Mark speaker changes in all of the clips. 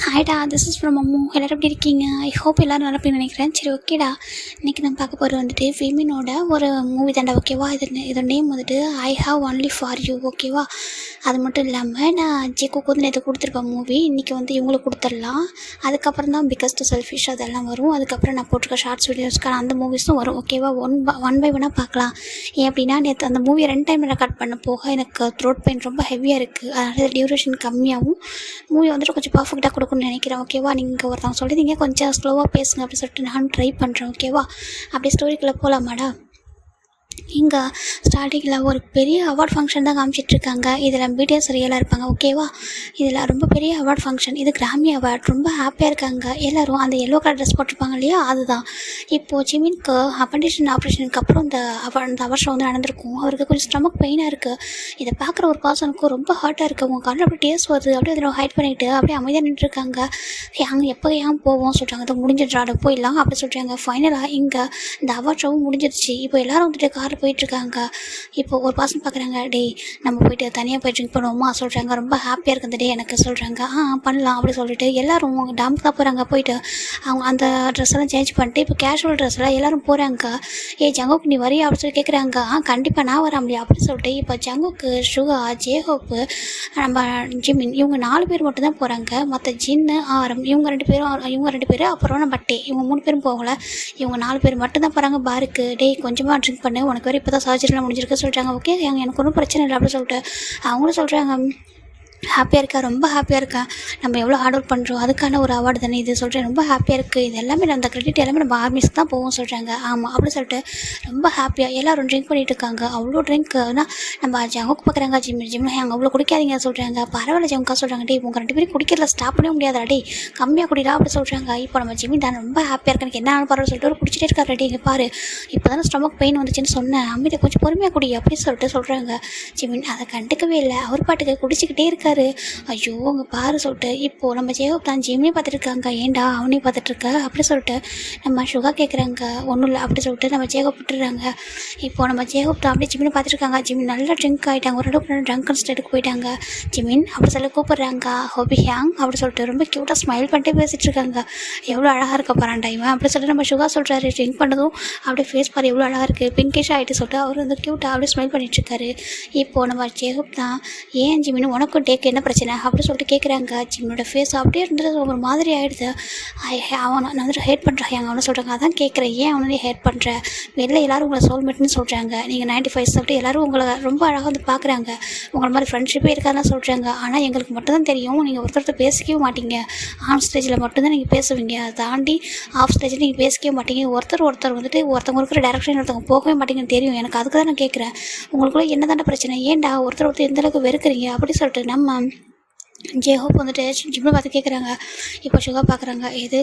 Speaker 1: ஹாய்டா, this is from Ammu. எல்லோரும் எப்படி இருக்கீங்க? ஐ ஹோப் எல்லோரும் நல்லா இருப்பீங்கன்னு நினைக்கிறேன். சரி, ஓகேடா. இன்றைக்கி நம்ம பார்க்க போகிறது வந்துட்டு விமினோட ஒரு மூவி தாண்டா, ஓகேவா? இதோட நேம் வந்துட்டு I have only for you, ஓகேவா? அது மட்டும் இல்லாமல் நான் ஜேக்குக்கு வந்து நேற்று கொடுத்துருப்பேன் மூவி. இன்றைக்கி வந்து இவங்களுக்கு கொடுத்துடலாம். அதுக்கப்புறம் தான் பிகாஸ் டு செல்ஃபிஷ் அதெல்லாம் வரும். அதுக்கப்புறம் நான் போட்டிருக்க ஷார்ட்ஸ் வீடியோஸ்க்கான அந்த மூவிஸும் வரும், ஓகேவா? ஒன் பை ஒன்னாக பார்க்கலாம். ஏன் அப்படின்னா, நேற்று அந்த மூவி 2 டைம் ரெக்கார்ட் பண்ண போக எனக்கு த்ரோட் பெயின் ரொம்ப ஹெவியாக இருக்குது. அதனால் டியூரேஷன் கம்மியாகவும் மூவி வந்துட்டு கொஞ்சம் பர்ஃபெக்டாக கொடுக்கணும்னு நினைக்கிறேன், ஓகேவா? நீங்கள் ஒருத்தவங்க சொல்லிட்டீங்க கொஞ்சம் ஸ்லோவாக பேசுங்க அப்படின்னு சொல்லிட்டு நான் ட்ரை பண்ணுறேன், ஓகேவா? அப்படியே ஸ்டோரிக்குள்ளே போகலாமாடா? இங்கே ஸ்டார்டிங்கில் ஒரு பெரிய அவார்ட் ஃபங்க்ஷன் தான் காமிச்சிட்ருக்காங்க. இதில் பிடிஎஸ் ரியலாக இருப்பாங்க, ஓகேவா? இதில் ரொம்ப பெரிய அவார்ட் ஃபங்க்ஷன், இது கிராமி அவார்ட். ரொம்ப ஹாப்பியாக இருக்காங்க எல்லோரும். அந்த எல்லோ கலர் ட்ரெஸ் போட்டிருப்பாங்க இல்லையா, அதுதான். இப்போது ஜிமின்க்கு அப்பண்டிஷன் ஆப்ரேஷனுக்கு அப்புறம் அந்த அவார்ட் ஷோ வந்து நடந்திருக்கும். அவருக்கு கொஞ்சம் ஸ்டமக் பெயினாக இருக்குது. இதை பார்க்குற ஒரு பர்சனுக்கு ரொம்ப ஹார்ட்டாக இருக்குது. உங்கள் கண்ணில் அப்படியே டேஸ்ட் வருது. அப்படியே அதில் ஹைட் பண்ணிவிட்டு அப்படியே அமைதியாக நின்றுருக்காங்க. அங்கே எப்போ ஏன் போவோம் சொல்கிறாங்க. அதை முடிஞ்சிட்றாட போயிடலாம் அப்படி சொல்கிறாங்க. ஃபைனலாக இங்கே இந்த அவார்ட் ஷோவும் முடிஞ்சிருச்சு. இப்போ எல்லோரும் வந்துட்டு காரில் போயிட்டுருக்காங்க. இப்போ ஒரு பர்சன் பார்க்குறாங்க, டே நம்ம போயிட்டு தனியாக போய் ட்ரிங்க் பண்ணுவோமா சொல்கிறாங்க. ரொம்ப ஹாப்பியாக இருக்குது டே எனக்கு சொல்கிறாங்க. பண்ணலாம் அப்படி சொல்லிட்டு எல்லோரும் டாமுக்கு தான் போகிறாங்க. போயிட்டு அவங்க அந்த ட்ரெஸ்ஸெல்லாம் சேஞ்ச் பண்ணிட்டு இப்போ கேஷுவல் ட்ரெஸ்ஸெல்லாம் எல்லோரும் போகிறாங்க. ஜங்குக்கு நீ வரியா அப்படின்னு சொல்லி கேட்குறாங்க. கண்டிப்பாக நான் வரேன் முடியும் அப்படின்னு சொல்லிட்டு இப்போ ஜங்குக்கு, சுகா, ஜேஹோப்பு, நம்ம ஜிமின் இவங்க 4 பேர் மட்டும் தான் போகிறாங்க. மற்ற ஜின்னு, ஆரம் இவங்க 2 பேர் அப்புறம் நம்ம டே இவங்க 3 பேரும் போகலை. இவங்க 4 பேர் மட்டும் தான் போகிறாங்க பாருக்கு. டே கொஞ்சமாக ட்ரிங்க் பண்ணு, உனக்கு வேறு இப்போ தான் சர்ஜரிலாம் முடிஞ்சிருக்கு சொல்கிறாங்க. ஓகே எனக்கு ஒன்றும் பிரச்சனை இல்லை அப்படின்னு சொல்லிட்டு அவங்களும் சொல்கிறாங்க. ஹாப்பியாக இருக்கா, ரொம்ப ஹாப்பியாக இருக்கேன். நம்ம எவ்வளோ ஹார்ட் ஒர்க் பண்ணுறோம், அதுக்கான ஒரு அவார்டு தானே இது சொல்கிறேன். ரொம்ப ஹாப்பியாக இருக்குது. இது எல்லாமே அந்த கிரெடிட் எல்லாமே நம்ம ஆர்மிஸ்க்கு தான் போவோம் சொல்கிறாங்க. ஆமாம் அப்படின்னு சொல்லிட்டு ரொம்ப ஹாப்பியாக எல்லோரும் ட்ரிங்க் பண்ணிகிட்டு இருக்காங்க. அவ்வளோ ட்ரிங்க்னா நம்ம ஜங்குக்கு பார்க்குறாங்க. ஜிம் அங்கே அவ்வளோ குடிக்காதீங்க சொல்கிறாங்க. பரவாயில்ல ஜங்குக்கா சொல்கிறாங்க. டே உங்கள் 2 பேரும் குடிக்கிறதுல ஸ்டாப் பண்ணவே முடியாதா டே, கம்மியாக குடிடா அப்படி சொல்கிறாங்க. இப்போ நம்ம ஜிமின் தான் ரொம்ப ஹாப்பியாக இருக்கு. எனக்கு என்ன பரவாயில்ல சொல்லிட்டு ஒரு குடிச்சிட்டே இருக்காரு. டே இங்கே பாரு, இப்போ தானே ஸ்டொமக் பெயின் வந்துச்சுன்னு சொன்னேன், அமைதியை கொஞ்சம் பொறுமையாக குடி அப்படின்னு சொல்கிறாங்க. ஜிமின் அதை கண்டுக்கவே இல்லை. அவர் பாட்டுக்கு குடிச்சிக்கிட்டே இருக்காரு. ஐயோ அங்கே பாரு சொல்லிட்டு இப்போது நம்ம ஜேஹோப் தான் ஜிம்னே பார்த்துட்ருக்காங்க. ஏன்டா அவனையும் பார்த்துட்ருக்க அப்படி சொல்லிட்டு நம்ம சுகா கேட்குறாங்க. ஒன்றும் இல்லை அப்படி சொல்லிட்டு நம்ம ஜேஹோப் விட்டுறாங்க. இப்போது நம்ம ஜேஹோப் தான் அப்படியே ஜிமின் பார்த்துருக்காங்க. ஜிமின் நல்லா ட்ரிங்க் ஆகிட்டாங்க. ஒரு அளவுக்கு நல்லா ட்ரங்க் ஸ்டேட்டுக்கு போயிட்டாங்க. ஜிமின் அப்படி சொல்லி கூப்பிட்றாங்க. ஹோபி ஹேங் அப்படி சொல்லிட்டு ரொம்ப க்யூட்டாக ஸ்மைல் பண்ணிட்டே பேசிகிட்டு இருக்காங்க. எவ்வளோ அழகாக இருக்க போகிறான் டைம் அப்படி சொல்லிட்டு நம்ம சுகா சொல்கிறாரு. ட்ரிங்க் பண்ணதும் அப்படியே ஃபேஸ் பாரு எவ்வளோ அழகாக இருக்குது, பிங்கிஷ் ஆகிட்டு சொல்லிட்டு அவர் வந்து க்யூட்டாக அப்படியே ஸ்மைல் பண்ணிட்டுருக்காரு. இப்போது நம்ம ஜேஹோப் தான், ஏன் ஜிமின் உனக்கும் டேக்கு என்ன பிரச்சனை அப்படி சொல்லிட்டு கேட்குறாங்க. ஜிம்னோட ஃபேஸ் அப்படியே இருந்துட்டு ஒரு மாதிரி ஆகிடுது. அவனை நான் வந்துட்டு ஹேட் பண்ணுறாங்க. அவனை சொல்கிறாங்க. அதான் கேட்குறேன், ஏன் அவனே ஹேட் பண்ணுற? வெளில எல்லோரும் உங்களை சோல்மேட்னு சொல்கிறாங்க. நீங்கள் 95 சொல்லிட்டு எல்லோரும் உங்களை ரொம்ப அழகாக வந்து பார்க்குறாங்க. உங்களை மாதிரி ஃப்ரெண்ட்ஷிப்பே இருக்காதுன்னு சொல்கிறாங்க. ஆனால் எங்களுக்கு மட்டும்தான் தெரியும் நீங்கள் ஒருத்தர் பேசிக்கவே மாட்டீங்க. ஆன் ஸ்டேஜில் மட்டும்தான் நீங்கள் பேசுவீங்க. அதை தாண்டி ஆஃப் ஸ்டேஜில் நீங்கள் பேசிக்கவே மாட்டீங்க. ஒருத்தர் வந்துட்டு ஒருத்தவங்க இருக்கிற டேரக்ஷன் ஒருத்தவங்க போகவே மாட்டீங்கன்னு தெரியும் எனக்கு. அதுக்கு தான் நான் கேட்குறேன், உங்களுக்குள்ளே என்ன தானே பிரச்சனை? ஏன்டா ஒருத்தர் எந்தளவுக்கு வெறுக்கிறீங்க அப்படி சொல்லிட்டு நம்ம ஜேஹோப் வந்துட்டு ஜிம்மை பார்த்து கேட்குறாங்க. இப்போ சுகா பார்க்குறாங்க. இது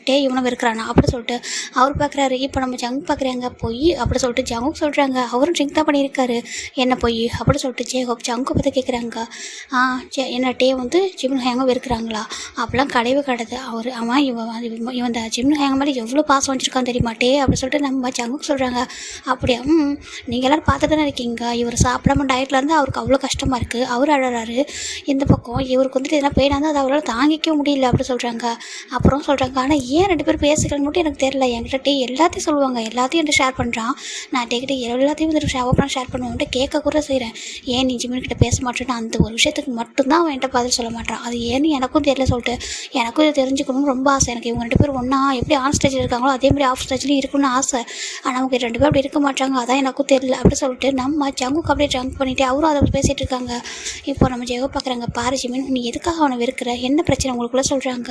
Speaker 1: டே இவனும் இருக்கிறானா அப்படி சொல்லிட்டு அவர் பார்க்குறாரு. இப்போ நம்ம ஜங் பார்க்குறாங்க. பொய் அப்படி சொல்லிட்டு ஜங்குக்கு சொல்கிறாங்க. அவரும் ட்ரிங்க் தான் பண்ணியிருக்காரு. என்ன பொய் அப்படி சொல்லிட்டு ஜேஹோப் ஜங்குக்கு பார்த்து கேட்குறாங்க. என்ன டே வந்து ஜிம்னு ஹேங்கும் இருக்கிறாங்களா? அப்படிலாம் கிடையவே கிடையாது. இவன் இந்த ஜிம்னு ஹேங் மாதிரி எவ்வளோ பாசம் வச்சுருக்கான்னு தெரியுமா டே அப்படி சொல்லிட்டு நம்ம ஜங்குக்கு சொல்கிறாங்க. அப்படியா? நீங்கள் எல்லோரும் பார்த்துட்டு தானே இருக்கீங்க. இவர் சாப்பிடாம டயட்டில் இருந்து அவருக்கு அவ்வளோ கஷ்டமாக இருக்குது. அவர் அழறாரு. இந்த பக்கம் இவருக்கு வந்துட்டு எதனா பெயினாக இருந்தால் அதை அவரால் தாங்கிக்க முடியல அப்படி சொல்கிறாங்க. அப்புறம் சொல்கிறாங்க. ஆனால் ஏன் 2 பேரும் பேசிக்கிறாங்க மட்டும் எனக்கு தெரியல. என்கிட்ட டே எல்லாத்தையும் சொல்லுவாங்க, எல்லாத்தையும் என்கிட்ட ஷேர் பண்ணுறான். நான் டேக்கிட்ட எல்லாத்தையும் வந்துட்டு ஓப்பனாக ஷேர் பண்ணுவேன்ட்டு கேட்க கூட செய்கிறேன். ஏன் நீ ஜிமின்கிட்ட பேச மாட்டேன்னு அந்த ஒரு விஷயத்துக்கு மட்டும்தான் அவன் என்கிட்ட பதில் சொல்ல மாட்டான். அது ஏன்னு எனக்கும் தெரியல சொல்லிட்டு எனக்கும் இதை தெரிஞ்சுக்கணும்னு ரொம்ப ஆசை. எனக்கு இவங்க 2 பேரும் ஒன்றா எப்படி ஆன் ஸ்டேஜில் இருக்காங்களோ அதே மாதிரி ஆஃப் ஸ்டேஜ்லையும் இருக்குன்னு ஆசை. ஆனால் அவங்க 2 பேரும் அப்படி இருக்க மாட்டாங்க. அதான் எனக்கும் தெரியல அப்படி சொல்லிட்டு நம்ம ஜங்குக்கு அப்படியே ட்ரங்க் பண்ணிவிட்டு அவரும் அதை பேசிகிட்டு இருக்காங்க. இப்போ நம்ம ஜெகோ பார்க்குறாங்க. பாரு ஜிமின், நீ எதுக்காக அவனை வெறுக்கிற? என்ன பிரச்சனை உங்களுக்குள்ளே சொல்கிறாங்க.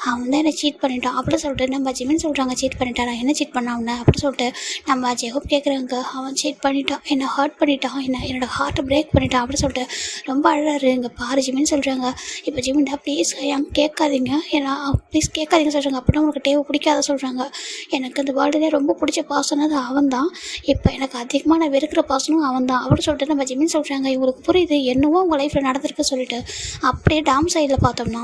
Speaker 1: அவன் தான் என்னை சீட் பண்ணிட்டான் அப்படி சொல்லிட்டு நம்ம ஜிமின் சொல்கிறாங்க. சீட் பண்ணிட்டான். என்ன சீட் பண்ண அவனை அப்படி சொல்லிட்டு நம்ம ஜெகோப் கேட்குறாங்க. அவன் சீட் பண்ணிட்டான், என்னை ஹர்ட் பண்ணிட்டான், என்னோடய ஹார்ட்டை பிரேக் பண்ணிட்டான் அப்படி சொல்லிட்டு ரொம்ப அழகாரு. இங்கே பாரு ஜிமின் சொல்கிறாங்க. இப்போ ஜிமின்டா ப்ளீஸ் கேட்காதீங்க, ஏன்னா ப்ளீஸ் கேட்காதீங்க சொல்கிறாங்க. அப்படின்னா உனக்கு டேவை பிடிக்காத சொல்கிறாங்க. எனக்கு இந்த வேர்ல்டுலேயே ரொம்ப பிடிச்ச பாசனது அவன் தான். இப்போ எனக்கு அதிகமாக நான் வெறுக்கிற பாசனும் அவன் தான் அப்படி சொல்லிட்டு நம்ம ஜிமின் சொல்கிறாங்க. இவங்களுக்கு புரியுது என்னவோ உங்கள் லைஃப்பில் நடந்திருக்கு சொல்லிட்டு. அப்படியே டாம் சைடில் பார்த்தோம்னா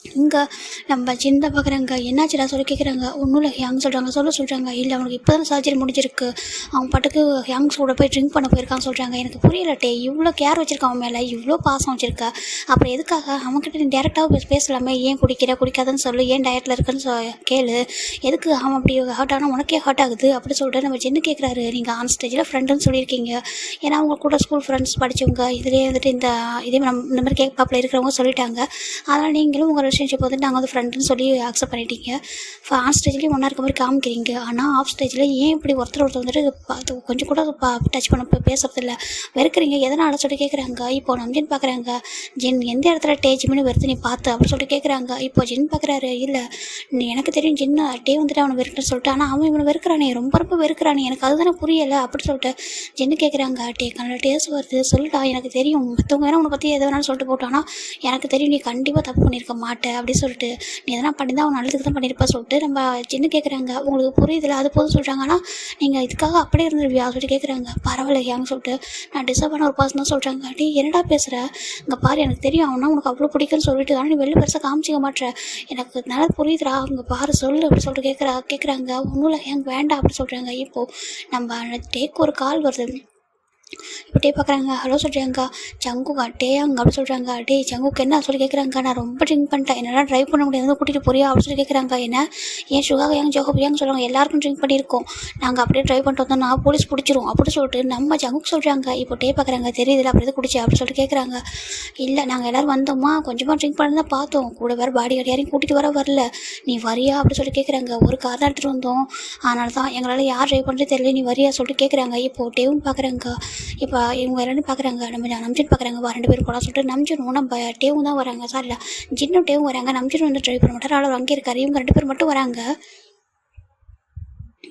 Speaker 1: இங்கே நம்ம சின்ன பார்க்குறாங்க. என்னாச்சுடா சொல்லி கேட்குறாங்க. ஒன்றும் இல்லை ஹேங் சொல்கிறாங்க. சொல்கிறாங்க. இல்லை அவனுக்கு இப்போ தான் சர்ஜரி முடிஞ்சிருக்கு, அவன் பாட்டுக்கு ஹேங்ஸ் கூட போய் ட்ரிங்க் பண்ண போயிருக்கான்னு சொல்கிறாங்க. எனக்கு புரியலட்டே, இவ்வளோ கேர் வச்சுருக்க அவன் மேலே, இவ்வளோ பாசம் வச்சுருக்க, அப்புறம் எதுக்காக அவன்கிட்ட நீ டேரெக்டாக பேசலாமே, ஏன் குடிக்காதுன்னு சொல்லு, ஏன் டயட்டில் இருக்குன்னு கேளு, எதுக்கு அவன் அப்படி ஹர்ட் ஆனால் உனக்கே ஹர்ட் ஆகுது அப்படி சொல்லிட்டு நம்ம ஜென்னு கேட்குறாரு. நீங்கள் ஆன் ஸ்டேஜில் ஃப்ரெண்டுன்னு சொல்லியிருக்கீங்க, ஏன்னா அவங்க கூட ஸ்கூல் ஃப்ரெண்ட்ஸ் படித்தவங்க, இதுலேயே வந்துட்டு இதே இந்த மாதிரி கேக் பாப்பில் இருக்கிறவங்க சொல்லிட்டாங்க, அதனால் நீங்களும் உங்கள் ரிலேஷன்ஷிப் வந்து நாங்கள் வந்து ஃப்ரெண்டுன்னு சொல்லி அக்செப்ட் பண்ணிட்டீங்க, ஆன் ஸ்டேஜ்லேயும் ஒன்றா இருக்க மாதிரி காமிக்கிறீங்க, ஆனால் ஆஃப் ஸ்டேஜில் ஏன் இப்படி ஒருத்தர் வந்துட்டு பார்த்து கொஞ்சம் கூட டச் பண்ண பேசுறதில்ல, வெறுக்கிறீங்க, எதனால் சொல்லி கேட்குறாங்க. இப்போ நம்ம ஜென் பார்க்குறாங்க. ஜென் எந்த இடத்துல ஜிம்னு வெறுத்து நீ பார்த்து அப்படின்னு சொல்லிட்டு கேட்குறாங்க. இப்போ ஜென் பார்க்குறாரு. இல்லை எனக்கு தெரியும் ஜென்னு வந்துட்டு அவனை வெறுக்கிறேன்னு சொல்லிட்டு, ஆனால் அவன் இவனை வெறுக்கிறானே, ரொம்ப வெறுக்கிறானே, எனக்கு அதுதானே புரியலை அப்படின்னு சொல்லிட்டு ஜென்னு கேட்குறாங்க. கண்ணில் டேஸ்ட் வருது, சொல்லிட்டா, எனக்கு தெரியும், மற்றவங்க வேணால் உன்னை பற்றி எது வேணாலும் சொல்லிட்டு போட்டானா எனக்கு தெரியும் நீ கண்டிப்பாக தப்பு பண்ணியிருக்க மாட்டேன் அப்படின்னு சொல்லிட்டு, நீ எதனா பண்ணியிருந்தா அவன் நல்லதுக்கு தான் பண்ணியிருப்பா சொல்லிட்டு நம்ம சின்ன கேட்குறாங்க. உங்களுக்கு புரியுதில்ல, அது போதும் சொல்கிறாங்க, ஆனால் நீங்கள் இதுக்காக அப்படியே இருந்துருவியா சொல்லிட்டு கேட்குறாங்க. பரவாயில்ல ஏன்னு சொல்லிட்டு, நான் டிசர்வ் பண்ண ஒரு பர்சன் தான் சொல்கிறாங்க. நீ என்னடா பேசுகிற, இங்கே பாரு எனக்கு தெரியும் அவனா உனக்கு அவ்வளோ பிடிக்குன்னு சொல்லிட்டு, ஆனால் நீ வெளில பெருசாக காமிச்சிக்க மாட்டேன், எனக்கு நல்லா புரியுதுடா, அவங்க பாரு சொல்லு அப்படி சொல்லிட்டு கேட்குறாங்க. ஒன்றும் இல்லை எனக்கு வேண்டாம் அப்படி சொல்கிறாங்க. இப்போது நம்ம டேக்கு ஒரு கால் வருது. இப்போ பார்க்குறாங்க. ஹலோ சொல்கிறாங்க. ஜங்குக்கா டேயாங்க அப்படி சொல்கிறாங்க. ஜங்குக்கு என்ன சொல்லி கேட்குறாங்க. நான் ரொம்ப ட்ரிங்க் பண்ணிட்டேன், என்னால் ட்ரைவ் பண்ண முடியாது, கூட்டிகிட்டு போறியா அப்படின்னு சொல்லி கேட்குறாங்க. என்ன ஏன் சுகாக ஜோகப் சொல்லுவாங்க, எல்லாருக்கும் ட்ரிங்க் பண்ணியிருக்கோம், நாங்கள் அப்படியே ட்ரைவ் பண்ணிட்டு வந்தோம், நான் போலீஸ் பிடிச்சிரும் அப்படின்னு சொல்லிட்டு நம்ம ஜங்குக்கு சொல்கிறாங்க. இப்போ பார்க்குறாங்க. தெரியுதுல அப்படி எது குடிச்சு அப்படின்னு சொல்லிட்டு கேட்குறாங்க. இல்லை நாங்கள் எல்லோரும் வந்தோமா, கொஞ்சமாக ட்ரிங்க் பண்ணி தான் பார்த்தோம், கூட வேறு பாடி யாரையும் கூட்டிகிட்டு வரல, நீ வரியா அப்படி சொல்லிட்டு கேட்குறாங்க. ஒரு கார் தான் எடுத்துகிட்டு வந்தோம், அதனால தான் எங்களால் யார் ட்ரைவ் பண்ணுறது தெரியல, நீ வரியா சொல்லிட்டு கேட்குறாங்க. இப்போ டேவும் பார்க்குறாங்க. இப்போ இவங்க எல்லாரும் பார்க்குறாங்க. நம்ம நம்ஜின் பார்க்குறாங்க. 2 பேரும் போகலாம் சொல்லிட்டு நம்ஜினும் நம்ம டேவும் தான் வராங்க. சாரிடா ஜின்னும் டேவும் வராங்க. நம்ஜின் வந்து ட்ரை பண்ண மாட்டார், அவர் அங்கே இருக்கார். இவங்க 2 பேர் மட்டும் வராங்க.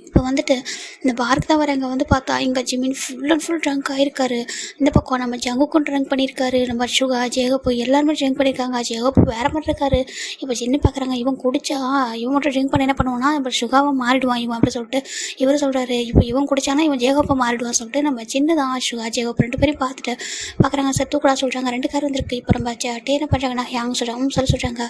Speaker 1: இப்போ வந்துட்டு இந்த பார்க்கு தான் வராங்க. வந்து பார்த்தா இங்கே Jimin full and full drunk ஆகிருக்காரு. இந்த பக்கம் நம்ம ஜங்குக்கும் ட்ரங்க் பண்ணியிருக்காரு, நம்ம சுகா ஜேகப்பு எல்லாருமே ட்ரிங்க் பண்ணியிருக்காங்க. ஜேகப்பு வேறு மாதிரி இருக்காரு. இப்போ ஜின்னு பார்க்குறாங்க. இவன் குடிச்சா இவன் மட்டும் ட்ரிங்க் பண்ணி என்ன பண்ணுவான்னா இப்போ சுகாவை மாறிடுவான் இவன் அப்படி சொல்லிட்டு இவர் சொல்கிறாரு. இப்போ இவன் குடிச்சானா இவன் ஜேகப்பை மாறிடுவான் சொல்லிட்டு நம்ம சின்ன தான் சுகா ஜேகப்பு 2 பேரும் பார்த்துட்டு பார்க்குறாங்க. சார் தூக்கடா சொல்கிறாங்க. 2 கார் வந்துருக்கு. இப்போ நம்ம டே என்ன பண்ணுறாங்கன்னா ஹேங் சொல்கிறாங்க. சொல்கிறாங்க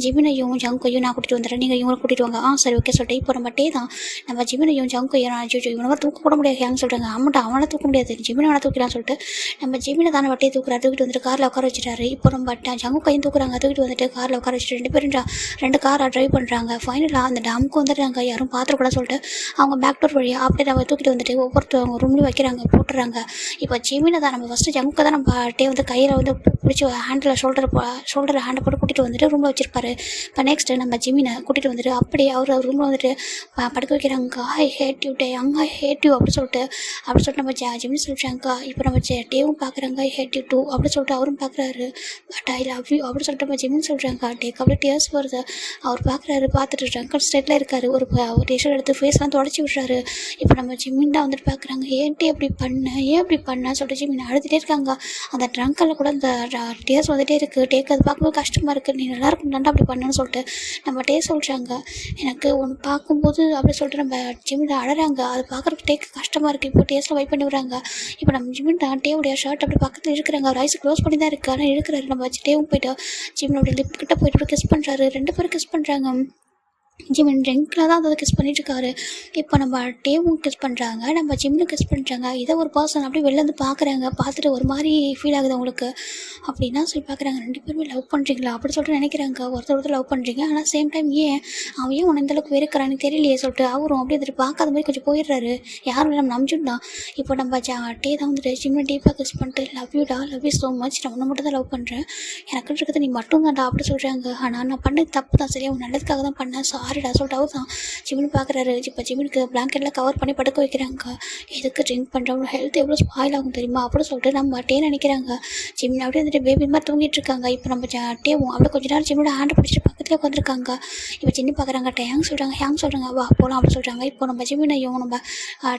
Speaker 1: ஜிமினையும் ஜங்கையும் நான் கூட்டிகிட்டு வந்துடுறேன், நீங்கள் இவங்களை கூட்டிகிட்டு வாங்க. சரி ஓகே சொல்லிட்டு இப்போ நம்ம டே தான் நம்ம ஜிமினையும் ஜங்கையும் இவனை தூக்க கூட முடியாது ஹேங் சொல்கிறாங்க. ஆமாட்டா அவனை தூக்க முடியாது, ஜிமினை வேணா தூக்கிடலாம் சொல்லிட்டு நம்ம ஜிமினை தானே வட்டியை தூக்குறாரு. தூக்கிட்டு வந்துட்டு காரில் உட்கார வச்சுட்டாரு. இப்போ நம்ம ஜங்கு கையும் தூக்குறாங்க. தூக்கிட்டு வந்துட்டு காரில் உட்கார வச்சுட்டு 2 பேரும் 2 காரை ட்ரைவ் பண்ணுறாங்க. ஃபைனலாக அந்த டேமுக்கு வந்துடுறாங்க. யாரும் பார்த்துக்கூட சொல்லிட்டு அவங்க பேக் டோர் வழியாக அப்படியே நம்ம தூக்கிட்டு வந்துட்டு ஒவ்வொருத்தவங்க ரூம்லேயும் வைக்கிறாங்க, போட்டுறாங்க. இப்போ ஜிமினை தான் நம்ம ஃபஸ்ட்டு ஜங்குக்கு தான் நம்ம டே வந்து கையில் வந்து பிடிச்சி ஹேண்டில் ஷோல்டர் ஹேண்டை போட்டு கூட்டிகிட்டு வந்துட்டு ரூமில் வச்சிருப்பாரு. இப்போ நெக்ஸ்ட்டு நம்ம ஜிமினை கூட்டிகிட்டு வந்துட்டு அப்படியே அவர் ரூமில் வந்துட்டு படுக்க வைக்கிறாங்க. ஐ ஹேட் யூ டே ஐ ஹேட் யூ அப்படி சொல்லிட்டு நம்ம ஜிமினி சொல்லிட்டாங்க. இப்போ நம்ம டேவும் பார்க்குறாங்க. ஐ ஹேட் யூ டூ அப்படி சொல்லிட்டு அவரும் பார்க்குறாரு. பட் ஐ லவ் யூ அப்படி சொல்லிட்டு நம்ம ஜிமினி சொல்கிறாங்க. டேக்கு அப்படியே டேர்ஸ் வருது. அவர் பார்க்குறாரு. பார்த்துட்டு ட்ரங்கன் ஸ்டேட்டில் இருக்காரு. ஒரு டிஷர்ட் எடுத்து ஃபேஸ்லாம் தொடச்சி விட்றாரு. இப்போ நம்ம ஜிமின் தான் வந்துட்டு பார்க்குறாங்க. ஏன்ட்டு எப்படி பண்ண சொல்லிட்டு ஜிமின் அழுதுகிட்டே இருக்காங்க. அந்த ட்ரங்கில் கூட அந்த டேர்ஸ் வந்துகிட்டே இருக்குது. டேக்கு அது பார்க்கும்போது கஷ்டமாக இருக்குது, நீ நல்லா இருக்கும்டாண்டா அப்படி பண்ணுன்னு சொல்லிட்டு நம்ம டே சொல்கிறாங்க. எனக்கு ஒன்று பார்க்கும்போது அப்படி சொல்லிட்டு நம்ம ஜிமின் அழறாங்க. அது பார்க்குறதுக்கு டேக்கு கஷ்டமாக இருக்குது. இப்போ டேஸ்ட்டில் வைப் பண்ணி விடுறாங்க. இப்போ நம்ம ஜிமின் தான் டேவுடைய ஷர்ட் அப்படி பக்கத்தில் இருக்கிறாங்க. அவர் ஐஸ் க்ளோஸ் பண்ணி தான் இருக்குது, ஆனால் இருக்கிறாரு. நம்ம வச்சு டேவும் போய்ட்டு ஜிமினோட லிப் கிட்ட போய்ட்டு கிஸ் பண்ணுறாரு. 2 பேரும் கிஸ் பண்ணுறாங்க. ஜிமின் ட்ரிங்கில் தான் அதை கிஸ் பண்ணிட்டுருக்காரு. இப்போ நம்ம டேவும் கிஸ் பண்ணுறாங்க, நம்ம ஜிம்மில் கிஸ் பண்ணுறாங்க. இதை ஒரு பர்சன் அப்படியே வெளில வந்து பார்க்குறாங்க. பார்த்துட்டு ஒரு மாதிரி ஃபீல் ஆகுது அவங்களுக்கு. அப்படின்னா சொல்லி பார்க்குறாங்க. 2 பேருமே லவ் பண்ணுறீங்களா அப்படி சொல்லிட்டு நினைக்கிறாங்க. ஒருத்தர் லவ் பண்ணுறீங்க, ஆனால் சேம் டைம் ஏன் அவன் ஏன் உன இந்தளவுக்கு வெறுக்கிறான்னு தெரியலையே சொல்லிட்டு அவரும் அப்படியே வந்துட்டு பார்க்காத மாதிரி கொஞ்சம் போயிடுறாரு. யாரும் நம்ம நம்பிச்சுட்டான். இப்போ நம்ம டே தான் வந்துட்டு ஜிம்மில் டீப்பாக கிஸ் பண்ணிட்டு லவ் யூ ஸோ மச், நான் உன்னை மட்டும் தான் லவ் பண்ணுறேன், எனக்கு இருக்கிறது நீ மட்டும் தான்டா அப்படி சொல்கிறாங்க. ஆனால் நான் பண்ணது தப்பு தான், சரியா உன் நல்லதுக்காக தான் பண்ணேன், சாரிடா சொல்லிட்டு அவர் தான் ஜிமின் பார்க்குறாரு. இப்போ ஜிமினுக்கு பிளாங்கெட்டில் கவர் பண்ணி படுக்க வைக்கிறாங்க. எதுக்கு ட்ரிங்க் பண்ணுறவங்க ஹெல்த் எவ்வளோ ஸ்பாயில் ஆகும் தெரியுமா அப்படின்னு சொல்லிட்டு நம்ம டே நினைக்கிறாங்க. ஜிமின் அப்படியே வந்துட்டு பேபி மாதிரி தூங்கிட்டு இருக்காங்க. இப்போ நம்ம டேவும் அப்படியே கொஞ்ச நேரம் ஜிமினோட ஹேண்டை பிடிச்சிட்டு பக்கத்துலேயே உட்காந்துருக்காங்க. இப்போ சின்ன பார்க்குறாங்க. ஹேங் சொல்கிறாங்க வா போகலாம் அப்படி சொல்கிறாங்க. இப்போ நம்ம ஜிமினையும் நம்ம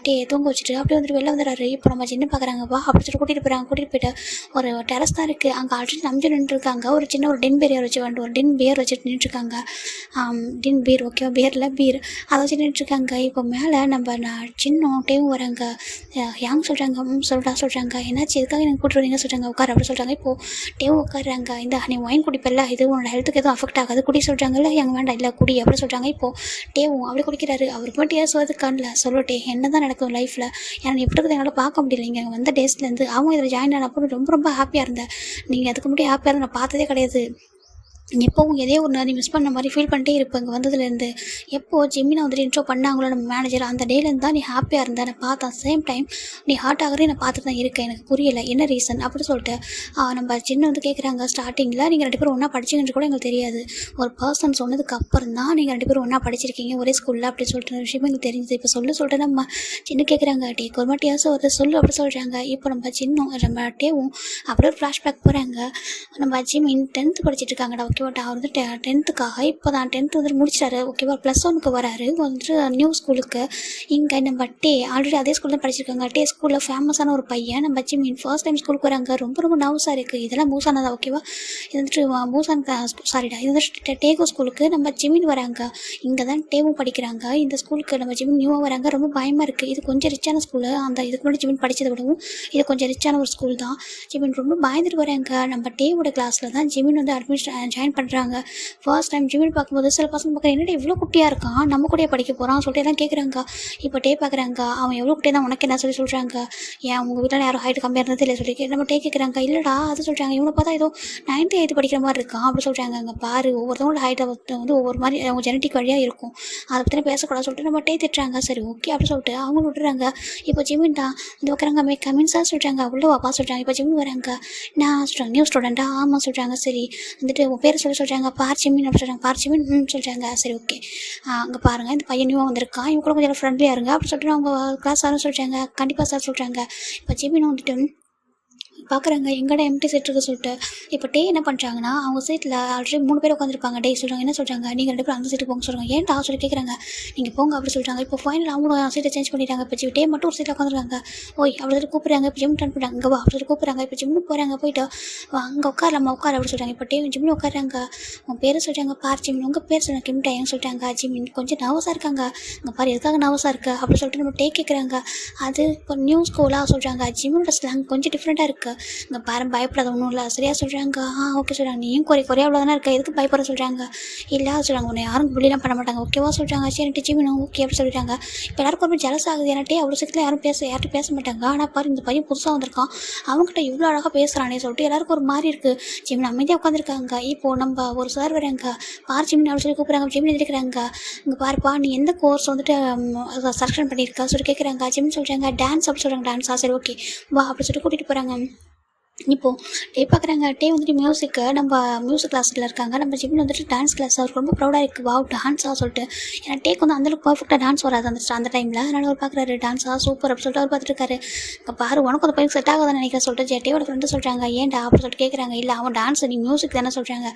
Speaker 1: டே தூங்க வச்சுட்டு அப்படியே வந்துட்டு வெளில வந்துடுறாரு. இப்போ நம்ம சின்ன பார்க்குறாங்க. வா அப்படி சொல்லிட்டு கூட்டிகிட்டு போயிட்டு ஒரு டெரஸ் தான் இருக்குது, அங்கே ஆல்ரெடி நம்பிச்சு நின்றுருக்காங்க. ஒரு சின்ன ஒரு டின் பியர் வச்சுட்டு நின்றுருக்காங்க. டின் பீர் ஓகேவா, பியரில் பீர் அதை வச்சு நின்றுட்டுருக்காங்க. இப்போ மேலே நம்ம சின்ன டேவும் வராங்க. யாங் சொல்கிறாங்க சொல்கிறாங்க என்னாச்சு எதுக்காக எனக்கு கூட்டுறீங்க சொல்கிறாங்க உட்கார அப்படி சொல்கிறாங்க. இப்போது டேவும் உட்காடுறாங்க. இந்த நீ ஒயின் குடிப்பில்ல, இது உன்னோட ஹெல்த்துக்கு எதுவும் அஃபெக்ட் ஆகாது குடி சொல்கிறாங்கல்ல, எங்க வேண்டாம் இல்லை குடி அப்படி சொல்கிறாங்க. இப்போது டேவும் அப்படி குடிக்கிறாரு. அவருக்கு மட்டும் ஏன் சொல்லுறதுக்கான்ல சொல்லட்டே என்ன தான் நடக்கும் லைஃப்பில், ஏன்னா எப்படி இருக்குது என்னால் பார்க்க முடியல. இங்கே வந்த டேஸ்லேருந்து அவங்க இதில் ஜாயின் ஆனப்போ ரொம்ப ரொம்ப ஹாப்பியாக இருந்தேன். நீங்கள் அதுக்கு மட்டும் ஹாப்பியாக இருந்த நான் பார்த்ததே கிடையாது. எப்போவும் எதையோ ஒரு நீ மிஸ் பண்ண மாதிரி ஃபீல் பண்ணிட்டே இருப்பேன் இங்கே வந்ததுலேருந்து. எப்போது ஜிம்மினை வந்துட்டு இன்ட்ரோ பண்ணாங்களோ நம்ம மேனேஜர், அந்த டேலேருந்து தான் நீ ஹாப்பியாக இருந்த நான் பார்த்தேன். சேம் டைம் நீ ஹார்ட் ஆகிறதே நான் பார்த்துட்டு தான் இருக்கேன். எனக்கு புரியலை என்ன ரீசன் அப்படி சொல்லிட்டு நம்ம சின்ன வந்து கேட்குறாங்க. ஸ்டார்டிங்கில் நீங்கள் 2 பேரும் ஒன்றா படிச்சிங்கன்னு கூட எங்களுக்கு தெரியாது. ஒரு பர்சன் சொன்னதுக்கு அப்புறம் தான் நீங்கள் 2 பேரும் ஒன்றா படிச்சிருக்கீங்க ஒரே ஸ்கூலில் அப்படி சொல்லிட்டு விஷயம் எங்களுக்கு தெரிஞ்சுது. இப்போ சொல்லிட்டு நம்ம சின்ன கேட்குறாங்க டே கவர்மெண்ட் ஒரு சொல்லு அப்படி சொல்கிறாங்க. இப்போ நம்ம நம்ம டேவும் அப்படியே ஒரு ஃப்ளாஷ்பேக் போகிறாங்க. நம்ம ஜிமின் 10th படிச்சுட்டு இருக்காங்கடா ஓகேவா. அவர் வந்து 10th இப்போ தான் 10th வந்துட்டு முடிச்சிட்டாரு ஓகேவா. +1க்கு வராரு வந்துட்டு நியூ ஸ்கூலுக்கு. இங்கே நம்ம ஆல்ரெடி அதே ஸ்கூல் தான் படிச்சிருக்காங்க. ஸ்கூலில் ஃபேமஸான ஒரு பையன். நம்ம ஜிமின் ஃபர்ஸ்ட் டைம் ஸ்கூலுக்கு வராங்க. ரொம்ப ரொம்ப நர்வஸாக இருக்குது. இதெல்லாம் மூசானதா ஓகேவா. இது வந்துட்டு மூசான் சாரிடா இது வந்துட்டு டேகோ ஸ்கூலுக்கு நம்ம ஜிமின் வராங்க. இங்கே தான் டேவும் படிக்கிறாங்க. இந்த ஸ்கூலுக்கு நம்ம ஜிமின் நியூவாக வராங்க. ரொம்ப பயமாக இருக்குது. இது கொஞ்சம் ரிச்சான ஸ்கூலு. அந்த இதுக்கு முன்னாடி ஜிமின் படித்ததை விடவும் இது கொஞ்சம் ரிச்சான ஒரு ஸ்கூல் தான். ஜிமின் ரொம்ப பயந்துட்டு வராங்க. நம்ம டேவோட கிளாஸில் தான் ஜிமின் வந்து ஜாயின் பண்ணுறாங்க. ஃபர்ஸ்ட் டைம் ஜிமின் பார்க்கும்போது சில பசங்க பார்க்குறேன் என்னடா இவ்வளோ குட்டியாக இருக்கான், நம்ம கூட படிக்க போகிறான் சொல்லிட்டு எல்லாம் கேட்குறாங்க. இப்போ பார்க்குறாங்க அவன் எவ்வளோ குட்டியாக தான் உனக்கு என்ன சொல்கிறாங்க. ஏன் உங்கள் வீட்டில் யாரும் ஹைட் கம்மியாக இருந்தது இல்லை சொல்லி நம்ம கேட்குறாங்க. இல்லைடா அது சொல்கிறாங்க. இவனை பார்த்தா ஏதோ 9th 8th படிக்கிற மாதிரி இருக்கான் அப்படி சொல்கிறாங்க. அங்கே பாரு ஒவ்வொருத்தவங்களோட ஹைட்டை வந்து ஒவ்வொரு மாதிரி அவங்க ஜெனட்டிக் வழியாக இருக்கும், அதை பற்றி பேசக்கூடாது சொல்லிட்டு நம்ம திட்டுறாங்க. சரி ஓகே அப்படி சொல்லிட்டு அவங்க விட்டுறாங்க. இப்போ ஜிமின் தான் இந்த உட்காராங்க. கமின் சார் சொல்கிறாங்க. அவ்வளோ வாப்பா சொல்கிறாங்க. இப்போ ஜிமின் வராங்க. நான் சொல்கிறாங்க நியூ ஸ்டூடெண்ட்டா ஆமாம் சொல்கிறாங்க. சரி வந்துட்டு உன் பேர் சொல்கிறாங்க. பார்ச்சிமின் அப்படி சொல்கிறாங்க. பார்ச்சிமின் சொல்கிறாங்க. சரி ஓகே அங்கே பாருங்கள் இந்த பையன் நியூவாக வந்திருக்கான், இவங்க கூட கொஞ்சம் ஃப்ரெண்ட்லியாக இருங்க அப்படி சொல்லிட்டு அவங்க கிளாஸ் சாரும் சொல்கிறாங்க. கண்டிப்பாக சார் சொல்கிறாங்க. இப்போ ஜிமின் வந்துட்டு பார்க்குறாங்க எங்கடா எம்டி சீட் இருக்குது சொல்லிட்டு. இப்போ என்ன பண்ணுறாங்கன்னா அவங்க சீட்டில் ஆல்ரெடி 3 பேர் உட்காந்துருப்பாங்க. சொல்கிறாங்க என்ன சொல்கிறாங்க நீங்கள் 2 பேரும் அந்த சீட்டுக்கு போங்க சொல்கிறாங்க. ஏன்டா சொல்லி கேட்குறாங்க. நீங்கள் போங்க அப்படி சொல்கிறாங்க. இப்போ ஃபைனல் அவங்களும் சீட்டை சேஞ்ச் பண்ணிட்டாங்க. இப்போ மட்டும் ஒரு சீட்டில் உட்காந்துருக்காங்க. ஓய் அப்படி சொல்லிட்டு கூப்பிட்றாங்க. இப்போ ஜிம் டர்ன் பண்ணுறாங்க. இங்கே வா அப்படி சொல்லிட்டு கூப்பிட்றாங்க. இப்போ ஜிம்னு போகிறாங்க. போயிட்டு அங்கே உட்காரலாமா உட்கார அப்படி சொல்கிறாங்க. இப்போ ஜிம்னு உட்காராங்க. உன் பேர் சொல்கிறாங்க. ஜிமின் உங்கள் பேர் சொல்கிறாங்க. கிம்டைன்னு சொல்லிட்டாங்க. ஜிமின் கொஞ்சம் நர்வஸாக இருக்காங்க. இங்கே பாரு எதுக்காக நர்வஸாக இருக்குது அப்படி சொல்லிட்டு நம்ம கேட்குறாங்க. அது இப்போ நியூ ஸ்கூலாக சொல்கிறாங்க. ஜிமினோட ஸ்லாங் கொஞ்சம் டிஃப்ரெண்ட்டாக இருக்குது. இங்கே பாரு பயப்படாத ஒன்றும் இல்லை சரியாக சொல்கிறாங்க. ஓகே சொல்கிறாங்க. நீயும் குறையா அவ்வளோ தானே இருக்கா எதுக்கு பயப்பட சொல்கிறாங்க. இல்லை சொல்கிறாங்க உன்னை யாரும் புள்ளிலாம் பண்ண மாட்டாங்க ஓகேவா சொல்கிறாங்க. சரி ஜிமினும் ஓகே அப்படி சொல்லிட்டாங்க. இப்போ எல்லாருக்கும் ரொம்ப ஜலஸ் ஆகுது. ஏன்னாட்டே அவ்வளோ சீக்கிரம் யார்கிட்ட பேச மாட்டாங்க. ஆனால் பாரு இந்த பையன் புதுசாக வந்திருக்கான், அவங்ககிட்ட இவ்வளோ அழகாக பேசுகிறானே சொல்லிட்டு எல்லாருக்கும் ஒரு மாதிரி இருக்குது. ஜிமின் அமைதியாக உட்காந்துருக்காங்க. இப்போது நம்ம ஒரு சார் வராங்க. ஜிமின் அப்படி சொல்லி கூப்பிட்றாங்க. ஜிமின் இருக்கிறாங்க. இங்கே பாருப்பா நீ எந்த கோர்ஸ் வந்துட்டு செலக்ஷன் பண்ணியிருக்கா சொல்லி கேட்குறாங்க. ஜிமின் சொல்கிறாங்க டான்ஸ் அப்படி சொல்கிறாங்க. டான்ஸா சரி ஓகே வா அப்படி சொல்லிட்டு கூட்டிகிட்டு போகிறாங்க. இப்போது பார்க்குறாங்க. வந்துட்டு மியூசிக்கு நம்ம மியூசிக் கிளாஸில் இருக்காங்க. நம்ம ஜிம்மில் வந்துட்டு டான்ஸ் கிளாஸ் அவருக்கு ரொம்ப ப்ரௌடாக இருக்குது. வாவ் டான்ஸாக சொல்லிட்டு. ஏன்னா வந்து அந்தளவுக்கு பர்ஃபெக்டாக டான்ஸ் வராது அந்த டைமில். அதனால் அவர் பார்க்குறாரு டான்ஸாக சூப்பர் அப்படி சொல்லிட்டு அவர் பார்த்துருக்காரு. இங்கே பாரு உனக்கு அந்த பையன் செட் ஆகாதுன்னு நினைக்கிறேன் சொல்லிட்டு டேவோட ஃப்ரெண்டு சொல்கிறாங்க. ஏன்டா அப்படி சொல்லிட்டு கேட்குறாங்க. இல்லை அவன் டான்ஸ் நீ மியூசிக் தானே சொல்கிறாங்க.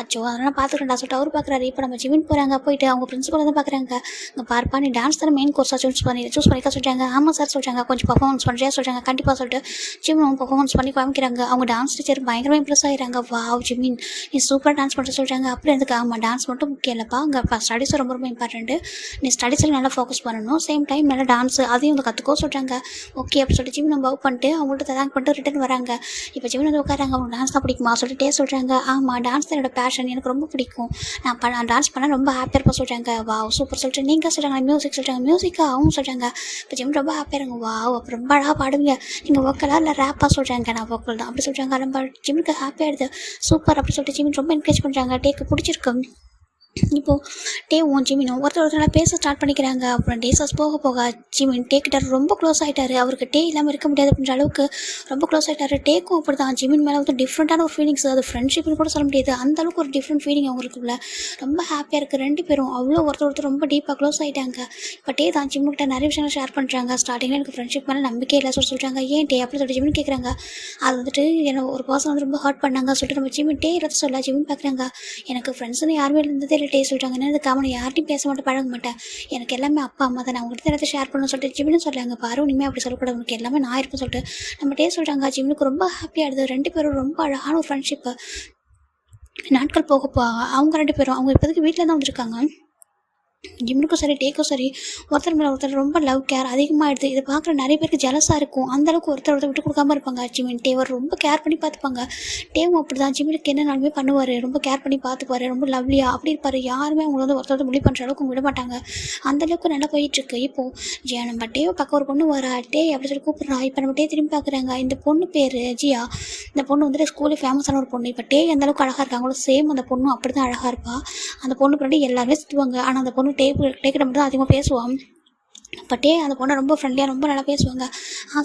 Speaker 1: அச்சோ அதனால் பார்த்துக்கிறேன்டா சொல்லிட்டு அவர் பார்க்குறாரு. இப்போ நம்ம ஜிம்மின் போகிறாங்க. போயிட்டு அவங்க பிரின்சிபல் தான் பார்க்குறாங்க. இங்கே பார்ப்பா நீ டான்ஸ் தானே மெயின் கோர்ஸாக சூஸ் பண்ணிக்க சொல்கிறாங்க. ஆமாம் சார் சொல்கிறாங்க. கொஞ்சம் பர்ஃபார்மன்ஸ் பண்ணுறியா சொல்கிறாங்க. கண்டிப்பாக சொல்லிட்டு ஜிம்மின் பர்ஃபார்மன்ஸ் பண்ணி காமிக்கிறாங்க. அவங்க டான்ஸ் டீச்சர் பயங்கரமாக இம்ப்ரெஸ் ஆகிறாங்க. வாவ் ஜிமின் நீ சூப்பராக டான்ஸ் பண்ணுற சொல்கிறாங்க. அப்புறம் எதுக்கு ஆமாம் டான்ஸ் மட்டும் முக்கியம் இல்லைப்பா, அங்கே ஸ்டடீஸும் ரொம்ப ரொம்ப இம்பார்ட்டண்ட்டு, நீ ஸ்டடீஸில் நல்லா ஃபோக்கஸ் பண்ணணும், சேம் டைம் நல்லா டான்ஸ் அதையும் வந்து கற்றுக்கோ சொல்கிறாங்க. ஓகே அப்படி சொல்லிட்டு ஜிமின் நம்ம பண்ணிட்டு அவங்கள்ட்ட தேங்க் பண்ணிட்டு ரிட்டன் வராங்க. இப்போ ஜிமின் வந்து உட்காராங்க. அவங்க டான்ஸ் தான் பிடிக்குமா சொல்லிட்டே சொல்கிறாங்க. ஆமாம் டான்ஸ் தான் என்னோட பேஷன், எனக்கு ரொம்ப பிடிக்கும், நான் டான்ஸ் பண்ண ரொம்ப ஹாப்பியாக இருப்பேன் சொல்கிறாங்க. வாவ் சூப்பர் சொல்லிட்டு நீங்கள் சொல்கிறாங்க. மியூசிக் சொல்கிறாங்க. மியூசிக்காக அவங்க சொல்கிறாங்க. இப்போ ஜிமின் ரொம்ப ஹாப்பியாக இருங்க. வாவ் அப்போ ரொம்ப அழகாக பாடுவீங்க நீங்கள் வோக்கலாக இல்லை ரேப்பாக சொல்கிறாங்க. நான் வோக்கல் தான் அப்படி சொல்கிறாங்க. ரொம்ப ஜிம்முக்கு ஹாப்பியாகிடுது. சூப்பர் அப்படி சொல்லிட்டு ஜிமின் ரொம்ப என்கரேஜ் பண்ணுறாங்க. பிடிச்சிருக்கு. இப்போது ஜிமினும் ஒருத்தர் பேச ஸ்டார்ட் பண்ணிக்கிறாங்க. அப்புறம் டேஸஸ் போக போக ஜிமின் கிட்ட ரொம்ப க்ளோஸ் ஆகிட்டார். அவருக்கு இல்லாமல் இருக்க முடியாது அப்படின்ற அளவுக்கு ரொம்ப க்ளோஸ் ஆகிட்டார். டேக்கும் அப்படி தான் ஜிமின் மேலே வந்து டிஃப்ரெண்ட்டான ஒரு ஃபீலிங்ஸ், அது ஃப்ரெண்ட்ஷிப்னு கூட சொல்ல முடியாது, அந்தளவுக்கு ஒரு டிஃப்ரெண்ட் ஃபீலிங் அவங்களுக்குள்ள. ரொம்ப ஹாப்பியாக இருக்குது 2 பேரும். அவ்வளோ ஒருத்தர் ரொம்ப டீப்பாக க்ளோஸ் ஆகிட்டாங்க. இப்போ தான் ஜிம்முக்கிட்ட நிறைய விஷயங்கள் ஷேர் பண்ணுறாங்க. ஸ்டார்டிங்கில் எனக்கு ஃப்ரெண்ட்ஷிப் மேலே நம்பிக்கை இல்லை சொல்கிறாங்க. ஏன் அப்படி சொல்லிட்டு ஜிமின் கேட்குறாங்க. அது வந்துட்டு என்ன ஒரு பர்சன் வந்து ரொம்ப ஹர்ட் பண்ணாங்க சொல்லிட்டு நம்ம ஜிமின் எல்லாத்தையும் சொல்ல ஜிமின் பார்க்குறாங்க. எனக்கு ஃப்ரெண்ட்ஸ்னு யாருமே இருந்ததே இல்லை சொல்கிறாங்க. என்ன காமன் யார்ட்டையும் பேச மாட்டேன் பழக மாட்டேன், எனக்கு எல்லாமே அப்பா அம்மா தான், நான் அவங்கள்ட்ட எல்லாத்தையும் ஷேர் பண்ணணும்னு சொல்லிட்டு ஜிமின்னு சொல்கிறாங்க. பாரு இனிமேல் அப்படி சொல்லக்கூடாது, உனக்கு எல்லாமே நான் இருப்பேன்னு சொல்லிட்டு நம்ம சொல்கிறாங்க. ஜிமினுக்கு ரொம்ப ஹாப்பியாகிடுது. 2 பேரும் ரொம்ப அழகான ஒரு ஃப்ரெண்ட்ஷிப்பு. நாட்கள் போக அவங்க 2 பேரும் அவங்க இப்போதைக்கு வீட்டில் தான் வந்திருக்காங்க. ஜிம்முக்கும் சரி டேக்கும் சரி ஒருத்தர் மேலே ஒருத்தர் ரொம்ப லவ் கேர் அதிகமாகிடுது. இதை பார்க்குற நிறைய பேருக்கு ஜலஸாக இருக்கும். அந்தளவுக்கு ஒருத்தர் விட்டு கொடுக்காம இருப்பாங்க. ஜிமின் டேவர் ரொம்ப கேர் பண்ணி பார்த்துப்பாங்க. டேவும் அப்படி தான் ஜிம்முக்கு என்னனாலுமே பண்ணுவார். ரொம்ப கேர் பண்ணி பார்த்துப்பாரு. ரொம்ப லவ்லியாக அப்படி இருப்பார். யாருமே அவங்க ஒருத்தர் முடி பண்ணுற அளவுக்கு விட மாட்டாங்க. அந்தளவுக்கு நல்லா போயிட்டுருக்கு. இப்போது நம்ம டேவை பார்க்க ஒரு பொண்ணு வரா, டே அப்படி சொல்லி கூப்பிட்றா. இப்போ நம்ம டே திரும்பி பார்க்குறாங்க. இந்த பொண்ணு பேர் ஜியா. இந்த பொண்ணு வந்துட்டு ஸ்கூலில் ஃபேமஸான ஒரு பொண்ணு. இப்போ டே எந்தளவுக்கு அழகாக இருக்காங்களோ சேம் அந்த பொண்ணும் அப்படி தான் அழகாக இருப்பாள். அந்த பொண்ணு பின்னாடி எல்லாருமே சுற்றுவாங்க. ஆனால் அந்த பொண்ணு டேக்கிட்ட மட்டும் தான் அதிகமாக பேசுவான். பட்டே அந்த பொண்ணை ரொம்ப ஃப்ரெண்ட்லியாக ரொம்ப நல்லா பேசுவாங்க.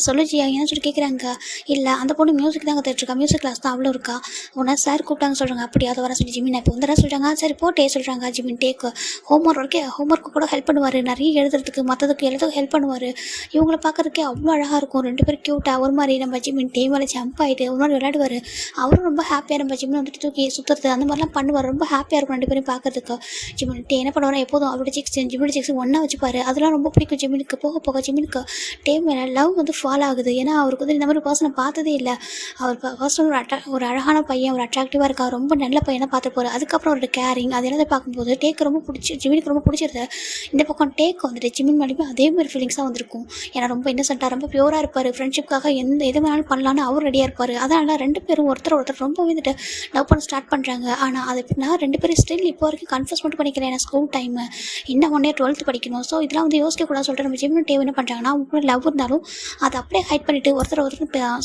Speaker 1: சொல்லு ஜியா ஏன்னு சொல்லி கேட்குறாங்க. இல்லை அந்த பொண்ணு மியூசிக் தான் கற்றுட்ருக்கா, மியூசிக் கிளாஸ் தான் அவ்வளோ இருக்கா. உடனே சார் கூப்பிட்டாங்க சொல்கிறாங்க. அப்படி அதை வர சொல்லி ஜிமின் இப்போ வந்துடா சொல்கிறாங்க. சரி போட்டே சொல்கிறாங்க. ஜிமின் டேக்கு ஹோம்ஒர்க்கு கூட ஹெல்ப் பண்ணுவார். நிறைய எழுதுறதுக்கு மற்றதுக்கு எல்லாத்துக்கும் ஹெல்ப் பண்ணுவார். இவங்கள பார்க்குறதுக்கே அவ்வளோ அழகாக இருக்கும். ரெண்டு பேரும் க்யூட்டாக ஒரு மாதிரி நம்ம ஜிமின் டே மேலே ஜம்ப் ஆகிட்டு ஒரு மாதிரி விளையாடுவார். அவரும் ரொம்ப ஹாப்பியாக நம்ம ஜிமின் வந்துட்டு தூக்கி சுற்றுறது அந்த மாதிரிலாம் பண்ணுவார். ரொம்ப ஹாப்பியாக இருக்கும் ரெண்டு பேரும் பார்க்குறதுக்கு. ஜிமின் டே என்ன பண்ணுவார், எப்போதும் அவரோட ஜிமின் சிக்ஸ் ஒன்றா வச்சுப்பார். அதெல்லாம் ரொம்ப பிடிக்கும் ஜிமினுக்கு. போக போக ஜிமினுக்கு டே மேலே லவ் வந்து ஃபாலோ ஆகுது. ஏன்னா அவருக்கு வந்து இந்த மாதிரி பர்சனை பார்த்ததே இல்லை. அவர் பர்சன் ஒரு அழகான பையன், ஒரு அட்ராக்டிவாக இருக்கா, ரொம்ப நல்ல பையனை பார்த்து போகிறார். அதுக்கப்புறம் அவரோட கேரிங் அது எல்லாத்தையும் பார்க்கும்போது டேக்கு ரொம்ப ஜிமினுக்கு ரொம்ப பிடிச்சிருது. இந்த பக்கம் டேக்கு வந்துட்டு ஜிமின் மேலேயுமே அதே மாதிரி ஃபீலிங்ஸாக வந்திருக்கும். ஏன்னா ரொம்ப இன்னசென்ட்டாக ரொம்ப பியூராக இருப்பார். ஃப்ரெண்ட்ஷிப்காக எது வேணாலும் பண்ணலான்னு அவர் ரெடியாக இருப்பார். அதனால ரெண்டு பேரும் ஒருத்தர் ரொம்ப வந்துட்டு லவ் பண்ண ஸ்டார்ட் பண்ணுறாங்க. ஆனால் அது எப்படின்னா ரெண்டு பேரும் ஸ்டில் இப்போ வரைக்கும் கன்ஃபர்ஸ் மட்டும் பண்ணிக்கிறேன். ஏன்னா ஸ்கூல் டைமு இன்னும் 1 year 12th படிக்கணும். ஸோ இதெல்லாம் வந்து யோசிக்கக்கூடாது சொல்லிட்டு நம்ம ஜிமின் டேவ் என்ன பண்ணுறாங்கன்னா அவங்க கூட லவ் இருந்தாலும் அதை அப்படியே ஹைட் பண்ணிவிட்டு ஒருத்தர்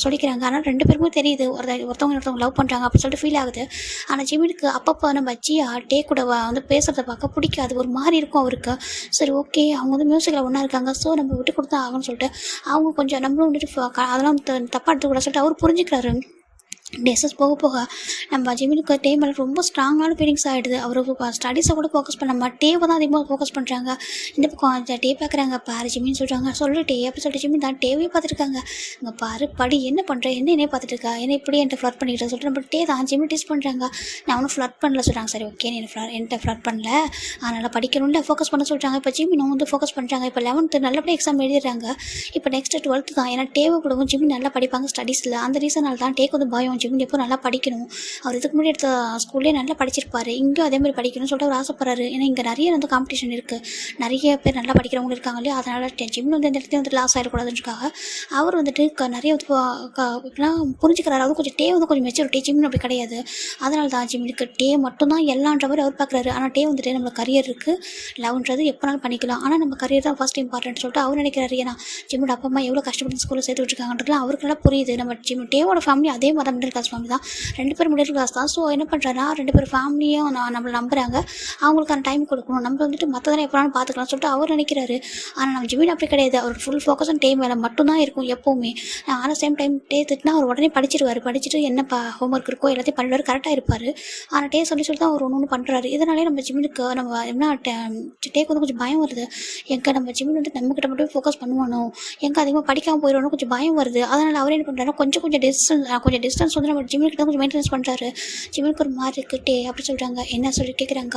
Speaker 1: சொல்லிக்கிறாங்க. ஆனால் ரெண்டு பேருமே தெரியுது ஒருத்தவங்க லவ் பண்ணுறாங்க அப்படின்னு சொல்லிட்டு ஃபீல் ஆகுது. ஆனால் ஜிமினுக்கு அப்பப்போ நம்ம ஜியா டே கூட வந்து பேசுகிறத பார்க்க பிடிக்காது. ஒரு மாதிரி இருக்கும் அவருக்கு. சரி ஓகே அவங்க வந்து மியூசிக்கில் ஒன்றா இருக்காங்க, ஸோ நம்ம விட்டு கொடுத்தா ஆகும்னு சொல்லிட்டு அவங்க கொஞ்சம் நம்மளும் வந்துட்டு அதெல்லாம் தப்பாக எடுத்துக்கூட சொல்லிட்டு அவர் புரிஞ்சுக்கிறாரு. டேஸஸ் போக போக நம்ம ஜிமினுக்கு டே மேலே ரொம்ப ஸ்ட்ராங்கான ஃபீலிங்ஸ் ஆகிடுது. அவருக்கு ஸ்டடீஸை கூட ஃபோக்கஸ் பண்ணாமல் டேவை தான் அதிகமாக ஃபோக்கஸ் பண்ணுறாங்க. இந்த பக்கம் டே பார்க்குறாங்க. பாரு ஜிமின்னு சொல்கிறாங்க. சொல்லு டே அப்படி சொல்லிட்டு ஜிமின் தான் டேவே பார்த்துருக்காங்க. இங்கே பாரு படி என்ன பண்ணுறேன் என்னையே பார்த்துட்டு இருக்கா, என்ன இப்படி என்கிட்ட ஃப்ளட் பண்ணிக்கிட்டு சொல்லிட்டு நம்ம டே தான் ஜிமின் டீஸ் பண்ணுறாங்க. நான் ஒன்றும் ஃப்ளட் பண்ணல சொல்கிறாங்க. சரி ஓகே நீ என்கிட்ட ஃப்ளட் பண்ணல, அதனால் படிக்கணும்ல ஃபோக்கஸ் பண்ண சொல்கிறாங்க. இப்போ ஜிமின் வந்து ஃபோக்கஸ் பண்ணுறாங்க. இப்போ 11th நல்லபடியாக எக்ஸாம் எழுதிடுறாங்க. இப்போ நெக்ஸ்ட்டு 12th தான். ஏன்னா டேவை கூடவும் ஜிமின் நல்லா படிப்பாங்க ஸ்டடீஸில். அந்த ரீசனால் தான் டேக்கு வந்து பயம் ஜிமின் எப்போ நல்லா படிக்கணும். அவர் இதுக்கு முன்னாடி எடுத்த ஸ்கூல்லேயே நல்லா படிச்சிருப்பாரு. இங்கேயும் அதே மாதிரி படிக்கணும்னு சொல்லிட்டு அவர் ஆசைப்படுறாரு. ஏன்னா இங்கே நிறைய வந்து காம்படிஷன் இருக்குது, நிறைய பேர் நல்லா படிக்கிறவங்க இருக்காங்க இல்லையா. அதனால் ஜிமின் வந்து இந்த இடத்துல வந்து லாஸ் ஆகிடக்கூடாதுன்றக்காக அவர் வந்துட்டு நிறைய இப்படிலாம் புரிஞ்சுக்கிறாரு. அவர் கொஞ்சம் டே வந்து கொஞ்சம் மெச்சூரிட்டி, ஜிமின் அப்படி கிடையாது. அதனால தான் ஜிமினுக்கு டே மட்டும்தான் எல்லான்ற மாதிரி அவர் பார்க்குறாரு. ஆனால் டே வந்துட்டு நம்ம கரியர் இருக்குது, லவ்ன்றது எப்போனாலும் பண்ணிக்கலாம், ஆனால் நம்ம கரியர் தான் ஃபஸ்ட் இம்பார்ட்டன்ட் சொல்லிட்டு அவர் நினைக்கிறாரு. ஏன்னா ஜிமின் அப்பா அம்மா எவ்வளோ கஷ்டப்பட்டு ஸ்கூலில் சேர்த்து விட்டுருக்காங்கன்றதுலாம் அவருக்கு நல்லா புரியுது. நம்ம டேவோட ஃபேமிலி அதே மாதிரி மிடில் கிளாஸ் ஃபேமிலி தான், ரெண்டு பேரும் மிடில் கிளாஸ் தான். ஸோ என்ன பண்ணுறாருன்னா ரெண்டு பேரும் ஃபேமிலியும் நம்மளை நம்புகிறாங்க, அவங்களுக்கான டைம் கொடுக்கணும், நம்ம வந்துட்டு மற்றதானே எப்போனாலும் பார்த்துக்கலாம் சொல்லிட்டு அவர் நினைக்கிறாரு. ஆனால் நம்ம ஜிமின் அப்படி கிடையாது. அவர் ஃபுல் ஃபோக்கஸும் டே மேலே மட்டும்தான் இருக்கும் எப்போவுமே. ஆனால் சேம் டைம் டே திட்டினா அவர் உடனே படிச்சிருவார். படிச்சுட்டு என்ன ஹோம்ஒர்க் இருக்கோ எல்லாத்தையும் பண்ணிடுவார், கரெக்டாக இருப்பார். ஆனால் டே சொல்லி தான் அவர் ஒன்று பண்ணுறாரு. இதனாலே நம்ம ஜிமினுக்கு நம்ம என்ன டேக்கு வந்து கொஞ்சம் பயம் வருது. எங்கே நம்ம ஜிமின் வந்து நம்மக்கிட்ட மட்டும் ஃபோக்கஸ் பண்ணுவானோ, எங்கே அதிகமாக படிக்காமல் போயிடணும் கொஞ்சம் பயம் வருது. அதனால் அவர் என்ன பண்ணுறாருன்னா கொஞ்சம் டிஸ்டன்ஸ் வந்து நம்ம ஜிமினுக்கு தான் கொஞ்சம் மெயின்டெனன்ஸ் பண்ணுறாரு. ஜிமினுக்கு ஒரு மாதிரி இருக்குட்டே அப்படி சொல்கிறாங்க. என்ன சொல்லி கேட்குறாங்க.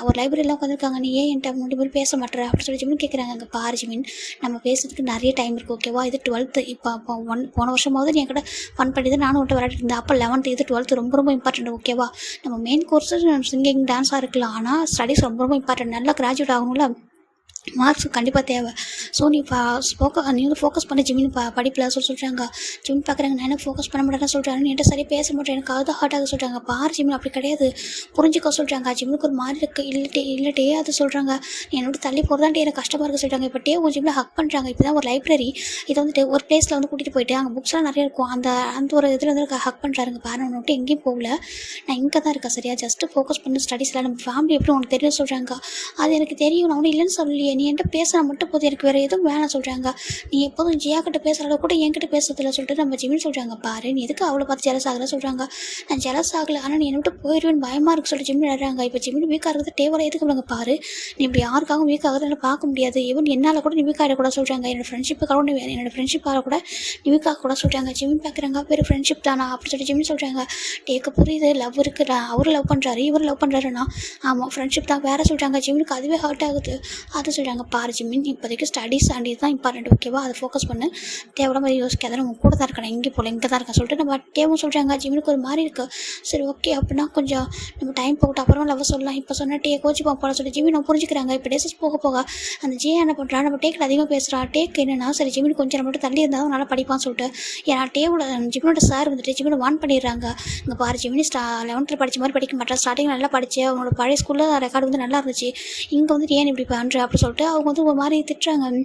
Speaker 1: ஒரு லைப்ரரியில் உட்காந்துருக்காங்க, நீ ஏன் என்கிட்ட முன்னாடி பேச மாட்டேற அப்படி சொல்லி ஜிமின் கேட்குறாங்க. அங்கே பாரு ஜிமின், நம்ம பேசுறதுக்கு நிறைய டைம் இருக்குது ஓகேவா. இது 12th. இப்போ போன வருஷமாவது நீ என்கிட்ட ஃபன் பண்ணிட்டு நானும் விட்டு விளையாடிட்டு இருந்தேன். அப்போ 11th, இது 12th ரொம்ப இம்பார்ட்டன்ட் ஓகேவா. நம்ம மெயின் கோர்ஸஸ் சிங்கிங் டான்ஸாக இருக்கலாம், ஆனால் ஸ்டடீஸ் ரொம்ப இம்பார்ட்டன்ட். நல்லா கிராஜுவேட் ஆகணும்ல, மார்க்ஸ் கண்டிப்பாக தேவை. ஸோ நீ நீ வந்து ஃபோக்கஸ் பண்ண ஜிமின் படிப்பில் சொல்கிறாங்க. ஜிமின் பார்க்குறாங்க. நான் என்ன ஃபோக்கஸ் பண்ண மாட்டேன்னு சொல்கிறாங்க. நீ என்கிட்ட சரியாக பேச மாட்டேன், எனக்கு அது ஹார்ட் ஆக சொல்கிறாங்க. பார் ஜிமின் அப்படி கிடையாது, புரிஞ்சுக்க சொல்கிறாங்க. ஜிமினுக்கு ஒரு மாதிரி இருக்குது. இல்லட்டே அது சொல்கிறாங்க. நீ என்னோட தள்ளி போகிறதான்ட்டு எனக்கு கஷ்டமாக இருக்க சொல்கிறாங்க. இப்போ டே உன் ஜிமில் ஹக் பண்ணுறாங்க. இப்போ தான் ஒரு லைப்ரரி இதை வந்துட்டு ஒரு பிளேஸில் வந்து கூட்டிகிட்டு போயிட்டு அங்கே புக்ஸ்லாம் நிறைய இருக்கும். அந்த ஒரு இதில் வந்து ஹக் பண்ணுறாருங்க. பாரு நான் விட்டு எங்கேயும் போகல, நான் இங்கே தான் இருக்கேன் சரியா, ஜஸ்ட்டு ஃபோக்கஸ் பண்ணி ஸ்டடீஸில் நம்ம ஃபேமிலி எப்படி உனக்கு தெரியும் சொல்கிறாங்க. அது எனக்கு தெரியும், நான் ஒன்றும் இல்லைன்னு சொல்லலையே, நீ என்கிட்ட பேசுகிற மட்டும் போதும், எனக்கு வேறு எதுவும் வேணாம் சொல்கிறாங்க. நீ எப்போதும் ஜியா கிட்ட பேசுகிற அளவு கூட என்கிட்ட பேசுறதில்ல சொல்லிட்டு நம்ம ஜிமின் சொல்கிறாங்க. பாரு நீ எதுக்கு அவ்வளோ பார்த்து ஜெலஸ் ஆகலை சொல்கிறாங்க. நான் ஜெலஸ் ஆகலை, ஆனால் நீ என்னை விட்டு போயிடுவேன்னு பயமாக இருக்குது சொல்லிட்டு ஜிமின் விளையாடுறாங்க. இப்போ ஜிமின் வீக்காக இருக்கிறது டேவலை எதுக்கு விடுங்க. பாரு நீ இப்படி யாருக்காகவும் வீக் ஆகுது என்னால் பார்க்க முடியாது, ஈவன் என்னால் கூட நீ வீக் ஆகிடக்கூட சொல்கிறாங்க. என்னோடய ஃப்ரெண்ட்ஷிப்பாக கூட நீ வீக்காக கூட சொல்கிறாங்க. ஜிமின் பார்க்குறாங்க வேறு ஃப்ரெண்ட்ஷிப் தானா அப்படி சொல்லிட்டு ஜிமின் சொல்கிறாங்க. டேக்கு புரியுது லவ் இருக்குது, அவரும் லவ் பண்ணுறாரு இவர் லவ் பண்ணுறாருன்னா ஆமாம் ஃப்ரெண்ட்ஷிப் தான் வேறு சொல்கிறாங்க. ஜிமினுக்கு அதுவே ஹர்ட் ஆகுது. அதை சொல்கிறாங்க, பாரு ஜிமின் இப்போதைக்கு ஸ்டடீஸ் அண்ட் இதுதான் இம்பார்ட்டன்ட், ஓகேவா, அதை ஃபோக்கஸ் பண்ணு, தேவையில்லாம மாதிரி யோசிக்காத, உங்க கூட தான் இருக்கேன், இங்கே போல இங்கே தான் இருக்கேன் சொல்லிட்டு நம்ம டேவும் சொல்கிறாங்க. ஜிமினுக்கு ஒரு மாதிரி இருக்குது. சரி ஓகே அப்படின்னா கொஞ்சம் நம்ம டைம் போகட்டும், அப்புறமா லவ் சொல்லலாம், இப்போ சொன்ன டே கோச்சு போகலாம் சொல்லிட்டு ஜிமின் நம்ம புரிஞ்சுக்கிறாங்க. இப்போ டேஸஸ் போக போக அந்த ஜே என்ன பண்ணுறா, நம்ம டேக்கில் அதிகமாக பேசுகிறா. டேக் என்னன்னா சரி ஜிமின் கொஞ்சம் மட்டும் தள்ளி இருந்தாலும் நல்லா படிப்பான்னு சொல்லிட்டு ஏன்னா டேவோட ஜிமினோட சார் வந்துட்டு ஜிமினை வான் பண்ணிடுறாங்க. இங்கே பாரு ஜிமினி 11th படித்த மாதிரி படிக்க மாட்டேன், ஸ்டார்டிங் நல்லா படிச்சு அவங்களோட பழைய ஸ்கூலில் ரெக்கார்டு வந்து நல்லா இருந்துச்சு, இங்கே வந்துட்டு ஏன் இப்படி பண்ணுற அப்படின்னு சொல்லிட்டு அவங்க வந்து ஒரு மாதிரி திட்டுறாங்க.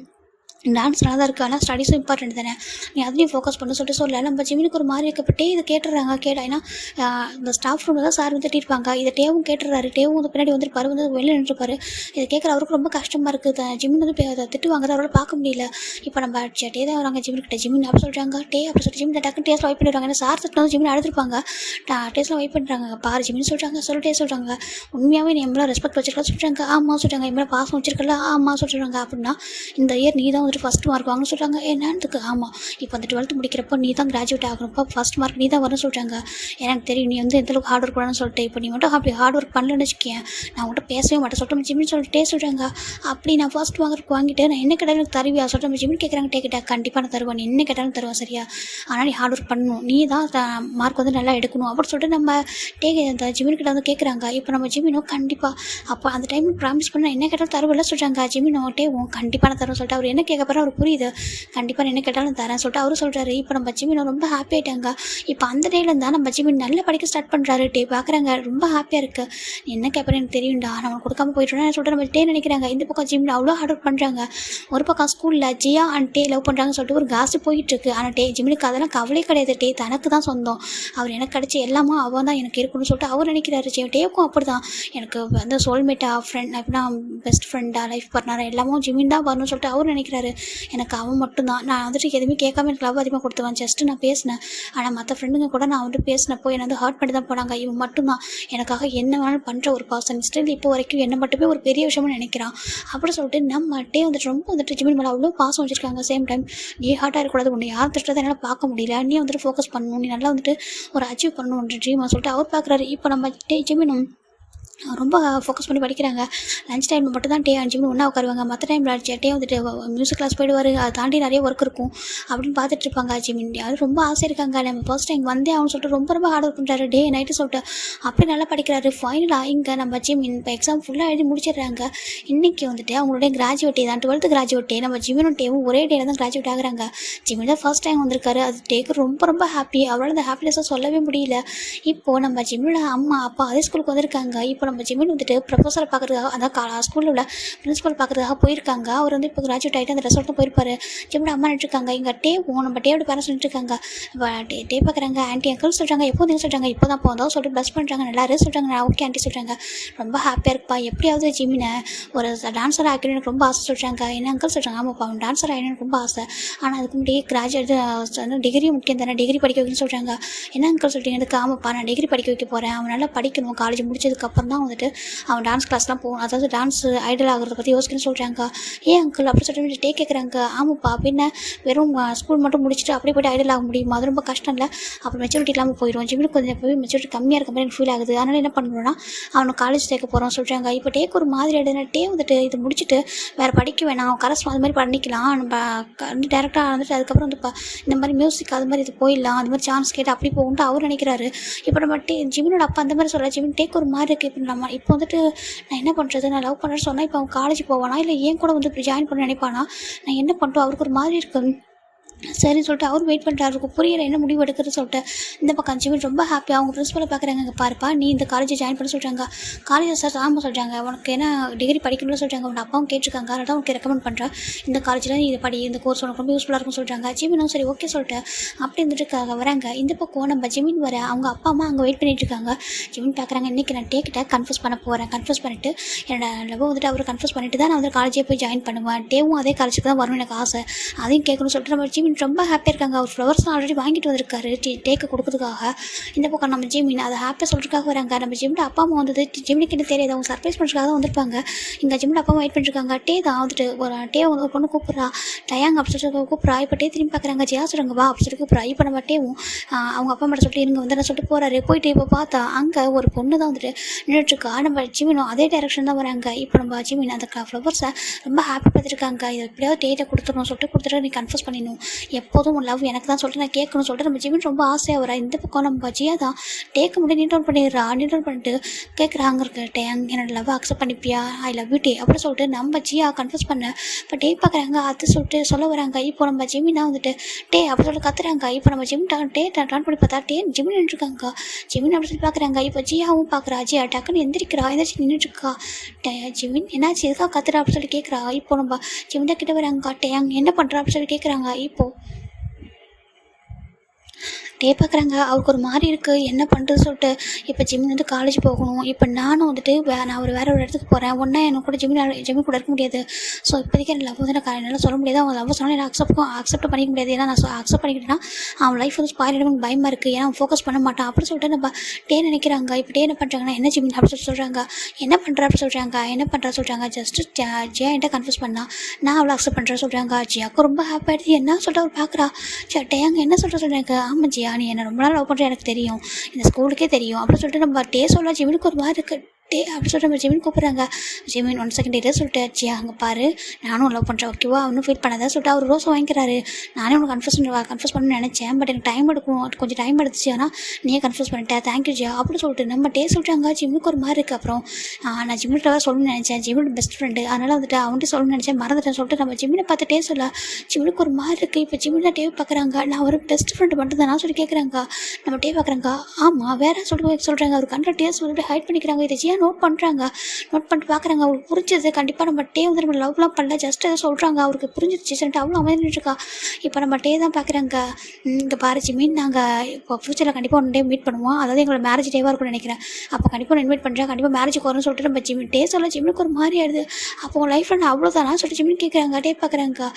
Speaker 1: டான்ஸ் நல்லா தான் இருக்குது, ஆனால் ஸ்டடீஸும் இம்பார்ட்டன்ட் தானே, நீ அதுலேயும் ஃபோக்கஸ் பண்ண சொல்லிட்டு சொல்ல. நம்ம ஜிமினுக்கு ஒரு மாதிரி இருக்கப்பட்டே இதை கேட்டுறாங்க. ஏன்னா இந்த ஸ்டாஃப் ரூமில் தான் சார் வந்து திட்டிருப்பாங்க, இதை டேவும் கேட்டுறாரு. டேவும் வந்து பின்னாடி வந்துருப்பாரு, வந்து வெளியில் நின்றுப்பாரு. இதை கேட்குற அவருக்கு ரொம்ப கஷ்டமாக இருக்குது. ஜிமின் வந்து அதை திட்டுவாங்க, அவரால் பார்க்க முடியல. இப்போ நம்ம டே தான் வராங்க ஜிமின்கிட்ட, ஜிமின் அப்படி சொல்கிறாங்க டே அப்படி சொல்லிட்டு ஜிமின் டக்குன்னு டேஸ்ட்டில் வைப் பண்ணிடுவாங்க. ஏன்னா சார் திட்டினது ஜிமின் அழுதுருப்பாங்க, டேஸ்ட்டில் வைப் பண்ணுறாங்க. பாரு ஜிமின் சொல்கிறாங்க, சொல்லிட்டே சொல்கிறாங்க, உண்மையாகவே நீ எவ்வளோ ரெஸ்பெக்ட் வச்சிருக்கலாம் சொல்கிறாங்க. ஆமாம் சொல்கிறாங்க, எவ்வளோ பாசம் வச்சிருக்கல, ஆமாம் சொல்கிறாங்க. அப்படின்னா இந்த இயர் நீ தான் வந்துட்டு ஃபஸ்ட் மார்க் வாங்கன்னு சொல்கிறாங்க. என்னத்துக்கு, ஆமாம் இப்போ அந்த 12th முடிக்கிறப்போ நீ தான் கிராஜுவேட் ஆகணும்ப்பா, ஃபஸ்ட் மார்க் நீ தான் வரணும்னு சொல்கிறாங்க. எனக்கு தெரியும் நீ வந்து எந்தளவுக்கு ஹார்ட் ஒர்க் பண்ணணும்னு சொல்லிட்டு, இப்போ நீ மட்டும் அப்படி ஹார்ட் ஒர்க் பண்ணலன்னு வச்சுக்கேன், நான் உங்கள்கிட்ட பேசவே மாட்டேன் சொல்லிட்டு ஜிமின் சொல்லிட்டே சொல்கிறாங்க. அப்படி நான் ஃபஸ்ட் வாங்கிட்டு நான் என்ன கேட்டாலும் எனக்கு தருவியா சொல்லிட்டு ஜிமின் கேட்குறாங்க. கேட்டா கண்டிப்பாக நான் தருவேன், நீ என்ன கேட்டாலும் தருவேன் சரியா, ஆனால் நீ ஹார்ட் ஒர்க் பண்ணணும், நீ தான் மார்க் வந்து நல்லா எடுக்கணும் அப்படின்னு சொல்லிட்டு நம்ம அந்த ஜிமின்கிட்ட வந்து கேட்குறாங்க. இப்போ நம்ம ஜிமினும் கண்டிப்பாக அப்போ அந்த டைம் ப்ராமிஸ் பண்ண என்ன கேட்டாலும் தருவில்ல சொல்கிறாங்க. ஜிமினோ டேவும் கண்டிப்பாக நான் தருவேன் சொல்லிட்டு அவர் என்ன கேட்க போகிறோம் அவர் புரியுது, கண்டிப்பாக என்ன கேட்டாலும் தரேன் சொல்லிட்டு அவரு சொல்கிறாரு. இப்போ நம்ம ஜிமின் ரொம்ப ஹாப்பி ஆகிட்டாங்க. இப்போ அந்த டேலேருந்து தான் நம்ம ஜிமின் நல்லா படிக்க ஸ்டார்ட் பண்ணுறாரு. டே பார்க்குறாங்க, ரொம்ப ஹாப்பியாக இருக்குது, நீ என்ன கேட்பேன்னு எனக்கு தெரியும்டா, நான் கொடுக்காம போயிட்டோன்னா சொல்லிட்டு நம்ம டே நினைக்கிறாங்க. இந்த பக்கம் ஜிமின் அவ்வளோ ஹார்ட் ஒர்க் பண்ணுறாங்க. ஒரு பக்கம் ஸ்கூலில் ஜியா அண்ட் டே லவ் பண்ணுறாங்கன்னு சொல்லிட்டு ஒரு காசு போயிட்டுருக்கு. ஆனால் ஜிமினுக்கு அதெல்லாம் கவலை கிடையாது. டே தனக்கு தான் சொந்தம், அவர் எனக்கு கிடச்சி எல்லாமே அவன் தான் எனக்கு இருக்கணும்னு சொல்லிட்டு அவர் நினைக்கிறாரு. டேவுக்கும் அப்படி தான், எனக்கு வந்து சோல்மேட்டா ஃப்ரெண்ட் அப்படின்னா பெஸ்ட் ஃப்ரெண்டாக லைஃப் பார்ட்னராக எல்லாமும் ஜிமின் தான் வரணும்னு சொல்லிட்டு அவர் நினைக்கிறாரு. எனக்கு அவன் மட்டும்தான், நான் வந்துட்டு எதுவுமே கேட்காம எனக்கு லவ் அதிகமாக கொடுத்துவேன், ஜஸ்ட்டு நான் பேசினேன், ஆனால் மற்ற ஃப்ரெண்டுங்க கூட நான் வந்து பேசினப்போ என்னை வந்து ஹர்ட் பண்ணி தான் போனாங்க. இவன் மட்டும்தான் எனக்காக என்ன வேணாலும் பண்ணுற ஒரு பர்சன், ஸ்டில் இப்போ வரைக்கும் என்ன மட்டுமே ஒரு பெரிய விஷயமா நினைக்கிறான் அப்படி சொல்லிட்டு நம்ம டே வந்துட்டு ரொம்ப வந்துட்டு ஜிமின் மேலே அவ்வளோ பாசம் வச்சுருக்காங்க. சேம் டைம் நீ ஹார்ட்டாக இருக்கக்கூடாது, உன்னை யார் திட்டத்தை என்னால் பார்க்க முடியல, நீ வந்துட்டு ஃபோக்கஸ் பண்ணணும், நீ நல்லா வந்துட்டு ஒரு அச்சீவ் பண்ணணுன்ற ட்ரீமாக சொல்லிட்டு அவர் பார்க்குறாரு. இப்போ நம்ம ஜிமினும் ரொம்ப ஃபோக்கஸ் பண்ணி படிக்கிறாங்க. லஞ்ச் டைம் மட்டும் தான் டே அண்ட் ஜிமின் ஒன்றா உட்காருவாங்க, மற்ற டைமில் டே வந்துட்டு மியூசிக் கிளாஸ் போயிடுவார், அதை தாண்டி நிறைய ஒர்க் இருக்கும் அப்படின்னு பார்த்துட்டு இருப்பாங்க. ஜிமின் அது ரொம்ப ஆசை இருக்காங்க, நம்ம ஃபர்ஸ்ட் டைம் வந்தே அவனு சொல்லிட்டு ரொம்ப ஹார்ட் ஒர்க் பண்ணுறாரு, டே நைட்டு சொல்லிட்டு அப்படி நல்லா படிக்கிறாரு. ஃபைனலாக இங்கே நம்ம ஜிமின் இப்போ எக்ஸாம் ஃபுல்லாக எழுதி முடிச்சிடுறாங்க. இன்றைக்கி வந்துட்டு அவங்களுடைய கிராஜுவேட் தான் 12th கிராஜுவேட் டே. நம்ம ஜிமினும் டேவும் ஒரே டேல தான் கிராஜுவேட் ஆகுறாங்க. ஜிமின் தான் ஃபர்ஸ்ட் டைம் வந்திருக்காரு, அது டேக்கு ரொம்ப ஹாப்பி, அவரால் அந்த ஹாப்பினஸை சொல்லவே முடியல. இப்போது நம்ம ஜிமினோட அம்மா அப்பா அதே ஸ்கூலுக்கு வந்திருக்காங்க. இப்போ நம்ம ஜிமின் வந்துட்டு ப்ரொஃபஸரை பார்க்குறதுக்காக அதான் ஸ்கூலில் உள்ள பிரின்ஸிபல் பார்க்குறதுக்காக போயிருக்காங்க. அவர் வந்து இப்போ கிராஜுவேட் ஆகிட்டு அந்த ரெசார்ட் தான் போயிருப்பாரு. ஜிமினோட அம்மா நின்றுருக்காங்க, இங்கே நம்ம டேவோட பேரண்ட்ஸ் நின்றுருக்காங்க. டே பார்க்குறாங்க, ஆண்டி அங்கிள் சொல்கிறாங்க, எப்போ நீங்கள் சொல்கிறாங்க, இப்போ தான் போதும் சொல்லிட்டு ப்ளஸ் பண்ணுறாங்க, நல்லா சொல்கிறாங்க, நான் ஓகே ஆண்டி சொல்கிறாங்க, ரொம்ப ஹாப்பியாக இருப்பா, எப்படியாவது ஜிமினை ஒரு டான்ஸர் ஆக்கணும் எனக்கு ரொம்ப ஆசை சொல்கிறாங்க. என்ன அங்கிள் சொல்கிறாங்க, ஆமாப்பா அவன் டான்ஸர் ஆகணும் எனக்கு ரொம்ப ஆசை, ஆனால் அதுக்கு முன்னாடி கிராஜுவேட் டிகிரி முக்கியம் தானே, டிகிரி படிக்க வைக்கணும்னு சொல்கிறாங்க. என்ன அங்கிள் சொல்கிறீங்க, எனக்கு ஆமாப்பா நான் டிகிரி படிக்க வைக்க போகிறேன், அவன் நல்லா படிக்கணும், காலேஜ் முடிச்சதுக்கப்புறம் தான் வந்துட்டு அவன் டான்ஸ் கிளாஸ்லாம் போகணும், அதாவது டான்ஸ் ஐடல் ஆகிறத பற்றி யோசிக்கணும்னு சொல்கிறாங்க. ஏன் அங்கிள் அப்படி சொல்லிட்டு டே கேட்குறாங்க. ஆமாப்பா பின்ன வெறும் ஸ்கூல் மட்டும் முடிச்சுட்டு அப்படியே போய்ட்டு ஐடல் ஆக முடியுமா, அது ரொம்ப கஷ்டம் இல்லை, அப்புறம் மெச்சூரிட்டி இல்லாமல் போயிடும், ஜிமினுக்கு கொஞ்சம் போய் மெச்சூரிட்டி கம்மியாக இருக்க மாதிரி எனக்கு ஃபீல் ஆகுது, அதனால் என்ன பண்ணணும்னா அவனை காலேஜ் சேர்க்க போகிறோம் சொல்கிறாங்க. இப்போ டேக்கு ஒரு மாதிரி ஆகிடுதுன்னா டே வந்துட்டு இது முடிச்சுட்டு வேறு படிக்க வேணாம், கரஸ் அது மாதிரி பண்ணிக்கலாம், நம்ம வந்து டேரெக்டாக வந்துட்டு அதுக்கப்புறம் வந்து இந்த மாதிரி மியூசிக் அது மாதிரி இது போயிடலாம், அது மாதிரி சான்ஸ் கேட்டு அப்படி போகும்ட்டு அவர் நினைக்கிறாரு. இப்போ நம்ம ஜிமினோட அப்பா அந்த மாதிரி சொல்ல, ஜிமின் டேக்கு ஒரு மாதிரி இருக்குது, இப்போ நம்ம இப்போ வந்துட்டு நான் என்ன பண்ணுறது, நான் லவ் பண்ணுறேன்னு சொன்னால் இப்போ அவன் காலேஜ் போவானா இல்லை ஏன் கூட வந்து இப்படி ஜாயின் பண்ண நினைப்பானா, நான் என்ன பண்ணுறோம், அவருக்கு ஒரு மாதிரி இருக்குது. சரின்னு சொல்லிட்டு அவர் வெயிட் பண்ணுறாரு, புரியல என்ன முடிவு எடுக்கிறதுன்னு சொல்லிட்டு. இந்த பக்கம் ஜிமின் ரொம்ப ஹாப்பியாக அவங்க பிரின்ஸ்பலை பார்க்குறாங்க, இங்கே பாருப்பா நீ இந்த காலேஜை ஜாயின் பண்ண சொல்கிறாங்க. காலேஜ் சார் ஆமாம் சொல்கிறாங்க, உனக்கு என்ன டிகிரி படிக்கணும்னு சொல்கிறாங்க, உன் அப்பாவும் கேட்டிருக்காங்க, அதனால் தான் உனக்கு ரெக்கமெண்ட் பண்ணுறேன், இந்த காலேஜில் நீ இதை படி, இந்த கோர்ஸ் உனக்கு ரொம்ப யூஸ்ஃபுல்லாக இருக்கும்னு சொல்கிறாங்க. ஜிமினும் சரி ஓகே சொல்லிட்டு அப்படி இருந்துட்டு வராங்க. இந்த பக்கம் நம்ம ஜிமின் வர அவங்க அப்பா அம்மா அங்கே வெயிட் பண்ணிட்டு இருக்காங்க. ஜிமின் பார்க்குறாங்க, இன்றைக்கி நான் டேக்கிட்ட கன்ஃபியூஸ் பண்ண போகிறேன், கன்ஃபியூஸ் பண்ணிவிட்டு என்னோட லவ் வந்துட்டு அவர் கன்ஃபியூஸ் பண்ணிட்டு தான் நான் வந்து காலேஜே போய் ஜாயின் பண்ணுவேன், டேவும் அதே காலேஜுக்கு தான் வரணும் எனக்கு ஆசை, அதையும் கேட்கணும்னு சொல்லிட்டு நம்ம ஜிமின் ஜிமின் ரொம்ப ஹாப்பியாக இருக்காங்க. அவர் ஃப்ளவர்ஸ் ஆல்ரெடி வாங்கிட்டு வந்திருக்காரு டேக்கு கொடுக்கறதுக்காக. இந்த பக்கம் நம்ம ஜிமின் அதை ஹாப்பியாக சொல்கிறதுக்காக வராங்க. நம்ம ஜிமின் அப்பா அம்மா வந்தது ஜிமினுக்கு என்ன தெரியாது, அவங்க சர்ப்ரைஸ் பண்ணுறதுக்காக தான் வந்திருப்பாங்க. இங்கே ஜிமின் அப்பா அம்மா வெயிட் பண்ணிருக்காங்க. டே தான் வந்துட்டு ஒரு பொண்ணு கூப்பிட்றா, டயாங் அப்படி சொல்லிட்டு கூப்பிட்றா. இப்போ டே திரும்பி பார்க்குறாங்க, ஜியா சொல்கிறாங்க வா அப்படி சொல்லி கூப்பிட்றா. இப்போ நம்ம டேவும் அவங்க அப்பா அம்மா சொல்லிட்டு இருங்க வந்து சொல்லிட்டு போகிறாரு. போயிட்டு இப்போ பார்த்தா அங்கே ஒரு பொண்ணு தான் வந்துட்டு நின்றுட்டுருக்கா. நம்ம ஜிமினும் அதே டைரக்ஷன் தான் வராங்க. இப்போ நம்ம ஜிமின் அந்த ஃப்ளவர்ஸை ரொம்ப ஹாப்பி பார்த்துருக்காங்க. இதை எப்படியாவது டேட்டை கொடுத்துடணும் சொல்லிட்டு கொடுத்துட்டு நீ கன்ஃபர்ஸ் பண்ணிடணும், எப்போதும் லவ் எனக்கு தான் சொல்லிட்டு நான் கேட்கணும்னு சொல்லிட்டு நம்ம ஜிமின் ரொம்ப ஆசையாக வரா. இந்த பக்கம் நம்ம ஜியா தான் டேக்கு முன்னாடி நீட் டவுன் பண்ணிடுறா. நீட் டவுன் பண்ணிட்டு கேட்குறாங்க இருக்க டேங் என்னோட லவ் அக்செப்ட் பண்ணிப்பியா, ஐ லவ் யூ டே அப்படின்னு சொல்லிட்டு நம்ம ஜியா கன்ஃபர்ஸ் பண்ண. இப்போ டே பார்க்குறாங்க, அது சொல்லிட்டு சொல்ல வராங்க. இப்போ நம்ம ஜிமினா வந்துட்டு டே அப்படி சொல்லிட்டு கத்துறாங்க. இப்போ நம்ம ஜிமின் டே டர்ன் பண்ணி பார்த்தா டே ஜிமின் நின்றுருக்காங்க. ஜிமின் அப்படி சொல்லி பார்க்குறாங்க. இப்போ ஜியாவும் பார்க்குறா. ஜியா டக்குன்னு எந்திரிச்சு நின்றுட்டுருக்கா. ஜிமின் என்னாச்சு எதுக்காக கத்துறா அப்படின்னு சொல்லி கேட்குறா. இப்போ நம்ம ஜிமின் கிட்ட வராங்க. டேங் என்ன பண்ணுறா அப்படின்னு சொல்லி கேட்குறாங்க. இப்போ டே பார்க்குறாங்க. அவருக்கு ஒரு மாதிரி இருக்குது, என்ன பண்ணுறது சொல்லிட்டு. இப்போ ஜிமின் வந்து காலேஜ் போகணும். இப்போ நானும் வந்துட்டு நான் வேறு ஒரு இடத்துக்கு போகிறேன். ஒன்றா எனக்கு கூட ஜிமின் கூட இருக்க முடியாது. ஸோ இப்போதைக்கு எனக்கு லவ் வந்து நான் என்னால் சொல்ல முடியாது. அவங்க லவ் சொன்னாலும் எனக்கு அக்செப்ட் பண்ணிக்க முடியாது. ஏன்னா நான் அக்செப்ட் பண்ணிக்கிட்டேன்னா அவன் லைஃப் வந்து ஸ்பாயில் ஆகிடும் பயமாக இருக்குது. ஏன்னா அவன் ஃபோக்கஸ் பண்ண மாட்டான் அப்படின்னு சொல்லிட்டு நம்ம டே நினைக்கிறாங்க. இப்போ டே என்ன பண்ணுறாங்கன்னா என்ன ஜிமின் அப்படின்னு சொல்லி சொல்கிறாங்க. என்ன பண்ணுறா அப்படி சொல்கிறாங்க. என்ன பண்ணுறா சொல்கிறாங்க. ஜஸ்ட்டு ஜியா என்கிட்ட கன்ஃபியூஸ் பண்ணா, நான் அவளை அக்செப்ட் பண்ணுறேன் சொல்கிறாங்க. ஜியாவுக்கு ரொம்ப ஹாப்பி ஆகிடுச்சு. என்ன சொல்லிட்டு அவர் பார்க்குறா. டேங்க என்ன சொல்கிறாங்க. ஆமாம் ஜியா நீ என்ன ரொம்ப நாள் லவ் பண்ணுற எனக்கு தெரியும், இந்த ஸ்கூலுக்கே தெரியும் அப்படின்னு சொல்லிட்டு நம்ம டே சொல்ல. ஜிமினுக்கு ஒரு மாதிரி இருக்குது. டே அப்படி சொல்லிட்டு நம்ம ஜிமின் கூப்பிட்றாங்க. ஜிமின் 1 செகண்ட் இதே சொல்லிட்டு ஜியா அங்கே பாரு நானும் லவ் பண்ணுறேன் ஓகேவா, அவனும் ஃபீல் பண்ணாதான் சொல்லிட்டு அவர் ரோஸ் வாங்கிக்கிறாரு. நானே உனக்கு கன்ஃபியூஸ் பண்ணணும்னு நினச்சேன், பட் எனக்கு டைம் எடுக்கும், கொஞ்சம் டைம் எடுத்துச்சு. ஆனால் நீயே கன்ஃபியூஸ் பண்ணிட்டேன், தேங்க்யூ ஜியா அப்படின்னு சொல்லிட்டு நம்ம டே சொல்கிறாங்க. ஜிம்முக்கு ஒரு மாதிரி இருக்குது. அப்புறம் நான் ஜிம்மிட்ட சொல்லணும்னு நினச்சேன், ஜிம்மோட பெஸ்ட் ஃப்ரெண்டு, அதனால் வந்துட்டு அவன்ட்டு சொல்லணும்னு நினச்சேன், மறந்துட்டேன் சொல்லிட்டு நம்ம ஜிம்மினை பார்த்து டே சொல்ல. ஜிம்முக்கு ஒரு மாதிரி இருக்குது. இப்போ ஜிம்மில் டே பார்க்குறாங்க. நான் ஒரு பெஸ்ட் ஃப்ரெண்டு மட்டும் தான் சொல்லி கேட்குறாங்க. நம்ம டே பார்க்குறாங்க. ஆமாம் வேறு சொல்கிறாங்க. அவர் கண்ட டே சொல்லிட்டு ஹைட் பண்ணிக்கிறாங்க. இதை ஜியா நோட் பண்ணுறாங்க. நோட் பண்ணிட்டு பார்க்குறாங்க. அவருக்கு புரிஞ்சது. கண்டிப்பாக நம்ம டே வந்து நம்ம லவ்லாம் பண்ணல, ஜஸ்ட் எதை சொல்கிறாங்க. அவருக்கு புரிஞ்சிருச்சு சொல்லிட்டு அவ்வளோ அமைதிட்டுருக்கா. இப்போ நம்ம டே தான் பார்க்குறாங்க. இங்கே பாரு ஜிமின், நாங்கள் இப்போ ஃப்யூச்சரில் கண்டிப்பாக ஒன் டே மீட் பண்ணுவோம், அதாவது எங்களோட மேரேஜ் டேவாக இருக்கும்னு நினைக்கிறேன். அப்போ கண்டிப்பாக நான் இன்வைட் பண்ணுறேன், கண்டிப்பாக மேரேஜுக்கு வரும்னு சொல்லிட்டு நம்ம ஜிமின் டே சொல்ல. ஜிமினுக்கு ஒரு மாதிரி ஆயிடுது. அப்போ உங்கள் லைஃப்பில் நான் அவ்வளோதானா சொல்லிட்டு ஜிமின் கேட்குறாங்க. டே பார்க்குறாங்க.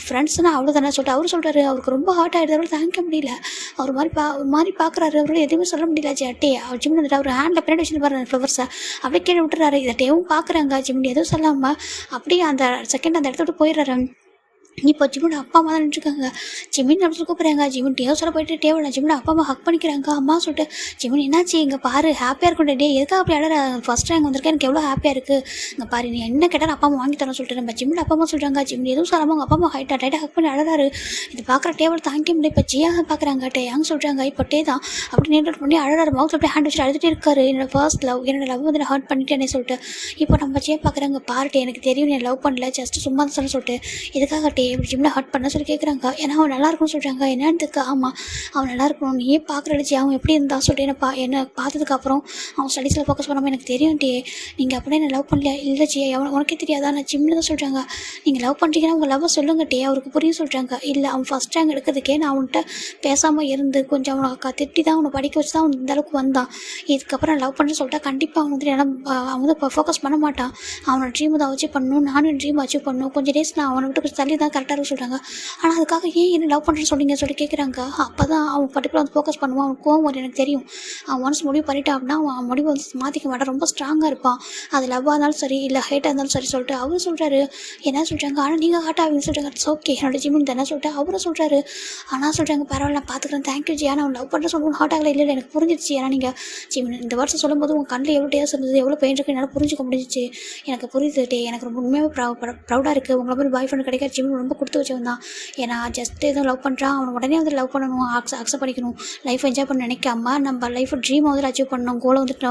Speaker 1: ஃப்ரெண்ட்ஸ்னால் அவ்வளோதானா சொல்லிட்டு அவர் சொல்கிறாரு. அவருக்கு ரொம்ப ஹார்ட் ஆகிடுது. அவரால் தாங்கிக்க முடியல. அவர் மாதிரி பார்க்குறாரு. அவரால் எதுவுமே சொல்ல முடியல. டே அவர் ஜிமின் வந்துட்டு அவர் ஹேண்டில் பின்னாடி வச்சுட்டு பாரு ஃப்ளவர்ஸை அப்படியே கீழே விட்டுறாரு. இதை டேவும் பார்க்குறாங்க. ஜிமின் எதுவும் சொல்லாமல் அப்படியே அந்த செகண்ட் அந்த இடத்த விட்டு போயிடுறாரு. இப்போ ஜிமினோட அப்பா அம்மா தான் நினச்சிருக்காங்க. ஜிமின் அப்படி சொல்லி கூப்பிட்றாங்க. ஜிமின் டேவ் சொல்ல போயிட்டு டேவில் ஜிமினோட அப்பா அம்மா ஹக் பண்ணிக்கிறாங்க. அம்மா சொல்லிட்டு ஜிமின் என்னாச்சு இங்கே பாரு ஹாப்பியாக இருக்கும் டே, எதுக்காக அப்படி அழற, ஃபஸ்ட் ரேங்க் வந்திருக்கேன், எனக்கு எவ்வளோ ஹாப்பியாக இருக்குது, இங்கே பாரு நீ என்ன கேட்டாலும் அப்பா அம்மா வாங்கி தரோம் சொல்லிட்டு நம்ம ஜிமினோட அப்பா அம்மா சொல்கிறாங்க. ஜிமின் எதுவும் சொல்லாமல் அவங்க அப்பா அம்மா டைட்டாக ஹக் பண்ணி அழறாரு. இது பார்க்குற டேவில் தாங்கிக்க முடியும். இப்போ ஜியாக பார்க்குறாங்க. டேயாங்க சொல்கிறாங்க. இப்போ டே தான் அப்படி நேரில் பண்ணி அழறாரு. மவுத் அப்படியே ஹேண்ட் வச்சு அழுதுகிட்டே இருக்காரு. என்னோட ஃபர்ஸ்ட் லவ், என்னோட லவ் வந்து நான் ஹர்ட் பண்ணிட்டேனே சொல்லிட்டு. இப்போ நம்ம ஜியா பார்க்குறாங்க. பாருட்டே எனக்கு தெரியும் நீ லவ் பண்ணல, ஜஸ்ட் சும்மா தான் சொல்லிட்டு எதுக்காக டே இப்படி ஜிமினை ஹர்ட் பண்ண சொல்லி கேட்குறாங்க. ஏன்னா அவன் நல்லா இருக்கும்னு சொல்கிறாங்க. என்னதுக்கு? ஆமாம் அவன் நல்லா இருக்கணும், நீயே பார்க்குறடிச்சு அவன் எப்படி இருந்தா சொல்லிட்டு என்னை பார்த்ததுக்கப்புறம் அவன் ஸ்டடீஸில் ஃபோக்கஸ் பண்ணாமல் எனக்கு தெரியும் டே, நீங்கள் அப்படியே என்ன லவ் பண்ணல. இல்லை ஜி உனக்கே தெரியாதா, நான் ஜிம்மில் தான் சொல்கிறாங்க. நீங்கள் லவ் பண்ணுறீங்கன்னா உங்கள் லவ்வை சொல்லுங்க டே, அவருக்கு புரியும் சொல்கிறாங்க. இல்லை அவன் ஃபஸ்ட் ரேங்க் எடுக்கிறதுக்கே நான் அவன்கிட்ட பேசாமல் இருந்து கொஞ்சம் அவனை திட்டி தான் அவனை படிக்க வச்சு தான் அவன் இந்த அளவுக்கு வந்தான். இதுக்கப்புறம் லவ் பண்ணுன்னு சொல்லிட்டா கண்டிப்பாக அவன் வந்து அவன் வந்து இப்போ ஃபோக்கஸ் பண்ண மாட்டான். அவனோட ட்ரீம் தான் அச்சீவ் பண்ணணும், நானும் என் ட்ரீம் அச்சீவ் பண்ணணும், கொஞ்சம் டேஸ் நான் அவனை விட்டு கொஞ்சம் தள்ளி தான் கரெக்டாக இருக்கும் சொல்கிறாங்க. ஆனால் அதுக்காக ஏன் என்ன லவ் பண்ணுறேன்னு சொல்லிங்க சொல்லி கேட்குறாங்க. அப்போ தான் அவன் பர்டிகுலர் வந்து ஃபோக்கஸ் பண்ணுவான். அவன் கோவம் வரும் எனக்கு தெரியும். அவன் மனசு முடிவு பண்ணிட்டான் அப்படின்னா அவன் முடிவு வந்து மாற்றிக்க மாட்டான், ரொம்ப ஸ்ட்ராங்காக இருப்பான். அது லவ்வாக இருந்தாலும் சரி இல்லை ஹேட்டாக இருந்தாலும் சரி சொல்லிட்டு அவர் சொல்கிறாரு. என்ன சொல்கிறாங்க. ஆனால் நீங்கள் ஹார்ட் ஆகுங்க சொல்கிறாங்க. இட்ஸ் ஓகே என்னோட ஜிமின் தானே சொல்லிட்டு அவரை சொல்கிறாரு. ஆனால் சொல்கிறாங்க பரவாயில்ல நான் பார்த்துக்கிறேன் தேங்க்யூ ஜி, ஆனால் அவன் லவ் பண்ணுற சொல்லணும் ஹார்ட் ஆகலை. இல்லை எனக்கு புரிஞ்சிருச்சு. ஏன்னா நீங்கள் ஜிமின் இந்த வருஷம் சொல்லும்போது உங்கள் கண்ணில் எவ்வளோ டேஸ் இருந்தது, எவ்வளோ பெயின் இருக்குது என்னால் புரிஞ்சுக்க முடிஞ்சிச்சு. எனக்கு புரியுது டே, எனக்கு ரொம்ப உண்மையாக ப்ரௌடாக இருக்குது. உங்களை மாதிரி பாய் ஃப்ரெண்ட் கிடைக்க ஜிமின் ரொம்ப கொடுத்து வச்சவன் தான். ஏன்னா ஜஸ்ட் எதுவும் லவ் பண்ணுறான் அவனை உடனே வந்து லவ் பண்ணணும், அக்செப்ட் பண்ணிக்கணும், லைஃப் என்ஜாய் பண்ண நினைக்காம நம்ம லைஃப் ட்ரீமை வந்து அச்சீவ் பண்ணணும், கோலை வந்துட்டு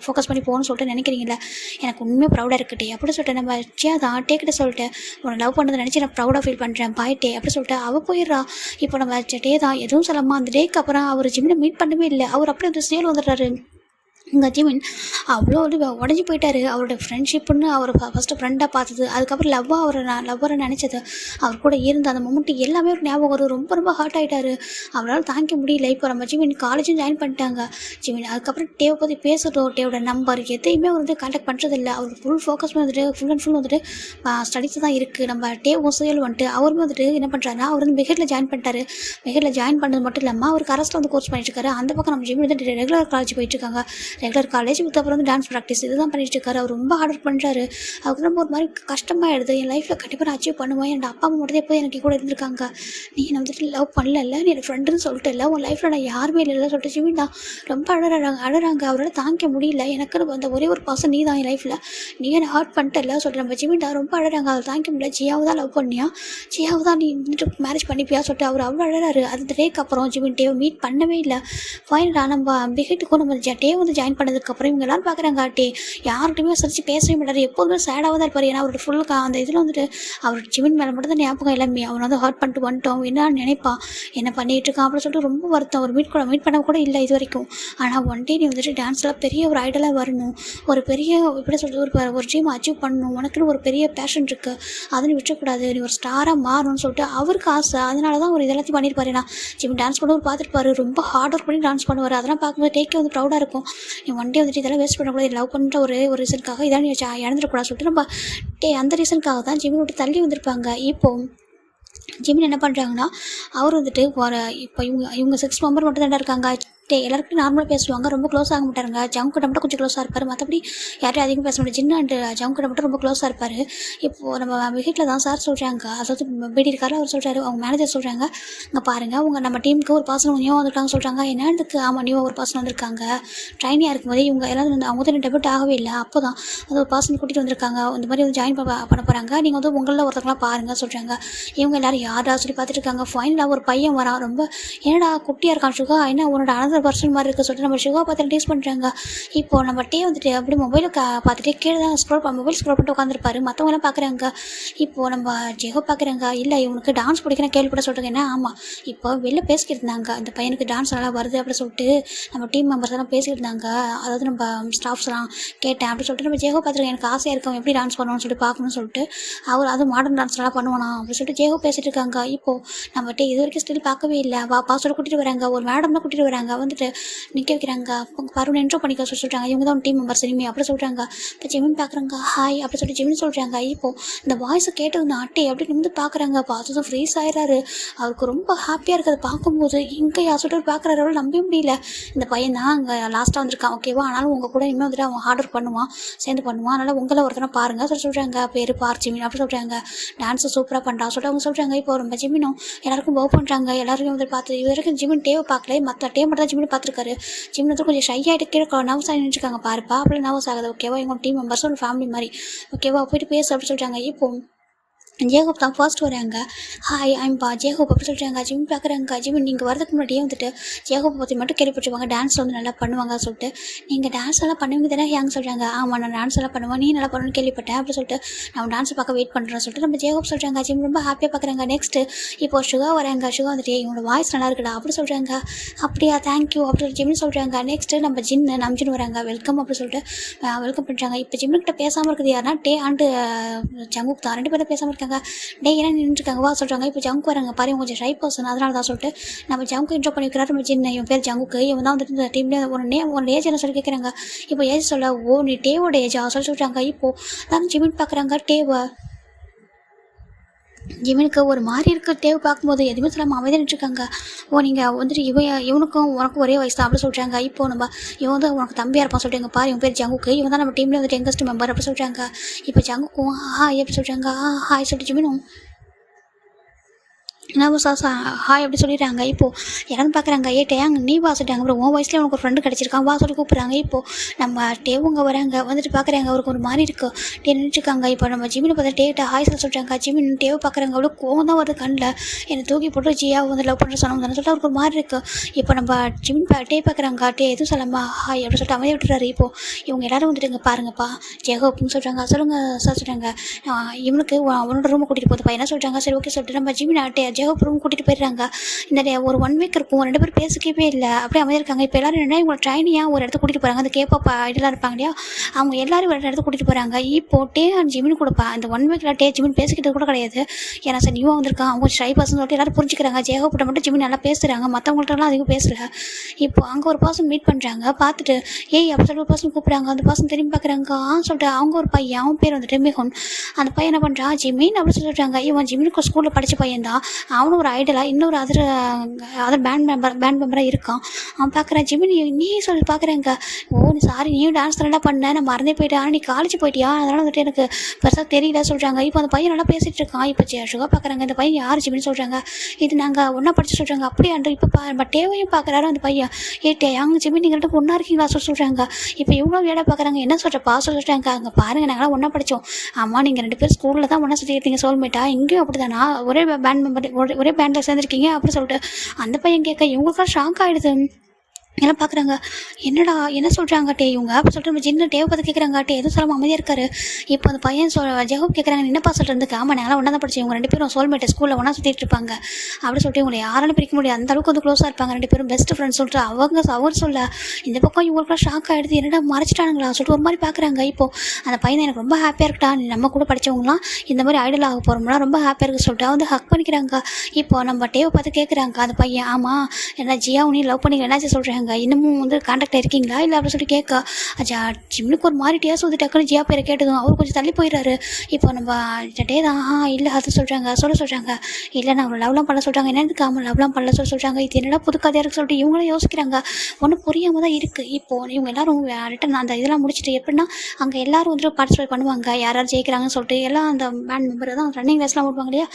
Speaker 1: ஃபோக்கஸ் பண்ணி போகணும்னு சொல்லிட்டு நினைக்கிறீங்களே, எனக்கு உண்மையாக ப்ரௌடாக இருக்கட்டே அப்படி சொல்லிட்டு நம்ம ஜியா தான் டேக்கிட்ட சொல்லிட்டு உன்னை லவ் பண்ணதை நினச்சி நான் ப்ரௌடாக ஃபீல் பண்ணுறேன் பாய் டே அப்படி சொல்லிட்டு அவள் போயிடுறா. இப்போ நம்ம டே தான் எதுவும் சொல்லாமல் அந்த டேக்கு அப்புறம் அவர் ஜிம்மில் மீட் பண்ணவே இல்லை. அவர் அப்படியே வந்து சேல் வந்துடுறாரு. இங்கே ஜிமின் அவ்வளோ உடஞ்சி போயிட்டார். அவரோட ஃப்ரெண்ட்ஷிப்புன்னு அவர் ஃபஸ்ட்டு ஃப்ரெண்டாக பார்த்தது, அதுக்கப்புறம் லவ்வரை நினச்சது, அவர் கூட இருந்த அந்த மொமெண்ட்டு எல்லாமே ஒரு ஞாபகம் வரும். ரொம்ப ரொம்ப ஹார்ட் ஆகிட்டார். அவரால் தாங்கிக்க முடியல. இப்போ நம்ம ஜிமின் காலேஜும் ஜாயின் பண்ணிட்டாங்க. ஜிமின் அதுக்கப்புறம் டேவை பற்றி பேசுகிறதோ, டேவோட நம்பர் எதையுமே வந்து கான்டாக்ட் பண்ணுறதில்ல. அவர் ஃபுல் ஃபோக்கஸ் வந்துட்டு ஃபுல் அண்ட் ஃபுல் வந்துட்டு ஸ்டடீஸ் தான் இருக்குது. நம்ம டேவும் சேல் வந்துட்டு அவருமே வந்துட்டு என்ன பண்ணுறாருன்னா, அவர் வந்து மெஹரில் ஜாயின் பண்ணிட்டாரு. மெஹரில் ஜாயின் பண்ணது மட்டும் இல்லாமல் அவர் கரஸில் வந்து கோர்ஸ் பண்ணிட்டுருக்காரு. அந்த பக்கம் நம்ம ஜிமின் வந்து ரெகுலர் காலேஜ் போயிட்டுருக்காங்க. ரெகுலர் காலேஜ் அப்புறம் வந்து டான்ஸ் ப்ராக்டிஸ் இதுதான் பண்ணிட்டு இருக்காரு. அவர் ரொம்ப ஹார்ட் ஒர்க் பண்ணுறாரு. அவருக்கு ரொம்ப ஒரு மாதிரி கஷ்டமாயிடுது. என் லைஃப்பில் கண்டிப்பாக நான் அச்சீவ் பண்ணுவேன். என்னோட அப்பா அம்மா மட்டும் எப்போ எனக்கு கூட இருந்திருக்காங்க. நீ என்னை வந்துட்டு லவ் பண்ணல, நீ என் ஃப்ரெண்டுன்னு சொல்லிட்டு இல்லை, உன் லைஃப்பில் நான் யாருமே இல்லை சொல்லிட்டு ஜிமின் தான் ரொம்ப அழறாங்க. அவரால் தாங்கிக்க முடியல. எனக்கு அந்த ஒரே ஒரு பர்சன் நீ தான் என் லைஃப்பில், நீ என்ன ஹார்ட் பண்ணிட்டல சொல்லிட்டு நம்ம ஜிமின் தான் ரொம்ப அழறாங்க. அவர் தாங்கிக்க முடியல. ஜியாவை தான் லவ் பண்ணியா, ஜியாவை தான் நீ வந்துட்டு மேரேஜ் பண்ணிப்பியா சொல்லிட்டு அவர் அவ்வளோ அழறாரு. அந்த டேக்கு அப்புறம் ஜிமின் டேவை மீட் பண்ணவே இல்லை. ஃபைனலாக நம்ம பிகிட்டுக்கும் நம்ம டே வந்து ஜாயின் பண்ணதுக்கப்புறம் இவங்க எல்லாரும் பார்க்குறாங்க. யார்கிட்டையுமே சரிச்சு பேசவே மாட்டார். எப்போதுமே சேடாக தான் இருப்பார். ஏன்னா அவரோட ஃபுல்லாக அந்த இதில் வந்துட்டு அவர் ஜிமின் மேலே மட்டும் தான் ஞாபகம் எல்லாமே. அவன் வந்து ஹார்ட் பண்ணிட்டு வந்துட்டோம், என்ன நினைப்பான், என்ன பண்ணிகிட்டு இருக்கான் அப்படின்னு சொல்லிட்டு ரொம்ப வருத்தம். அவர் மீட் பண்ண கூட இல்லை இது வரைக்கும். ஆனால் ஒன் டே நீ வந்துட்டு டான்ஸில் பெரிய ஒரு ஐடலாக வரணும், ஒரு பெரிய எப்படி சொல்கிறது ஒரு ட்ரீம் அச்சீவ் பண்ணணும், உனக்குன்னு ஒரு பெரிய பேஷன் இருக்குது, அதை நீ விட்டுறக்கூடாது, நீ ஒரு ஸ்டாராக மாறணும்னு சொல்லிட்டு அவருக்கு ஆசை. அதனால தான் அவர் இதெல்லாத்தையும் பண்ணியிருப்பாரு. ஏன்னா ஜிமின் டான்ஸ் பண்ணுவோம் பார்த்துருப்பாரு. ரொம்ப ஹார்ட் ஒர்க் பண்ணி டான்ஸ் பண்ணுவார். அதெல்லாம் பார்க்கும்போது டேக்கே வந்து ப்ரௌடாக இருக்கும். நீ ஒன் டே வந்துட்டு இதெல்லாம் வேஸ்ட் பண்ணக்கூடாது, லவ் பண்ணுற ஒரு ரீசனுக்காக இதான் நீ இழந்துடக்கூடாது சொல்லிட்டு நம்ம அந்த ரீசனுக்காக தான் ஜிமின் விட்டு தள்ளி வந்திருப்பாங்க. இப்போது ஜிமின் என்ன பண்ணுறாங்கன்னா, அவர் வந்துட்டு இப்போ இவங்க 6 மெம்பர் மட்டும் தானே இருக்காங்க. எல்லாருக்கும் நார்மலாக பேசுவாங்க, ரொம்ப க்ளோஸ் ஆக மாட்டாருங்க. ஜங்குக்கிட்ட மட்டும் கொஞ்சம் க்ளோஸாக இருப்பார். மற்றபடி யாரையும் அதிகம் பேச மாட்டார். ஜின்னு அண்ட் ஜங்குக்கிட்ட மட்டும் ரொம்ப க்ளோஸாக இருப்பார். இப்போது நம்ம வீட்டில் தான் சார் சொல்கிறாங்க, அதாவது பேடி இருக்காரு, அவர் சொல்கிறாரு, அவங்க மேனேஜர் சொல்கிறாங்க, இங்கே பாருங்கள் அவங்க நம்ம டீமுக்கு ஒரு பர்சன் நியூவாக வந்திருக்காங்க சொல்கிறாங்க. என்னதுக்கு? ஆமாம், நியூவாக ஒரு பர்சன் வந்திருக்காங்க. ட்ரைனியாக இருக்கும்போது இவங்க எல்லாரும் அவங்க வந்து டெபியூட் ஆகவே இல்லை. அப்போ தான் அது ஒரு பர்சன் கூட்டிகிட்டு வந்திருக்காங்க. இந்த மாதிரி வந்து ஜாயின் பண்ண போகிறாங்க. நீங்கள் வந்து உங்களில் ஒருத்தங்களாம் பாருங்கள் சொல்கிறாங்க. இவங்க எல்லோரும் யாரா சொல்லி பார்த்துட்டு இருக்காங்க. ஃபைனலாக ஒரு பையன் வரான். ரொம்ப என்னடா குட்டியாக இருக்கான் சுகா, என்ன உன்னோட அனதர் பர்சன் மாதிரி இருக்குது சொல்லிட்டு நம்ம சுகா பார்த்து டீஸ் பண்ணுறாங்க. இப்போது நம்ம டே வந்துட்டு அப்படி மொபைலை பார்த்துட்டே கீழே தான் மொபைல் ஸ்க்ரோல் பண்ணிட்டு உட்காந்துருப்பாரு. மற்றவங்களாம் பார்க்குறாங்க. இப்போது நம்ம ஜெகோ பார்க்குறாங்க. இல்லை இவனுக்கு டான்ஸ் பிடிக்கணும் கேள்விப்பட சொல்கிறாங்க. என்ன ஆமாம், இப்போ வெளில பேசிக்கிட்டு இருந்தாங்க, அந்த பையனுக்கு டான்ஸ் நல்லா வருது அப்படின்னு சொல்லிட்டு நம்ம டீம் மெம்பர்ஸ் எல்லாம் பேசிக்கிட்டு இருந்தாங்க. அதாவது நம்ம ஸ்டாஃப்ஸ்லாம் கேட்டேன் அப்படின்னு சொல்லிட்டு நம்ம ஜெகோ பார்த்துருக்கேன். எனக்கு ஆசையாக இருக்கும் எப்படி டான்ஸ் பண்ணுவோம்னு சொல்லிட்டு பார்க்கணும்னு சொல்லிட்டு அவர் அதுவும் மாடர்ன் டான்ஸ் நல்லா பண்ணுவானா அப்படின்னு சொல்லிட்டு ஜெகோ பேசிகிட்டு இருக்காங்க. இப்போது நம்ம டே இது வரைக்கும் ஸ்டில் பார்க்கவே இல்லை. பாசோட கூட்டிகிட்டு வராங்க. ஒரு மேடம் தான் கூட்டிகிட்டு வராங்க. வந்துட்டு நிற்க வைக்கிறாங்க. பருவன் இன்ட்ரோ பண்ணிக்க சொல்கிறாங்க. இவங்க தான் டீம் மெம்பர்ஸ் இனிமே அப்படி சொல்கிறாங்க. இப்போ ஜெமின் பார்க்குறாங்க. ஹாய் அப்படி சொல்லிட்டு ஜெமின் சொல்கிறாங்க. இப்போது இந்த வாய்ஸை கேட்டது அட்டை அப்படின்னு வந்து பார்க்குறாங்க. பார்த்ததும் ஃப்ரீஸ் ஆயிடுறாரு. அவருக்கு ரொம்ப ஹாப்பியாக இருக்குது பார்க்கும்போது. இங்கே யார் சொல்லிட்டு பார்க்குறாரு. அவள் நம்பவே முடியல. இந்த பையன் தான் அங்கே லாஸ்ட்டாக வந்திருக்கான், ஓகேவா, ஆனாலும் உங்கள் கூட இனிமேல் வந்துட்டு அவன் ஹார்ட் ஒர்க் பண்ணுவான், சேர்ந்து பண்ணுவான், அதனால் உங்களை ஒருத்தனை பாருங்கள் சொல்கிறாங்க. பேர் பார் ஜெமின் அப்படி சொல்கிறாங்க. டான்ஸை சூப்பராக பண்ணுறான் சொல்லிட்டு அவங்க சொல்கிறாங்க. இப்போ ரொம்ப ஜெமினும் எல்லாருக்கும் பவ் பண்ணுறாங்க. எல்லாருக்கும் வந்து பார்த்து இது வரைக்கும் ஜிமின் டேவை பார்க்கல, மற்ற டே மட்டும் தான் ஜிமின் பார்த்துருக்காரு. ஜிமின் வந்து கொஞ்சம் ஷை ஆகிட்டு கீழே நர்வஸ் ஆகி நினச்சிருக்காங்க. பாருப்பா அப்படி நர்வஸ் ஆகுது, ஓகேவா, இவங்க டீம் மெம்பர்ஸ் ஒரு ஃபேமிலி மாதிரி, ஓகேவா, போயிட்டு பேசு அப்படி சொல்கிறாங்க. இப்போ ஜேகோப் தான் ஃபர்ஸ்ட் வராங்க. ஹாய் ஐம்பா ஜேகோப் அப்படி சொல்கிறாங்க. ஜிமின் பார்க்குறாங்க. ஜிமின் நீங்கள் வரதுக்கு முன்னாடியே வந்துட்டு ஜேகோப் பற்றி மட்டும் கேள்விப்பட்டுருவாங்க, டான்ஸ் வந்து நல்லா பண்ணுவாங்க சொல்லிட்டு. நீங்கள் டான்ஸ் எல்லாம் பண்ணுவீங்க தானே ஹேங்க சொல்கிறாங்க. ஆமாம் நான் டான்ஸ் எல்லாம் பண்ணுவேன், நீ நல்லா பண்ணுன்னு கேள்விப்பட்டேன் அப்படி சொல்லிட்டு நான் டான்ஸை பார்க்க வெயிட் பண்ணுறேன்னு சொல்லிட்டு நம்ம ஜேகோப் சொல்கிறாங்க. ஜிமின் ரொம்ப ஹாப்பியாக பார்க்குறாங்க. நெக்ஸ்ட்டு இப்போ சுகா வராங்க. சுகா வந்துட்டு இவங்களோட வாய்ஸ் நல்லா இருக்குடா அப்படி சொல்கிறாங்க. அப்படியா தேங்க்யூ அப்படி சொல்லி ஜிமின் சொல்கிறாங்க. நெக்ஸ்ட்டு நம்ம ஜின்னு வராங்க. வெல்கம் அப்படி சொல்லிட்டு வெல்கம் பண்ணுறாங்க. இப்போ ஜிம்முக்கிட்ட பேசாமல் இருக்குது யாருன்னா டே அண்டு ஜங்குக் தான். 2 பேரும் பேசாமல் இருக்காங்க. டே என்ன நின்றுருக்காங்க வா சொல்கிறாங்க. இப்போ ஜங்கு வராங்க. பாரு கொஞ்சம் ஷை பர்சன், அதனால தான் சொல்லிட்டு நம்ம ஜங்கு இன்ட்ரோ பண்ணிக்கிறாரு. நம்ம ஜின்னு இவன் பேர் ஜங்குக்கு. இவன் தான் வந்துட்டு இந்த டீம்லேயே ஒரு ஏஜ் என்ன சொல்லி கேட்குறாங்க. இப்போ ஏஜ் சொல்ல ஓ நீ டேவோட ஏஜா சொல்கிறாங்க. இப்போது தான் ஜிமின் பார்க்குறாங்க. டேவை ஜிமினுக்கு ஒரு மாதிரி இருக்க டேவை பார்க்கும்போது எதுவுமே சொல்லாமல் அமைதியாக நின்றுருக்காங்க. ஓ நீங்கள் வந்துட்டு இவனுக்கும் உனக்கும் ஒரே வயசு தான் அப்படி சொல்கிறாங்க. இப்போ நம்ம இவன் வந்து உனக்கு தம்பியாக இருப்பான் சொல்லிட்டு பாரு இவன் பேர் ஜங்குக்கு, இவன் தான் நம்ம டீமில் வந்துட்டு யங்கஸ்ட் மெம்பர் அப்படி சொல்கிறாங்க. இப்போ ஜங்குக்கும் ஹாய் எப்படி சொல்கிறாங்க. ஹாய் சொல்லிட்டு ஜிமினும் என்ன சாசா ஹாய் அப்படி சொல்லிடுறாங்க. இப்போது யாரும் பார்க்குறாங்க. டேங் நீ வா சொல்லிட்டாங்க. அப்புறம் உன் வயசுலேயே உனக்கு ஒரு ஃப்ரெண்டு கிடச்சிருக்கான் வா சொல்லி கூப்பிட்றாங்க. இப்போது நம்ம டேவுங்க வராங்க. வந்துட்டு பார்க்குறாங்க. அவருக்கு ஒரு மாதிரி இருக்குது. டே நின்றுருக்காங்க. இப்போ நம்ம ஜிமினை பார்த்தா டேட்ட ஹாய் சொல்கிறாங்க. ஜிமின் டேவை பார்க்குறாங்க. அவ்வளோ கோவம் தான் வருது கண்ணில். என்னை தூக்கி போட்டு ஜியா வந்து லவ் பண்ணுற சொன்னோம் தானே சொல்லிட்டு அவருக்கு ஒரு மாதிரி இருக்குது. இப்போ நம்ம ஜிமின் டே பார்க்குறாங்க. டே எதுவும் சொல்லாமா ஹாய் அப்படின்னு சொல்லிட்டு அமைதி விட்டுறாரு. இப்போது இவங்க எல்லாரும் வந்துட்டு இங்கே பாருங்கப்பா ஜெகோப்னு சொல்கிறாங்க. சொல்லுங்கள் சார் சொல்கிறாங்க. இவனுக்கு அவனோட ரூமை கூட்டிகிட்டு போகுதுப்பா என்ன சொல்கிறாங்க. சரி ஓகே சொல்லிட்டு நம்ம ஜிமின் ஜெகப் ரூம் கூட்டிகிட்டு போயிடுறாங்க. ஒரு 1 வீக் இருக்கும், 2 பேரும் பேசிக்கவே இல்லை, அப்படியே அமைதிருக்காங்க. இப்போ எல்லாரும் என்னென்னா இவங்களை ட்ரைனியாக ஒரு இடத்துக்கு கூட்டிகிட்டு போகிறாங்க. அந்த கேப்பாப் இதெல்லாம் இருப்பாங்க இல்லையா, அவங்க எல்லாரும் ஒரு இடத்துக்கு கூட்டிகிட்டு போகிறாங்க. இப்போ டே அண்ட் ஜிமின் கொடுப்பா அந்த 1 வீக்கில் ஜிமின் பேசிக்கிட்டது கூட கிடையாது. ஏன்னா சார் நியூவாக வந்திருக்கான், அவங்க ட்ரை பர்சன் சொல்லிட்டு எல்லாரும் புரிஞ்சுக்கிறாங்க. ஜெகப்பிட்ட மட்டும் ஜிமின் நல்லா பேசுகிறாங்க, மற்றவங்கள்ட்டலாம் அதிகம் பேசலை. இப்போ அங்கே ஒரு பர்சன் மீட் பண்ணுறாங்க, பார்த்துட்டு ஏய் அப்படி சொல்லிட்டு ஒரு பர்சன் கூப்பிட்றாங்க. அந்த பர்சன் திரும்பி பார்க்குறாங்க, சொல்லிட்டு அவங்க ஒரு பையன், அவன் பேர் வந்துட்டு மிகுன். அந்த பையன் என்ன பண்ணுறான், ஜிமின் அப்படி சொல்லிடுறாங்க. இவன் ஜிமினுக்கு ஸ்கூலில் படித்த பையன் தான், அவனும் ஒரு ஐடலாக இன்னொரு அதர் பேண்ட் மெம்பராக இருக்கான். அவன் பார்க்குறான், ஜிமின் நீ சொல்லி பார்க்குறேங்க, ஓ நீ சாரி நீயும் டான்ஸ் நல்லா பண்ண, நான் மறந்தே போயிட்டேன், ஆனால் நீ காலேஜ் போயிட்டியா, அதனால் வந்துட்டு எனக்கு பெருசாக தெரியல சொல்கிறாங்க. இப்போ அந்த பையன் நல்லா பேசிகிட்டு இருக்கான். இப்போ சுகா பார்க்குறாங்க, இந்த பையன் யார் ஜிமின்னு சொல்கிறாங்க, இது நாங்கள் ஒன்றா படிச்சு சொல்கிறாங்க. அப்படியே அன்று இப்போ டேவையும் பார்க்குறாரு அந்த பையன், ஏங்க ஜிமின் நீங்கள் 2 ஒன்றா இருக்கீங்களா சொல்கிறாங்க. இப்போ இவங்க வேலை பார்க்குறாங்க, என்ன சொல்கிறப்பா சொல்லிட்டாங்க, அங்கே பாருங்கள் நாங்களாம் ஒன்றா படித்தோம். ஆமாம் நீங்கள் 2 பேர் ஸ்கூலில் தான் ஒன்றா சுற்றிருக்கீங்க சோல்மேட்டா, இங்கேயும் அப்படி தானா, ஒரே பேண்ட் மெம்பர் ஒரே பேண்டில் சேர்ந்துருக்கீங்க அப்படி சொல்லிட்டு அந்த பையன் கேட்க இவங்களுக்கெல்லாம் ஷாக் ஆகிடுது. எல்லாம் பார்க்குறாங்க, என்னடா என்ன சொல்கிறாங்க டே இவங்க அப்படி சொல்லிட்டு நம்ம ஜின்னு டேவை பார்த்து கேட்குறாங்க. டே எதுவும் சொல்லாமல் அமைதியாக இருக்காரு. இப்போ அந்த பையன் ஜெகப் கேட்குறாங்க, என்னப்பா சொல்லிட்டு ஆமாம் நாங்களாம் ஒன்றா தான் படித்தோம், இவங்க 2 பேரும் சோல்மேட் ஸ்கூலில் ஒன்றா சுற்றிட்டு இருப்பாங்க அப்படி சொல்லிட்டு இவங்களை யாராலும் பிரிக்க முடியாது, அந்த அளவுக்கு வந்து க்ளோஸாக இருப்பாங்க 2 பேரும் பெஸ்ட் ஃப்ரெண்ட்ஸ் சொல்லிட்டு அவர் சொல்ல இந்த பக்கம் இவங்களுக்குலாம் ஷாக் ஆகிடுது, என்னடா மறைச்சிட்டானுங்களா சொல்லிட்டு ஒரு மாதிரி பார்க்குறாங்க. இப்போது அந்த பையன் எனக்கு ரொம்ப ஹாப்பியாக இருக்கட்டா, நம்ம கூட படித்தவங்களாம் இந்த மாதிரி ஐடல் ஆக போகிறோம்லாம் ரொம்ப ஹாப்பியாக இருக்குது சொல்லிட்டு வந்து ஹக் பண்ணிக்கிறாங்க. இப்போ நம்ம டேவை பார்த்து கேட்குறாங்க அந்த பையன், ஆமாம் என்ன ஜியா உனி லவ் பண்ணிக்க என்னாச்சு சொல்கிறாங்க, இன்னமும் வந்து கான்டாக்டில் இருக்கீங்களா இல்லை அப்படின்னு சொல்லிட்டு கேட்க ஜிம்னுக்கு ஒரு மாதிரி டேஸ் வந்து டக்குன்னு ஜியா பேரை கேட்டதும் அவர் கொஞ்சம் தள்ளி போயிடுறாரு. இப்போ நம்ம டே தான் இல்லை அது சொல்கிறாங்க இல்லை நான் லவ்லாம் பண்ண சொல்கிறாங்க, என்னென்னு ஆமாம் லவ்லாம் பண்ணல சொல்கிறாங்க. இது என்னடா புது கதையாக இருக்குது சொல்லிட்டு இவங்களும் யோசிக்கிறாங்க, ஒன்றும் புரியாமல் தான் இருக்குது. இப்போது இவங்க எல்லோரும் ரிட்டன் அந்த இதெல்லாம் முடிச்சுட்டு எப்படின்னா அங்கே எல்லோரும் வந்துட்டு பார்ட்டிசிபேட் பண்ணுவாங்க, யார் ஜெயிக்கிறாங்கன்னு சொல்லிட்டு எல்லாம் அந்த பேண்ட் மெம்பர் தான் ரன்னிங் ரேஸ்லாம் ஓடுவாங்க இல்லையா,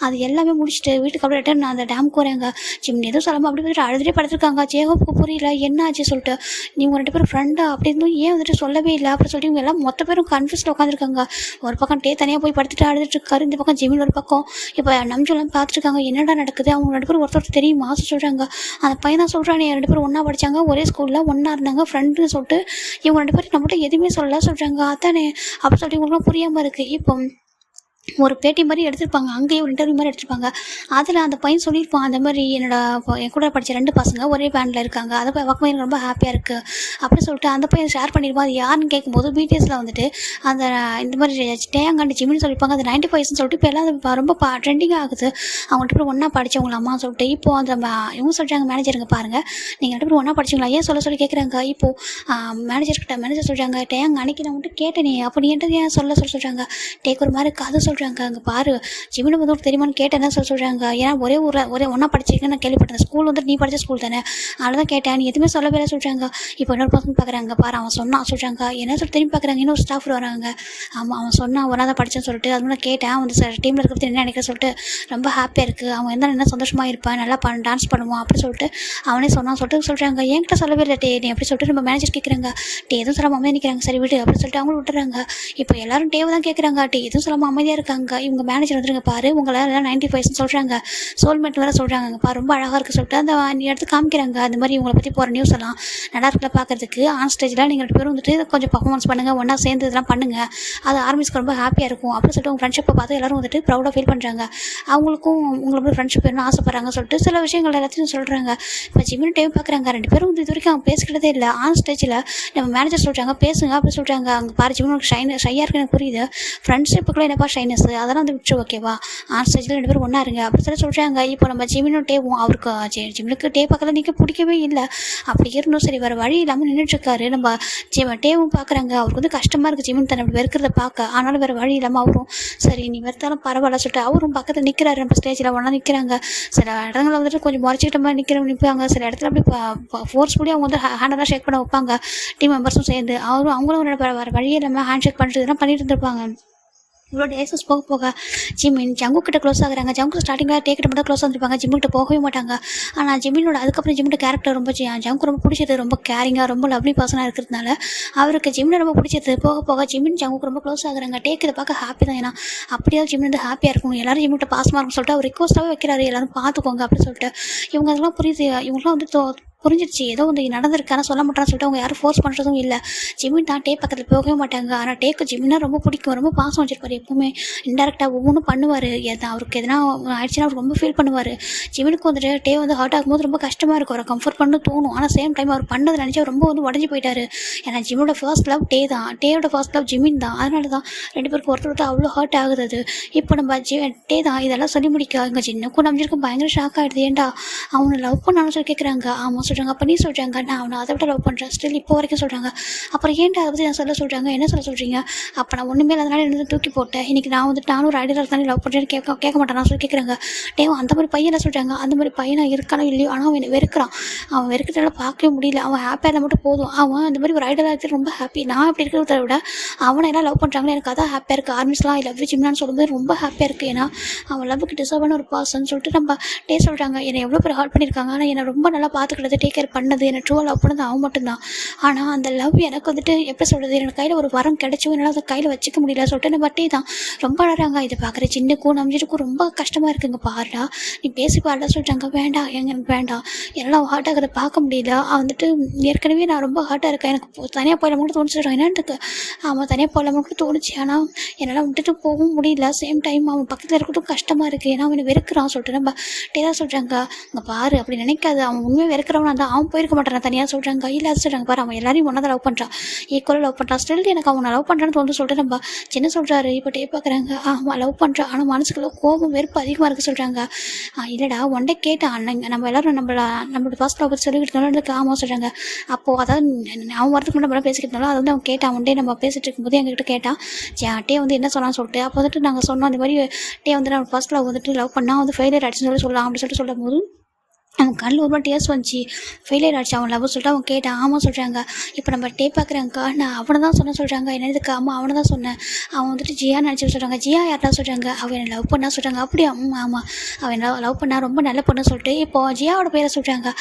Speaker 1: அது எல்லாமே முடிச்சுட்டு வீட்டுக்கு அப்படியே ரிட்டன் அந்த டேமுக்கு வராங்க. ஜிம் எதுவும் சொல்லாமல் அப்படி வந்துட்டு அழுதுகிட்டே படுத்துருக்காங்க. ஜெகப்புக்கு புரியல என்ன ஆச்சு சொல்லிட்டு, நீங்கள் 2 பேரும் ஃப்ரெண்டா அப்படி இருந்தும் ஏன் வந்துட்டு சொல்லவே இல்லை அப்படி சொல்லிட்டு இவங்க எல்லாம் மொத்த பேரும் கன்ஃபியூஸில் உட்காந்துருக்காங்க. ஒரு பக்கம் டே தனியாக போய் படுத்துட்டு அழுதுட்டு இருக்காரு, இந்த பக்கம் ஜிமின் ஒரு பக்கம். இப்போ நம்ஜெல்லாம் பார்த்துருக்காங்க, என்னடா நடக்குது, அவங்க 2 பேரும் ஒருத்தர் தெரியுமா சொல்கிறாங்க. அந்த பையன் தான் சொல்கிறானே 2 பேரும் ஒன்றா படித்தாங்க, ஒரே ஸ்கூலில் ஒன்றா இருந்தாங்க ஃப்ரெண்டுன்னு சொல்லிட்டு இவங்க 2 பேரும் நம்மகிட்ட எதுவுமே சொல்லலை சொல்கிறாங்க. அதானே அப்படி சொல்லிட்டு இவங்களும் புரியாமல் இருக்குது. இப்போ ஒரு பேட்டி மாதிரி எடுத்திருப்பாங்க, அங்கேயே ஒரு இன்டர்வியூ மாதிரி எடுத்திருப்பாங்க. அதில் அந்த பையன் சொல்லியிருப்பான், அந்த மாதிரி என் கூட படித்த 2 பசங்க ஒரே பேண்டில் இருக்காங்க, அதை பார்க்கும்போது எனக்கு ரொம்ப ஹாப்பியாக இருக்குது அப்படி சொல்லிட்டு அந்த பையன் ஷேர் பண்ணியிருப்பான். அது யாருன்னு கேட்கும்போது பிடிஎஸில் வந்துட்டு அந்த இந்த மாதிரி டேங்காண்டி ஜிமின்னு சொல்லியிருப்பாங்க. அது 95 சொல்லிட்டு இப்போ எல்லாம் ரொம்ப ட்ரெண்டிங்காக ஆகுது, அவங்கள்ட்ட போய் ஒன்றா படித்தவங்களாம்மா சொல்லிட்டு. இப்போது அந்த இவங்க சொல்கிறாங்க மேனேஜருங்க பாருங்கள் நீங்கள் 2 பேரும் ஒன்றா படிச்சிங்களா ஏன் சொல்லி கேட்குறாங்க. இப்போது மேனேஜர் சொல்கிறாங்க, டேங்க அன்றைக்கி நான் வந்துட்டு கேட்டேனே அப்போ நீ என்கிட்ட ஏன் சொல்கிறாங்க. டேக் ஒரு மாதிரி கதை சொல்கிறாங்க, அங்கே பாரு ஜிமின் வந்து தெரியுமான்னு கேட்டேன் என்ன சொல்கிறாங்க. ஏன்னா ஒரே ஒன்றா படிச்சிருக்கேன்னு நான் கேள்விப்பட்டேன், ஸ்கூல் வந்துட்டு நீ படித்த ஸ்கூல் தானே அதனால தான் கேட்டேன், நீ எதுவுமே சொல்லவே இல்லை சொல்கிறாங்க. இப்போ இன்னொரு பசங்க பார்க்குறாங்க, பாரு அவன் சொன்னான் சொல்கிறாங்க. என்ன சொல்லி திரும்பி பார்க்குறாங்க, இன்னொரு ஸ்டாஃப் வராங்க. ஆமாம் அவன் சொன்னான் ஒன்றா தான் படித்தேன்னு சொல்லிட்டு. அது மாதிரி கேட்டேன், வந்து சார் டீமில் இருக்கிறது என்ன நினைக்கிறேன் சொல்லிட்டு ரொம்ப ஹாப்பியாக இருக்குது, அவன் என்ன சந்தோஷமாக இருப்பான், நல்லா டான்ஸ் பண்ணுவான் அப்படி சொல்லிட்டு அவனே சொன்னான் சொல்கிறாங்க. என்கிட்ட சொல்லவே இல்லை டே நீ அப்படி சொல்லிட்டு நம்ம மேனேஜர் கேட்குறாங்க. டே எதுவும் சொல்லாமல் அமைதியாக நிற்கிறாங்க, சரி விடு அப்படி சொல்லிட்டு அவங்களும் விட்டுறாங்க. இப்போ எல்லாரும் டேவை தான் கேட்குறாங்க, டே எதுவும் சொல்லாமல் அமைதியாக இருக்காங்க. இவங்க மேனேஜர் வந்துருங்க பாரு உங்களை எல்லாம் 95 சொல்கிறாங்க, சோல்மேட் வேறு சொல்கிறாங்க பா ரொம்ப அழகாக இருக்குது சொல்லிட்டு அந்த எடுத்து காமிக்கிறாங்க. அந்த மாதிரி இவங்களை பற்றி போகிற நியூஸ் எல்லாம் நல்லா இருக்குல்ல பார்க்குறதுக்கு. ஆன் ஸ்டேஜில் நீங்கள் 2 பேரும் வந்துட்டு கொஞ்சம் பர்ஃபார்மன்ஸ் பண்ணுங்கள், ஒன்றா சேர்ந்து இதெல்லாம் பண்ணுங்கள், அது ஆர்மிஸ்க்கு ரொம்ப ஹாப்பியாக இருக்கும் அப்படின்னு சொல்லிட்டு உங்கள் ஃப்ரெண்ட்ஷிப்பை பார்த்து எல்லோரும் வந்துட்டு ப்ரௌடாக ஃபீல் பண்ணுறாங்க. அவங்களுக்கும் உங்களை ஃப்ரெண்ட்ஷிப் வேணும்னு ஆசைப்படுறாங்க சொல்லிட்டு சில விஷயங்கள் எல்லாத்தையும் சொல்கிறாங்க. இப்போ ஜிமின் டேவும் பார்க்குறாங்க, 2 பேரும் வந்து இது வரைக்கும் அவங்க பேசிக்கிட்டதே இல்லை. ஆன் ஸ்டேஜில் நம்ம மேனேஜர் சொல்கிறாங்க பேசுங்க அப்படி சொல்கிறாங்க. அங்கே பாரு ஜிமின் ஷையாக இருக்கு எனக்கு புரியுது, ஃப்ரெண்ட்ஷிப்புக்குள்ளே என்னப்பா ஷைனஸ் அதெல்லாம் வந்து விட்டு ஓகேவா, ஆன் ஸ்டேஜில் 2 பேரும் ஒன்றா இருங்க அப்படி சொல்கிறாங்க. இப்போ நம்ம ஜிமினும் டேவும் அவருக்கு ஜிமினுக்கு டே பக்கத்தில் நிற்க பிடிக்கவே இல்லை, அப்படி இருந்தும் சரி வேறு வழி இல்லாமல் நின்றுட்டுருக்காரு. நம்ம டேவும் பார்க்குறாங்க, அவருக்கு வந்து கஷ்டமாக இருக்குது ஜிமின் தன்னை அப்படி வெறுக்கிறத பார்க்க, ஆனாலும் வேறு வழி இல்லாமல் அவரும் சரி நீ வெறுத்தாலும் பரவாயில்ல சொல்லிட்டு அவரும் பக்கத்தில் நிற்கிறாரு. நம்ம ஸ்டேஜில் ஒன்றா நிற்கிறாங்க. சில இடங்களில் வந்துட்டு கொஞ்சம் முறைச்சிக்கிட்ட மாதிரி நிற்பாங்க, சில இடத்துல அப்படி ஃபோர்ஸ்ஃபுல்லி அவங்க வந்து ஹேண்டெல்லாம் ஷேக் பண்ண வைப்பாங்க டீம் மெம்பர்ஸும் சேர்ந்து. அவங்களும் வேறு வழி இல்லாமல் ஹேண்ட் ஷேக் பண்ணிட்டு இதெல்லாம் பண்ணிட்டு இருந்திருப்பாங்க. இவ்வளோ டேஸஸ் போக ஜிமின் ஜங்கு கிட்ட க்ளோஸ் ஆகுறாங்க. ஜங்கு ஸ்டார்டிங்கில் டேக்கிட்ட மட்டும் க்ளோஸ் வந்துருப்பாங்க, ஜிம்முக்கிட்ட போகவே மாட்டாங்க. ஆனால் ஜிமினோட அதுக்கப்புறம் ஜிம்மிட்ட கேரக்டர் ரொம்ப ஜங்கு ரொம்ப பிடிச்சது, ரொம்ப கேரிங்காக ரொம்ப லவ்லி பர்சனாக இருக்கிறதுனால அவருக்கு ஜிம்மில் ரொம்ப பிடிச்சது. போக ஜிமின் ஜங்குக்கு ரொம்ப க்ளோஸ் ஆகுறாங்க. டேக் இதை பார்க்க ஹாப்பி தான், ஏன்னா அப்படியாவது ஜிமின் வந்து ஹாப்பியாக இருக்கும், எல்லாரும் ஜிம்மிட்ட பாசமாக இருக்கும்னு சொல்லிட்டு அவர் ரிக்வஸ்ட்டாகவே வைக்கிறாரு எல்லாரும் பார்த்துக்கோங்க அப்படின்னு சொல்லிட்டு. இவங்க அதெல்லாம் புரியுது, இவங்களாம் வந்து புரிஞ்சிருச்சு ஏதோ வந்து நடந்திருக்கு. ஆனால் சொல்ல மாட்டான்னு சொல்லிட்டு அவங்க யாரும் ஃபோர்ஸ் பண்ணுறதும் இல்லை. ஜிமின் தான் டே பக்கத்தில் போகவே மாட்டாங்க. ஆனால் டேக்கு ஜிமின்னா ரொம்ப பிடிக்கும், ரொம்ப பாசம் வச்சிருப்பாரு எப்பவுமே. இன்டெரக்டாக ஒவ்வொன்றும் பண்ணுவார். அவருக்கு எதனா ஆயிடுச்சுன்னா அவர் ரொம்ப ஃபீல் பண்ணுவார். ஜிமினுக்கு வந்துட்டு டே வந்து ஹர்ட் ஆகும்போது ரொம்ப கஷ்டமாக இருக்கும், அவரை கம்ஃபர்ட் பண்ண தோணும். ஆனால் சேம் டைம் அவர் பண்ணதை நினச்சி ரொம்ப வந்து உடஞ்சி போயிட்டாரு. ஏன்னா ஜிமினோட ஃபர்ஸ்ட் லவ் டே தான், டேயோட ஃபர்ஸ்ட் லவ் ஜிமின் தான். அதனால தான் 2 பேருக்கு ஒருத்தர் அவ்வளோ ஹர்ட் ஆகுது. அது இப்போ நம்ம டே தான் இதெல்லாம் சொல்லி முடிக்க இங்கே சின்னக்கும் நம்பிச்சிருக்கும் பயங்கர ஷாக் ஆகிடுது. ஏன்டா அவனை லவ் பண்ணாலும் சொல்லி கேட்குறாங்க. ஆமாம் சொல்கிறாங்க. அப்போ நீ சொல்கிறாங்க நான் அவனை அதை விட லவ் பண்ணுறேன் ஸ்டில் இப்போ வரைக்கும் சொல்கிறாங்க. அப்புறம் ஏன்டா அதை பற்றி நான் சொல்ல சொல்கிறாங்க, என்ன சொல்ல சொல்கிறீங்க? அப்போ நான் ஒன்றுமே அதனால என்ன தூக்கி போட்டேன். இன்றைக்கி நான் வந்துட்டு நானும் ஒரு ஐடியில் தானே லவ் பண்ணுறேன்னு கேட்க மாட்டேன் சொல்லி கேட்குறாங்க. டேவ் அந்த மாதிரி பையனை சொல்கிறாங்க. அந்த மாதிரி பையனை இருக்கானோ இல்லையோ, ஆனால் அவன் வெறுக்கிறான். அவன் வெறுக்கிறதால பார்க்கவே முடியல. அவன் ஹாப்பியாக இருந்தால் மட்டும் போதும். அவன் அந்த மாதிரி ஒரு ஐடியலாக இருக்குது ரொம்ப ஹாப்பி. நான் இப்படி இருக்கிறத விட அவனை எல்லாம் லவ் பண்ணுறாங்கன்னு எனக்கு அதான் ஹாப்பியாக இருக்குது. ஆர்மிஸ்லாம் ஐ லவ் யூ ஜிம்னான்னு சொல்லும்போது ரொம்ப ஹாப்பியாக இருக்குது. ஏன்னா அவன் லவ்வுக்கு டிசர்வான ஒரு பர்சன் சொல்லிட்டு நம்ம டே சொல்கிறாங்க. என்னை எவ்வளோ பேர் ஹர்ட் பண்ணியிருக்காங்க, ஆனால் என்னை ரொம்ப நல்லா பார்த்துக்கிட்டது டேக் கேர் பண்ணது என்னை ட்ரூவாக லவ் பண்ணது அவன் மட்டும்தான். ஆனால் அந்த லவ் எனக்கு வந்துட்டு எப்படி சொல்கிறது, எனக்கு கையில் ஒரு வரம் கிடச்சும் என்னால் அதை கையில் வச்சுக்க முடியல சொல்லிட்டு நம்ம டே தான் ரொம்ப அழகாங்க. இதை பார்க்குற சின்னக்கும் நம்பிச்சிருக்கும் ரொம்ப கஷ்டமாக இருக்குங்க. பாருடா நீ பேசி பாருடா சொல்கிறாங்க. வேண்டாம் எனக்கு வேண்டாம், என்னால் ஹார்ட் ஆகிறத பார்க்க முடியல. வந்துட்டு ஏற்கனவே நான் ரொம்ப ஹார்ட்டாக இருக்கேன், எனக்கு தனியாக போயிடலாம் கூட தோணுச்சு சொல்கிறான். என்னன்ட்டு அவன் தனியாக போயிடலாம் கூட தோணுச்சு. ஆனால் என்னால் விட்டுட்டு போகவும் முடியல. சேம் டைம் அவன் பக்கத்தில் இருக்கட்டும் கஷ்டமாக இருக்குது. ஏன்னா அவனை வெறுக்கிறான் சொல்லிட்டு நம்ம டே தான் சொல்கிறாங்க. அங்கே பாரு அப்படி நினைக்காது, அவன் உண்மையாக வெறுக்கிறவனா தான் அவன் போயிருக்க மாட்டான் தனியாக சொல்கிறாங்க. இல்லை அது சொல்கிறாங்க பாரு அவன் எல்லாரையும் ஒன்றா தான் லவ் பண்ணுறான், ஈக்குவலாக லவ் பண்ணுறான். ஸ்டில் எனக்கு அவனை லவ் பண்ணுறான்னு தோணுது சொல்லிட்டு நம்ம சின்ன சொல்கிறாரு. இப்போ டே பார்க்குறாங்க. ஆமாம் லவ் பண்ணுறான், ஆனால் மனசுக்குள்ள கோபம் வெறுப்பு அதிகமாக இருக்குது சொல்கிறாங்க. இல்லைடா ஒன் டே கேட்டான் அண்ணன் நம்ம எல்லோரும் நம்மளோட ஃபர்ஸ்ட் லவ் பற்றி சொல்லிக்கிட்டு ஆமாம் சொல்கிறாங்க. அப்போது அதாவது அவன் வரதுக்கு முன்னாடி நம்ம பேசிக்கிட்டாலும் அதை வந்து அவன் கேட்டான். ஒன் டே நம்ம பேசிகிட்டு இருக்கும்போது எங்ககிட்ட கேட்டான் டே வந்து என்ன சொல்லலாம்னு சொல்லிட்டு. அப்போ வந்துட்டு நாங்கள் சொன்னோம் அந்த மாதிரி டே வந்து நான் ஃபர்ஸ்ட் லவ் வந்துட்டு லவ் பண்ணால் வந்து ஃபெயிலியர் ஆகிடுச்சுன்னு சொல்லலாம் அப்படின்னு சொல்லிட்டு சொல்லும் போது அவன் கண்ணில் ஒரு மாதிரி டேஸ் வந்துச்சு. ஃபெயிலியர் ஆகிடுச்சு அவன் லவ் சொல்லிட்டு அவன் கேட்டான். ஆமாம் சொல்கிறாங்க. இப்போ நம்ம டே பார்க்குறாங்கக்கா நான் அவனை தான் சொன்னேன் சொல்கிறாங்க. என்னதுக்கு ஆமாம் அவனை தான் சொன்னேன். அவன் வந்துட்டு ஜியா நினச்சி சொல்கிறாங்க. ஜியா யார்ட்டா சொல்கிறாங்க. அவன் என்னை லவ் பண்ணா சொல்கிறாங்க. அப்படியா ஆமாம் அவன் லவ் பண்ணா ரொம்ப நல்ல பொண்ணு சொல்லிட்டு இப்போது ஜியாவோட பேரை சொல்கிறாங்க.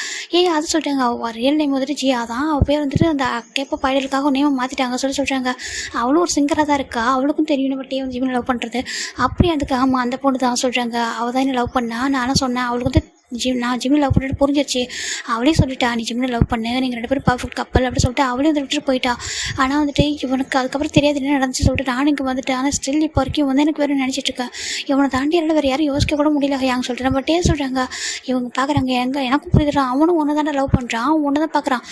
Speaker 1: அது சொல்கிறாங்க. அவள் ரியல் நேம் வந்துட்டு ஜியா தான், அவள் பேர் வந்துட்டு அந்த கேப்ப பைடலுக்காக நேமை மாற்றிட்டாங்க சொல்கிறாங்க. அவளும் ஒரு சிங்கராக தான் இருக்கா, அவளுக்கும் தெரியும் நம்ம டே வந்து ஜிம்மில் லவ் பண்ணுறது. அப்படி அதுக்கு ஆமாம் அந்த பொண்ணு தான் சொல்கிறாங்க. அவள் தான் என்ன லவ் பண்ணா, நானும் சொன்னேன். அவளுக்கு வந்து நான் ஜிம்மில் லவ் பண்ணிட்டு புரிஞ்சிருச்சு. அவளே சொல்லிட்டா நீ ஜிம்மில் லவ் பண்ணு, நீங்கள் 2 பேரும் பர்ஃபெக்ட் கப்பல் அப்படி சொல்லிட்டு அவளே வந்து விட்டுட்டு போயிட்டா. ஆனால் வந்துட்டு இவனுக்கு அதுக்கப்புறம் தெரியாது என்ன நடந்துச்சு சொல்லிட்டு நானும் இங்கே வந்துட்டு. ஆனால் ஸ்டில் இப்போ வரைக்கும் வந்து எனக்கு வேறு நினச்சிட்ருக்கேன். இவனை தாண்டி என்னால் வேறு யாரும் யோசிக்க கூட முடியல யாங்க சொல்லிட்டு நம்ம டே சொல்கிறாங்க. இவங்க பார்க்குறாங்க எனக்கும் புரியுதுறான். அவனும் ஒன்று தானே லவ் பண்ணுறான், அவன் ஒன்று தான் பார்க்குறான்.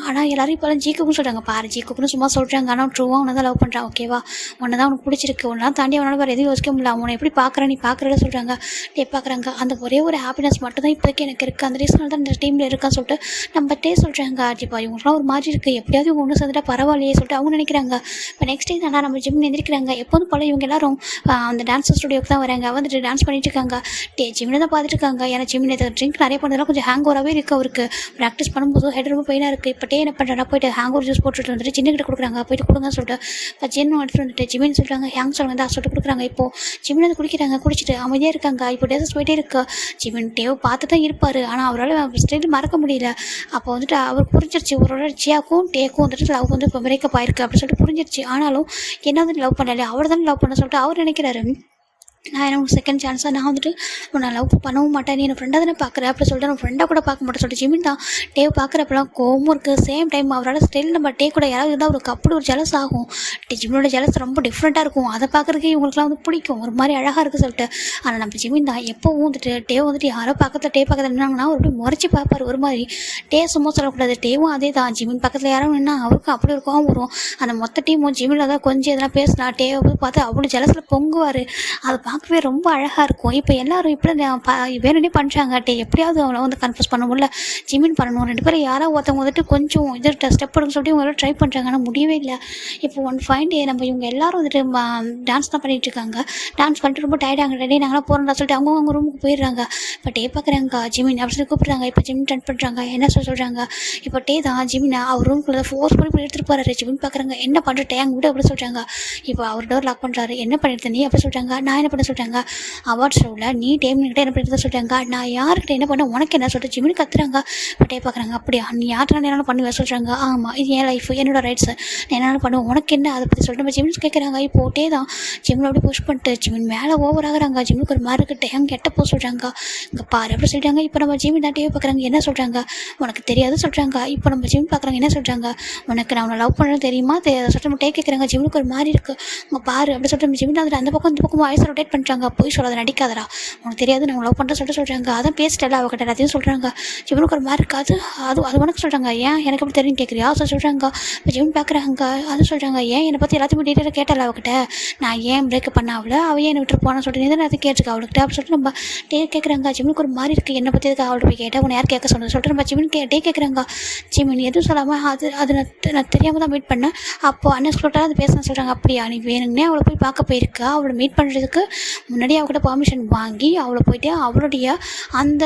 Speaker 1: ஆனால் எல்லாரும் இப்போலாம் ஜீக்குன்னு சொல்கிறாங்க. பாரு ஜீக்குன்னு சும்மா சொல்கிறாங்க, ஆனால் ட்ரூவாக ஒன்று தான் லவ் பண்ணுறான். ஓகேவா ஒன்று தான் அவனுக்கு பிடிச்சிருக்கு, ஒன்றா தாண்டி அவனால் வேறு எதுவும் யோசிக்க முடியல. அவனை எப்படி பார்க்குறான் நீ பார்க்குறத சொல்கிறாங்க. டே பார்க்குறாங்க. அந்த ஒரே ஒரு ஹாப்பினஸ் மட்டும் தான் இப்போதைக்கு எனக்கு இருக்குது. அந்த ரீசனால் தான் இந்த டீமில் இருக்கான்னு சொல்லிட்டு நம்ம டே சொல்கிறாங்க. இப்போ இவங்களாம் ஒரு மாதிரி இருக்குது, எப்படியாவது இவங்க ஒன்று சேர்ந்துட்டா பரவாயில்லையே சொல்லிட்டு அவங்க நினைக்கிறாங்க. இப்போ நெக்ஸ்ட் டே தானே நம்ம ஜிம் எந்திரிக்கிறாங்க. எப்போதும் போல இவங்க எல்லாரும் அந்த டான்ஸ் ஸ்டுடியோக்கு தான் வராங்க. வந்துட்டு டான்ஸ் பண்ணிட்டு இருக்காங்க. ஜிம்மில் தான் பார்த்துட்டு இருக்காங்க. ஏன்னா ஜிம்மில் ட்ரிங்க் நிறைய பண்ணதெல்லாம் கொஞ்சம் ஹேங் ஓவராகவே இருக்குது அவருக்கு. ப்ராக்டிஸ் பண்ணும்போது ஹெட் ரொம்ப பெயினாக இருக்குது. இப்போ டே என்ன பண்ணுறா போய்ட்டு ஹேங் ஓவர் ஜூஸ் போட்டுட்டு வந்துட்டு சின்னக்கிட்ட கொடுக்குறாங்க. போய்ட்டு கொடுங்க சொல்லிட்டு இப்போ ஜின்னு எடுத்துகிட்டு வந்துட்டு ஜிம்மின்னு சொல்கிறாங்க. ஹேங் சொல்லுங்க தான் சொல்லிட்டு கொடுக்குறாங்க. இப்போது ஜிம்மில் வந்து குடிக்கிறாங்க. குடிச்சிட்டு அமைதியாக இருக்காங்க. இப்போ டேசஸ் போயிட்டே இருக்கு. ஜிம்மின் டேவ் பார்த்து தான் இருப்பார், ஆனால் அவரால் ஸ்டில் மறக்க முடியல. அப்போ வந்துட்டு அவருக்கு புரிஞ்சிருச்சு ஒரு ஜியாக்கும் டேக்கும் வந்துட்டு லவ் வந்து இப்போ பிரேக்கப் ஆயிருக்கு அப்படின்னு சொல்லிட்டு புரிஞ்சிருச்சு. ஆனாலும் என்ன வந்து லவ் பண்ணல, அவர் தானே லவ் பண்ண சொல்லிட்டு அவர் நினைக்கிறாரு. நான் எனக்கு செகண்ட் சான்ஸாக நான் வந்துட்டு நான் லவ் பண்ணவும் மாட்டேன், நீ என் ஃப்ரெண்டாக தானே பார்க்குறேன் அப்படி சொல்லிட்டு நான் ஃப்ரெண்டாக கூட பார்க்க மாட்டேன் சொல்லிட்டு ஜிமின் தான் டேவ் பார்க்குறப்பெல்லாம் கோவமும் இருக்குது. சேம் டைம் அவரால் ஸ்டில் நம்ம டே கூட யாராவது இருந்தால் அவருக்கு அப்படி ஒரு ஜெலஸ் ஆகும். ஜிமினோட ஜெலஸ் ரொம்ப டிஃப்ரெண்ட்டாக இருக்கும். அதை பார்க்குறதுக்கே இவங்களுக்குலாம் வந்து பிடிக்கும், ஒரு மாதிரி அழகாக இருக்குது சொல்லிட்டு. ஆனால் நம்ம ஜிமின் தான் எப்போவும் வந்துட்டு டேவ் வந்துட்டு யாரோ பக்கத்தில் டே பக்கத்தில் நின்னாங்கன்னா ஒரு முறைச்சி பார்ப்பார். ஒரு மாதிரி டே சும்மா சொல்லக்கூடாது. டேவும் அதே தான், ஜிமின் பக்கத்தில் யாரும் நின்னா அவருக்கும் அப்படி ஒரு கோவம் வரும். அந்த மொத்த டீமும் ஜிமினில் தான் கொஞ்சம் எதனா பேசினா டேவை போய் பார்த்து அவ்வளோ ஜெலஸில் பொங்குவார். அதை பார்க்கவே ரொம்ப அழகாக இருக்கும். இப்போ எல்லோரும் இப்படி வேணுன்னே பண்ணுறாங்க. எப்படியாவது அவளை வந்து கன்ஃபியூஸ் பண்ண முடியல, ஜிமின் பண்ணணும். 2 பேரும் யாராவது ஒருத்தவங்க வந்துட்டு கொஞ்சம் இது ஸ்டெப் எடுன்னு சொல்லிட்டு இவங்க ட்ரை பண்ணுறாங்க, ஆனால் முடியவே இல்லை. இப்போ ஒன் ஃபைன் டே நம்ம இவங்க எல்லோரும் வந்துட்டு டான்ஸ் தான் பண்ணிகிட்டு இருக்காங்க. டான்ஸ் பண்ணிட்டு ரொம்ப டயர்டாங்க. டே நாங்களாம் போகிறோம்டா சொல்லிட்டு அவங்க ரூமுக்கு போயிடுறாங்க. இப்போ டே பார்க்குறாங்க ஜிமின் அப்படி சொல்லி கூப்பிட்றாங்க. இப்போ ஜிமின் ட்ரெண்ட் பண்ணுறாங்க. என்ன சொல்கிறாங்க. இப்போ டே தான் ஜிமினை அவர் ரூமுக்குள்ளே ஃபோர்ஸ் பண்ணி எடுத்துகிட்டு போகிறாரு. ஜிமின் பார்க்குறாங்க. என்ன பண்ணுற டேங் விட அப்படி சொல்கிறாங்க. இப்போ அவர் டோர் லாக் பண்ணுறாரு. என்ன பண்ணிட்டு நீ அப்படி சொல்கிறாங்க. நான் என்ன பண்ண சொல்கிறாங்க. அவார்ட் ஷோவில் நீ டேமின்கிட்ட என்ன பண்ணிட்டு சொல்கிறாங்க. நான் யாருக்கிட்ட என்ன பண்ண உனக்கு என்ன சொல்லிட்டு ஜிமினி கத்துறாங்க. பட்டே பார்க்குறாங்க. அப்படியா நீ யார்கிட்ட என்னாலும் பண்ணுவேன் சொல்கிறாங்க. ஆமாம் இது என் லைஃப் என்னோட ரைட்ஸு நான் என்னால் பண்ணுவேன் உனக்கு என்ன அதை பற்றி சொல்லிட்டு நம்ம ஜிமின் கேட்குறாங்க. இப்போட்டே தான் ஜிம்மில் அப்படி புஷ் பண்ணிட்டு ஜிமின் மேலே ஓவர் ஆகுறாங்க. ஜிம்முக்கு ஒரு மாதிரி இருக்குது டைம் கெட்ட போக சொல்கிறாங்க. இங்கே பாரு அப்படி சொல்லிட்டாங்க. இப்போ நம்ம ஜிமின் தான் டிவி பார்க்குறாங்க. என்ன சொல்கிறாங்க உனக்கு தெரியாது சொல்கிறாங்க. இப்போ நம்ம ஜிம் பார்க்குறாங்க. என்ன சொல்கிறாங்க உனக்கு நான் உன்னை லவ் பண்ணுறது தெரியுமா சொல்லிட்டு நம்ம கேட்குறாங்க. ஜிம்முக்கு ஒரு மாதிரி இருக்குது உங்கள் பாரு அப்படி சொல்லிட்டு நம்ம ஜிமின் அந்த பக்கம் இந்த பக்கம் வாய்ஸ் ரொட்டேட் பண்ணுறாங்க. போய் சொல்லாத நடிக்காதரா உனக்கு தெரியாது நான் லவ் பண்ணுறேன் சொல்லிட்டு சொல்கிறாங்க. அதான் பேசிட்டல அவகிட்ட எல்லாத்தையும் சொல்கிறாங்க. ஜிம்முக்கு ஒரு மாதிரி இருக்காது அது உனக்கு சொல்கிறாங்க. ஏன் எனக்கு அப்படி தெரியும் கேட்குறியா சொல்கிறாங்க. இப்போ ஜிம் பார்க்குறாங்க. அது சொல்கிறாங்க ஏன் என்னை பற்றி எல்லாத்தையும் டீட்டெயிலாக கேட்டால அவகிட்ட நான் ஏன் பிரேக்கப் பண்ண அவளை அவள் என்னை விட்டு போனான்னு சொல்லிட்டு நீ அதை கேட்டுருக்கா அவளுக்கிட்ட அப்படி சொல்லிட்டு நம்ம கேட்குறாங்க. ஜிம்முக்கு ஒரு மாதிரி இருக்குது என்னை பற்றி அவள்கிட்ட போய் கேட்டால் உன்னை யார் கேட்க சொன்னது சொல்லிட்டு நம்ம ஜிமின் கேட்குறாங்க. ஜிமின் எதுவும் சொல்லாமல் அது நான் தெரியாமல் தான் மீட் பண்ணேன். அப்போது அன்எக்ஸ்பெக்டாக அது பேசணும்னு சொல்கிறாங்க. அப்படியா நீ வேணுங்கன்னே அவளை போய் பார்க்க போயிருக்கா. அவளை மீட் பண்ணுறதுக்கு முன்னாடி அவகிட்ட பர்மிஷன் வாங்கி அவளை போயிட்டு அவளுடைய அந்த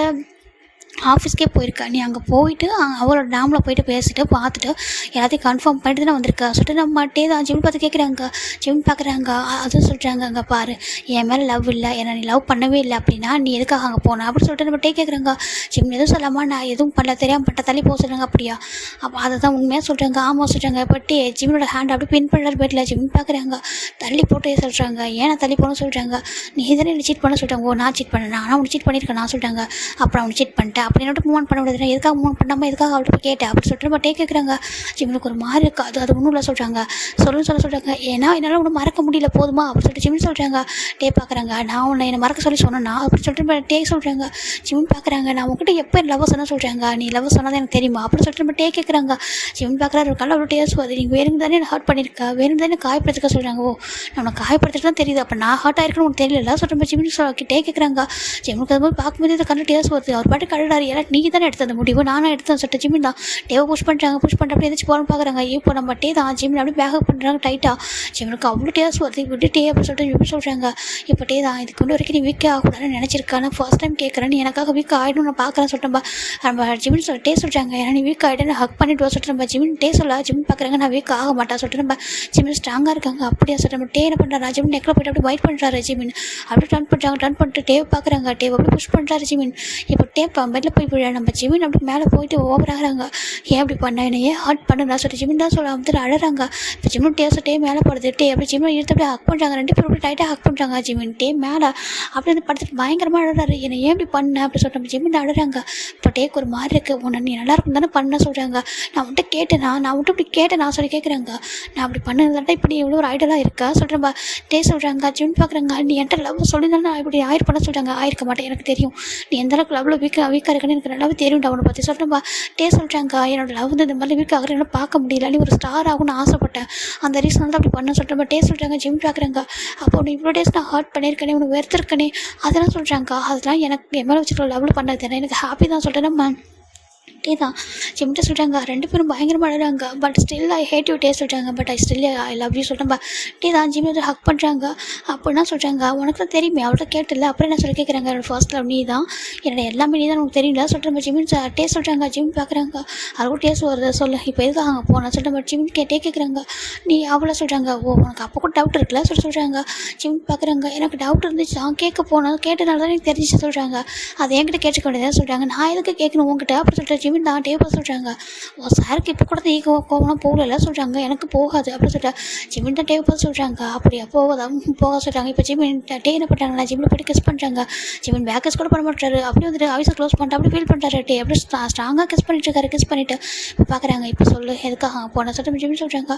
Speaker 1: ஆஃபீஸ்க்கே போயிருக்கா. நீ அங்கே போயிட்டு அவளோட டேமில் போயிட்டு பேசிட்டு பார்த்துட்டு எல்லாத்தையும் கன்ஃபார்ம் பண்ணிட்டு தான் வந்திருக்கா சொல்லிட்டு நம்ம மாட்டே தான் ஜிம் பார்த்து கேட்குறாங்க. ஜிம் பார்க்குறாங்க. அதுவும் சொல்கிறாங்க அங்கே பாரு என் மேலே லவ் இல்லை என்னை நீ லவ் பண்ணவே இல்லை அப்படின்னா நீ எதுக்காக அங்கே போன அப்படின்னு சொல்லிட்டு நம்ம கேட்குறாங்க. ஜிம் எதுவும் சொல்லாமல் நான் எதுவும் பண்ணல தெரியாமல் பட்ட தள்ளி போக சொல்கிறாங்க. அப்படியா அப்போ அதை தான் உண்மையாக சொல்கிறாங்க. ஆமாம் சொல்கிறாங்க. பட்டு ஜிம்னோட ஹேண்ட் அப்படி பின் பண்ணுற பேட்டில் ஜிம் பார்க்குறாங்க. தள்ளி போட்டு சொல்கிறாங்க. ஏன் நான் தள்ளி போகணும்னு சொல்கிறாங்க. நீ தானே என்ன சீட் பண்ண சொல்கிறாங்க. ஓ நான் சீட் பண்ணேன் ஆனால் உனக்கு சீட் பண்ணியிருக்கேன் நான் சொல்கிறாங்க. அப்புறம் அவனை சீட் பண்ணிட்டேன் அப்படி என்னோட மூவ் பண்ண முடியாது எதுக்காக மூவ் பண்ணாமல் எதுக்காக அவள்கிட்ட போய் கேட்டேன் அப்படி சொல்லிட்டு நம்ம கேட்குறாங்க. ஜிம்னுக்கு ஒரு மாதிரி இருக்குது அது ஒன்றும் இல்லை சொல்கிறாங்க. சொல்கிறாங்க. ஏன்னா என்னால் ஒன்றும் மறக்க முடியல போதுமா அப்படி சொல்லிட்டு ஜிமின் சொல்கிறாங்க. பார்க்குறாங்க. நான் உன்னை என்னை மறக்க சொன்னேன்னா அப்படி சொல்லிட்டு சொல்கிறாங்க. ஜிமின் பார்க்குறாங்க. நான் உங்ககிட்ட எப்போ என் லவ் சொன்ன சொல்கிறாங்க. நீ லவ் சொன்னது எனக்கு தெரியுமா அப்படி சொல்லிட்டு நம்ம கேட்குறாங்க. ஜிமின் பார்க்குறாரு. ஒரு கல்ல அவ்வளோ டேஸ்ட் நீ வேணுங்க தானே என்ன ஹர்ட் பண்ணியிருக்கா வேணும் தானே காயப்படுத்திக்க சொல்கிறாங்க. ஓ நான் உனக்கு காயப்படுத்திட்டு தான் தெரியுது அப்போ நான் ஹர்ட் ஆயிருக்குன்னு உனக்கு தெரியல சொல்லிட்டு ஜிமின் கேட்குறாங்க. ஜிமினுக்கு அது போது பார்க்கும்போது இது கண்ட டேஸ்ட் வருது. அவர் பாட்டு கழுடாரு. ஏன்னா நீ தானே எடுத்த அந்த முடிவு நானும் எடுத்தேன் சொல்லிட்டு ஜிமின் தான் டேவை புஷ் பண்ணுறாங்க. அப்படி எதாச்சும் போகணும்னு பார்க்குறாங்க. இப்போ நம்ம தான் ஜிமின் அப்படி பேக்கப் பண்ணுறாங்க டைட்டாக. ஜிமினுக்கு அவ்வளோ டேஸ் வருது விட்டுட்டே அப்படி சொல்லிட்டு ஜிமின் சொல்கிறாங்க. இப்போ தான் இதுக்கு கொண்டு வரைக்கும் நீ வீக் ஆகக்கூடாதுன்னு நினச்சிருக்கானு ஃபர்ஸ்ட் டைம் கேட்குறேன். நீ எனக்காக வீக் ஆகிடும் நான் பார்க்குறேன் சொல்லிட்டு நம்ம ஜிமின் சொல்கிறாங்க. ஏன்னா நீ வீக் ஆகிட்டு ஹக் பண்ணிட்டு சொல்லிட்டு நம்ம ஜிமின் சொல்ல ஜிமின் பார்க்குறாங்க. நான் வீக் ஆக மாட்டேன் சொல்லிட்டு நம்ம ஜிமின் ஸ்ட்ராங்காக இருக்காங்க. அப்படியே சொல்லிட்டு நம்ம என்ன பண்ணுறாரு ஜிமின் நெக்கில் போய்ட்டு அப்படி வைட் பண்ணுறாரு. ஜிமின் அப்படி டர்ன் பண்ணிட்டு டேவ் பார்க்குறாங்க. டேவ் அப்படி புஷ் பண்ணுறாரு. ஜிமின் இப்போ பெட்டில் போய் விழா நம்ம ஜிமின் அப்படி மேலே போயிட்டு ஓவராகிறாங்க. ஏன் அப்படி பண்ண என்ன ஏன் ஹார்ட் பண்ணுறா சொல்லிட்டு ஜிமின் தான் சொல்ல வந்துட்டு அழறாங்க. இப்போ ஜிமின் டே மேலே படுது அப்படி ஜிமின் எடுத்து அப்படியே ஹக் பண்ணுறாங்க. ரெண்டு பேரும் அப்படி டைட்டாக ஹக் பண்ணுறாங்க. ஜிமின் மேலே அப்படி வந்து படுத்துட்டு பயங்கரமாக அழறாரு. என்னை ஏன் இப்படி பண்ண அப்படி சொல்லிட்டு நம்ம ஜிமின் அழறாங்க. இப்போ டேக்கு ஒரு மாதிரி இருக்குது. உன்னை நீ நல்லா இருக்கும் தானே பண்ண சொல்கிறாங்க. நான் வந்துட்டு கேட்டேனா நான் வந்துட்டு இப்படி கேட்டேன் நான் சொல்லி கேட்குறாங்க. நான் அப்படி பண்ணதாட்டா இப்படி எவ்வளோ ஒரு ஐடலாக இருக்கா சொல்கிறேன் சொல்கிறாங்க. ஜிமின் பார்க்குறாங்க. நீ என்கிட்ட லவ் சொல்லியிருந்தாலும் நான் இப்படி பண்ண சொல்கிறாங்க. ஆயிருக்க மாட்டேன் எனக்கு தெரியும் நீ எந்த அளவுக்கு லவ்வில் வீக்காக இருக்குன்னு எனக்கு நல்லாவே தெரியும் அவனை பற்றி சொல்கிறேன். சொல்கிறாங்க. என்னோட லவ் வந்து இந்த மாதிரி வீக் ஆகிறேன்னு பார்க்க முடியல நீ ஒரு ஸ்டார் ஆகும்னு ஆசைப்பட்டேன் அந்த ரீசன் தான் அப்படி பண்ண சொல்கிறேன். சொல்கிறாங்க. ஜிம் பார்க்குறாங்க. அப்போ நீ இவ்வளோ டேஸ் நான் ஹர்ட் பண்ணியிருக்கேனே உனக்கு வெறுத்திருக்கனே அதெல்லாம் சொல்கிறாங்க. அதெல்லாம் எனக்கு என் மேலே வச்சுருக்க லவ்வில் பண்ணது தானே எனக்கு ஹாப்பி தான் சொல்லிட்டு நம்ம தான் ஜிம்கிட்ட சொல்கிறாங்க. ரெண்டு பேரும் பயங்கரமாக அழுறாங்க. But still I hate you சொல்கிறாங்க. பட் ஐ லவ் யூ சொல்கிறேன். தான் ஜிம் வந்து ஹக் பண்ணுறாங்க. அப்படின்னா சொல்கிறாங்க. உனக்கு தான் தெரியுமே அவள்கிட்ட கேட்டில்ல அப்புறம் என்ன சொல்லி கேட்குறாங்க. என்னோட ஃபர்ஸ்ட் லவ் நீ தான் என்னோட எல்லாமே நீ தான் உனக்கு தெரியல சொல்கிறேன். ஜிமின் சொல்கிறாங்க. ஜிம் பார்க்குறாங்க. அதுவும் வருது சொல்லு இப்போ எதுக்காக அங்கே போனால் சொல்லிட்டு ஜிமின் கேட்குறாங்க. நீ அவ்வளோ சொல்கிறாங்க. ஓ உனக்கு அப்போ கூட டவுட் இருக்குல்ல சொல்கிறாங்க. ஜிம் பார்க்குறாங்க. எனக்கு டவுட் இருந்துச்சு நான் கேட்டனால தான் எனக்கு தெரிஞ்சிச்சு சொல்கிறாங்க. அதை என்கிட்ட கேட்டுக்க வேண்டியதான் சொல்கிறாங்க. நான் எதுக்கு கேட்கணும் உங்ககிட்ட அப்படி சொல்லிட்டு ஜிமின் தான் டேவ் சொல்கிறாங்க. ஓ சாருக்கு இப்போ கூட ஈகோ கோவம்லாம் போகல சொல்கிறாங்க. எனக்கு போகாது அப்படின்னு சொல்லிட்டு ஜிமின் தான் டேவ் சொல்கிறாங்க. அப்படியா போக சொல்கிறாங்க. இப்போ ஜிமின் டே என்ன பண்ணுறாங்க ஜிமின் போய்ட்டு கிஸ் பண்ணுறாங்க. ஜிமின் பேக் கிஸ் கூட பண்ண மாட்டாரு. அப்படி வந்துட்டு ஆஃபீஸை க்ளோஸ் பண்ணிட்டு அப்படி ஃபீல் பண்ணுறாரு. டே அப்படி ஸ்ட்ராங்காக கிஸ் பண்ணிட்டு இருக்காரு. கிஸ் பண்ணிவிட்டு இப்போ பார்க்குறாங்க. இப்போ சொல்லு எதுக்காக போன சொல்லிட்டு ஜிமின் சொல்கிறாங்க.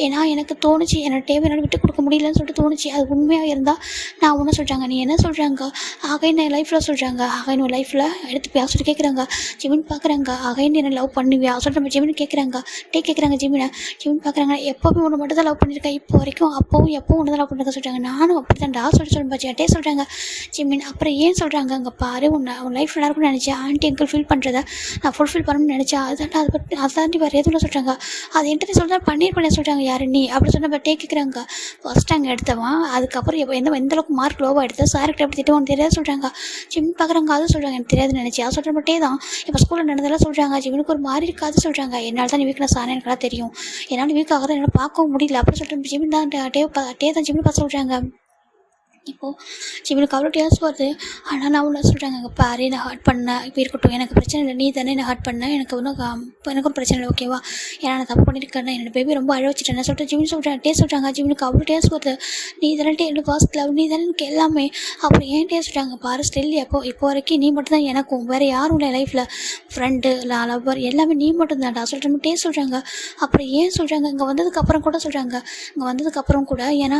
Speaker 1: ஏன்னா எனக்கு தோணுச்சு என்னோட டேவை என்னால் விட்டு கொடுக்க முடியலன்னு சொல்லிட்டு தோணுச்சு. அது உண்மையாக இருந்தால் நான் ஒன்று சொல்கிறாங்க. நீ என்ன சொல்கிறாங்க ஆகைன்னு என் லைஃப்பில் சொல்கிறாங்க. ஆகைன்னு லைஃப்பில் எடுத்து பேச சொல்லி கேட்குறாங்க. ஜிமின் பார்க்குறாங்க. ஆகைன்னு என்ன லவ் பண்ணுவியா சொல்லிட்டு நம்ம ஜிமின் கேட்குறாங்க. கேட்குறாங்க ஜிமின் பார்க்குறாங்க. எப்போவும் ஒன்று மட்டும் தான் லவ் பண்ணியிருக்கேன் இப்போ வரைக்கும் எப்போவும் ஒன்று தான் லவ் பண்ணிருக்க சொல்கிறாங்க. நானும் அப்படி தான்டா சொல்லிட்டு சொல்கிறாங்க. ஜிமின் அப்புறம் ஏன் சொல்கிறாங்க. அங்கே பாரு உன் லைஃப் நல்லா இருக்கும்னு நினச்சேன். ஆண்டி அங்கிள் ஃபீல் பண்ணுறதை நான் ஃபுல்ஃபில் பண்ணணும்னு நினச்சேன். அதாண்டி வேறு எதுவும் சொல்கிறாங்க. அது என்கிட்ட சொல்கிறா பண்ண சொல்கிறாங்க. யாரு நீ அப்படி சொன்ன கேட்குறாங்க. ஃபர்ஸ்ட் அங்கே எடுத்தவன் அதுக்கப்புறம் எந்த அளவுக்கு மார்க் லோவாக எடுத்து சார்கிட்ட எப்படி திட்டம் உனக்கு தெரியாது சொல்கிறாங்க. ஜிமின் பார்க்குறாங்க. அதுவும் சொல்கிறாங்க எனக்கு தெரியாதுன்னு நினச்சி அதை சொல்கிற தான் இப்போ ஸ்கூலில் நடந்ததெல்லாம் சொல்கிறாங்க. ஜிமினுக்கு ஒரு மாதிரி இருக்காது சொல்கிறாங்க. என்னால் தான் நீ வீக்னஸ் ஆனால் எனக்குலாம் தெரியும். என்னால் வீக் ஆகாத என்னால் பார்க்கவும் முடியல அப்படி சொல்லிட்டு ஜிமின் தான் டே தான் ஜிமின் பார்த்து சொல்கிறாங்க. இப்போது இவனுக்கு அவ்வளோ டேஸ் வருது. ஆனால் நான் ஒன்று சொல்கிறாங்க, அங்கே பாரு நான் ஹர்ட் பண்ணேன், இப்போ இருக்கட்டும் எனக்கு பிரச்சனை இல்லை, நீ தானே என்ன ஹர்ட் பண்ண, எனக்கு ஒன்றும் எனக்கும் பிரச்சனை இல்லை ஓகேவா, ஏன்னா நான் தப்பு பண்ணியிருக்கேன், என்னோட பேபி ரொம்ப அழ வச்சுட்டேன் சொல்லிட்டு ஜிமின் சொல்கிறேன். டேஸ் சொல்கிறாங்க, ஜிமினுக்கு அவ்வளோ டேஸ் வருது, நீ தானே என்னோட ஃபர்ஸ்ட் லவ், நீ தானே எனக்கு எல்லாமே. அப்புறம் ஏன் டேஸ் சொல்கிறாங்க பாரு, ஸ்டில் இப்போ வரைக்கும் நீ மட்டும் தான் எனக்கும், வேறு யாரும் இல்லை லைஃப்பில், ஃப்ரெண்டு லவ்வர் எல்லாமே நீ மட்டும் தான்டா சொல்லிட்டு டேஸ் சொல்கிறாங்க. அப்புறம் ஏன் சொல்கிறாங்க, இங்கே வந்ததுக்கப்புறம் கூட சொல்கிறாங்க, இங்கே வந்ததுக்கப்புறம் கூட ஏன்னா